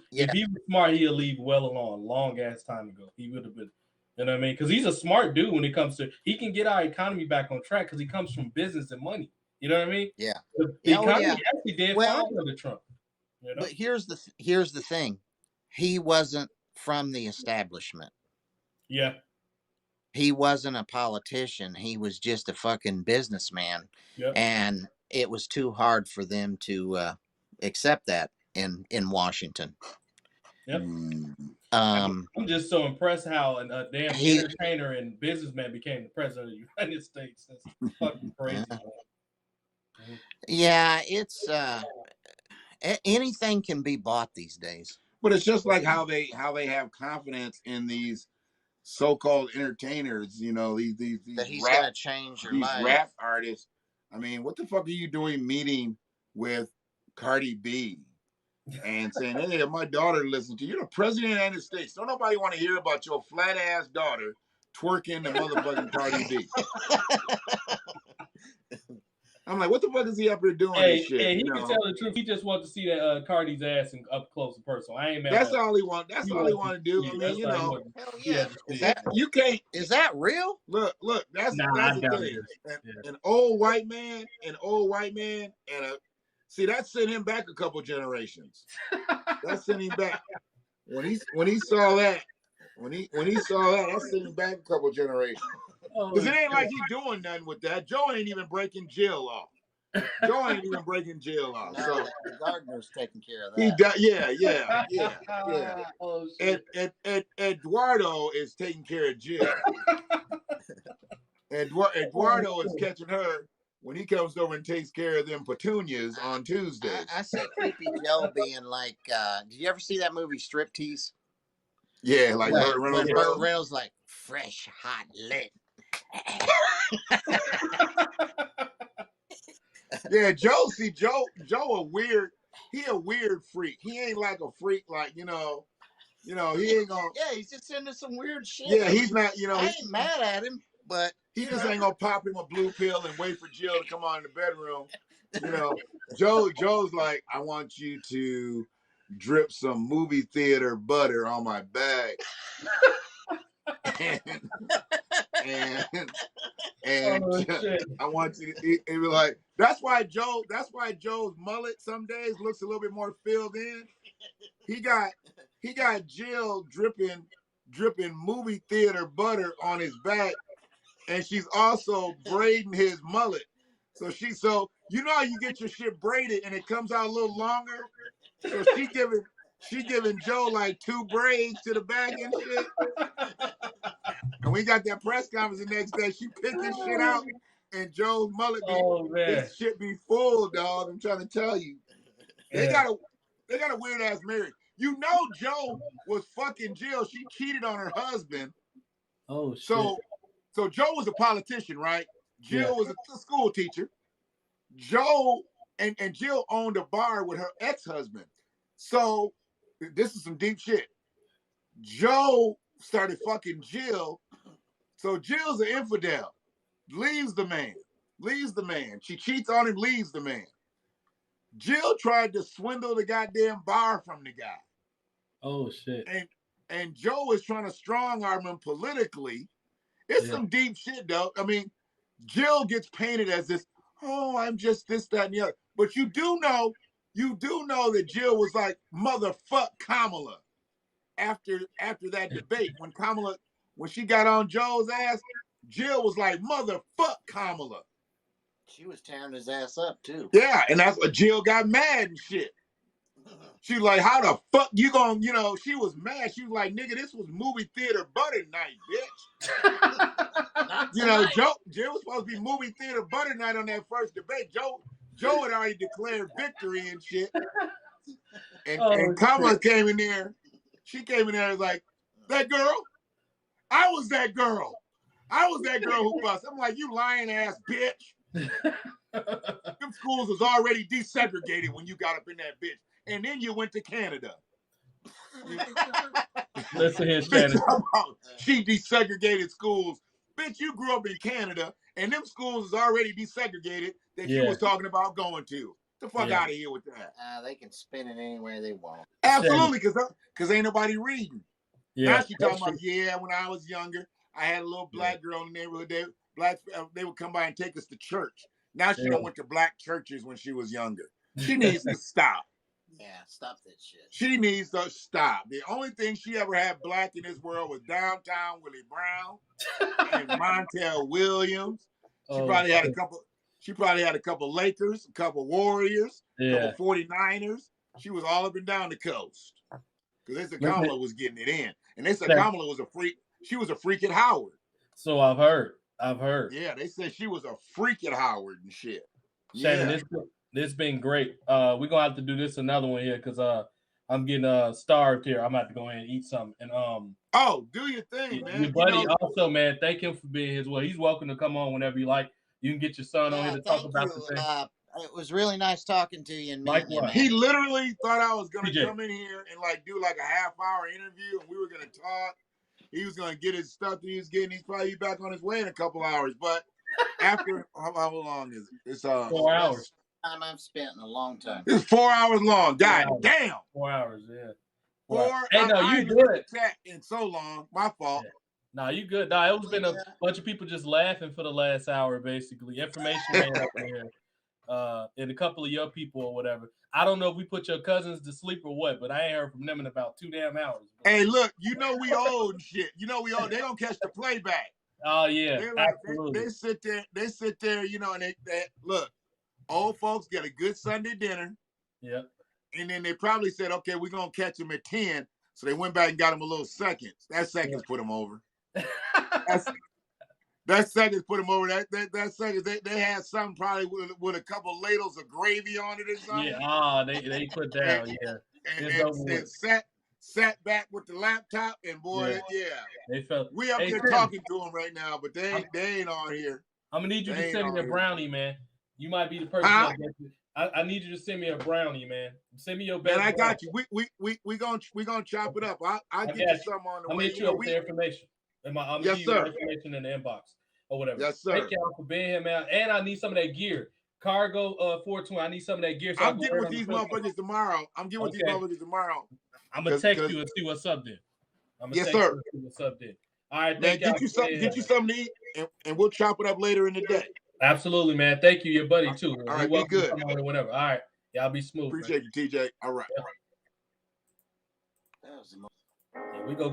smart, he'd leave well alone, long ass time ago. He would have been, you know what I mean? Because he's a smart dude when it comes to, he can get our economy back on track because he comes from business and money. You know what I mean? Yeah. The economy actually did fine under Trump. You know? But here's the thing. He wasn't from the establishment. Yeah. He wasn't a politician. He was just a fucking businessman. Yep. And it was too hard for them to accept that in Washington. Yep. I'm just so impressed how a damn entertainer and businessman became the president of the United States. That's fucking crazy. Yeah, it's anything can be bought these days. But it's just like how they have confidence in these so-called entertainers, you know, these that he's rap, gonna change your these life. rap artists. I mean, what the fuck are you doing meeting with Cardi B and saying, "Hey, my daughter listens to you. You're the president of the United States. Don't nobody want to hear about your flat ass daughter twerking the motherfucking Cardi B." I'm like, what the fuck is he up here doing Hey, this shit? hey, he You can know, tell the truth. He just wants to see that Cardi's ass in up close and personal. I ain't mad that's at all he want. That's all he want to do. yeah, I mean, that's you all he know, wants Hell to yeah. see. Is that you can't is that real? look. That's Nah, I the doubt thing. it is. An old white man, and a see that sent him back a couple generations. That sent him back when he saw that. When he saw that, that sent him back a couple generations. Oh, Because it ain't like he doing nothing with that. Joe ain't even breaking Jill off. Joe ain't even breaking Jill off. No, So the gardener's taking care of he that. does. Yeah. Oh And, shit. Eduardo is taking care of Jill. Eduardo is catching her when he comes over and takes care of them petunias on Tuesdays. I see Creepy Joe being like, did you ever see that movie Striptease? Yeah, like When, Burt Reynolds. when Burt Reynolds like fresh hot lit. Yeah, Joe. See, Joe a weird. He a weird freak. He ain't like a freak like he ain't gonna. Yeah, he's just into some weird shit. Yeah, he's not. I ain't mad at him, but he just ain't gonna pop him a blue pill and wait for Jill to come on in the bedroom. Joe's like, I want you to drip some movie theater butter on my bag. and I want you to be like, that's why Joe's mullet some days looks a little bit more filled in. He got Jill dripping movie theater butter on his back, and she's also braiding his mullet. So you know how you get your shit braided and it comes out a little longer? So she giving Joe like 2 braids to the back and shit. And we got that press conference the next day. She picked this shit out, and Joe's mullet this shit be full, dog. I'm trying to tell you. They got a weird ass marriage. You know Joe was fucking Jill. She cheated on her husband. Oh shit. So Joe was a politician, right? Jill was a school teacher. Joe and Jill owned a bar with her ex-husband. So this is some deep shit. Joe started fucking Jill. So Jill's an infidel. Leaves the man. She cheats on him, leaves the man. Jill tried to swindle the goddamn bar from the guy. Oh shit. And Joe is trying to strong arm him politically. It's some deep shit, though. I mean, Jill gets painted as this, oh, I'm just this, that, and the other. But you do know that Jill was like, motherfuck Kamala after that debate. When she got on Joe's ass, Jill was like, motherfuck Kamala. She was tearing his ass up too. Yeah, and that's what Jill got mad and shit. She was like, how the fuck you gonna, she was mad. She was like, nigga, this was movie theater butter night, bitch. Jill was supposed to be movie theater butter night on that first debate. Joe had already declared victory and shit. And Kamala came in there. She came in there and was like, that girl? I was that girl who bust. I'm like, you lying ass bitch. Them schools was already desegregated when you got up in that bitch. And then you went to Canada. Listen here, Shannon. She desegregated schools. Bitch, you grew up in Canada, and them schools is already desegregated that you was talking about going to. The fuck out of here with that. They can spin it anywhere they want. Absolutely, because ain't nobody reading. Yeah, now she talking about, when I was younger, I had a little black girl in the neighborhood. They would come by and take us to church. Now she don't went to black churches when she was younger. She needs to stop. Yeah, stop that shit. She needs to stop. The only thing she ever had black in this world was Downtown Willie Brown and Montel Williams. She probably had a couple Lakers, a couple Warriors, a couple 49ers. She was all up and down the coast. Because they said Kamala was getting it in. And they said Kamala was a freak. She was a freak at Howard. So I've heard. Yeah, they said she was a freak at Howard and shit. Shannon, this been great. We're gonna have to do this another one here because I'm getting starved here. I'm gonna have to go in and eat something. And do your thing, man. Your buddy also, man, thank him for being here. Well, he's welcome to come on whenever you like. You can get your son on here to talk about the thing. It was really nice talking to you. And he literally thought I was gonna come in here and do like a half-hour interview, and we were gonna talk. He was gonna get his stuff that he was getting. He's probably back on his way in a couple hours, but after how long is it? It's 4 hours. Time I've spent in a long time. it's 4 hours long. God hours. damn. 4 hours, yeah. 4. Hey, no, I you ain't looked good. at the chat in so long. My fault. Nah, you good. Nah, it's been a bunch of people just laughing for the last hour, basically. Information man up in here. And a couple of your people or whatever. I don't know if we put your cousins to sleep or what, but I ain't heard from them in about 2 damn hours. Hey, look, you know we old and shit. You know we old. They don't catch the playback. Oh yeah, They're like absolutely. they sit there, you know, and they look. Old folks get a good Sunday dinner. Yeah. And then they probably said, okay, we're gonna catch them at 10. So they went back and got them a little seconds. That seconds put them over. That seconds put them over. That seconds they had something probably with a couple ladles of gravy on it or something. Yeah, they put down, and sat back with the laptop and boy, they felt. We up there talking to them right now, but they ain't on here. I'm gonna need you to send me a brownie, man. You might be the person. I need you to send me a brownie, man. Send me your best. Man, I got you. We gonna chop it up. I'll get you some on the way. I'm gonna get you up the information. I'm yes, sir. Information in the inbox or whatever. Yes, sir. Thank y'all for being here, man. And I need some of that gear. Cargo 420. I need some of that gear. So I'm getting with these motherfuckers tomorrow. I'm gonna text you and see what's up there. Yes, sir. See what's up there. All right, man. Get you something to eat, and we'll chop it up later in the day. Absolutely, man. Thank you, your buddy too. All right, be good. Whatever. All right, y'all be smooth. Appreciate you, TJ. All right. Yeah, we go.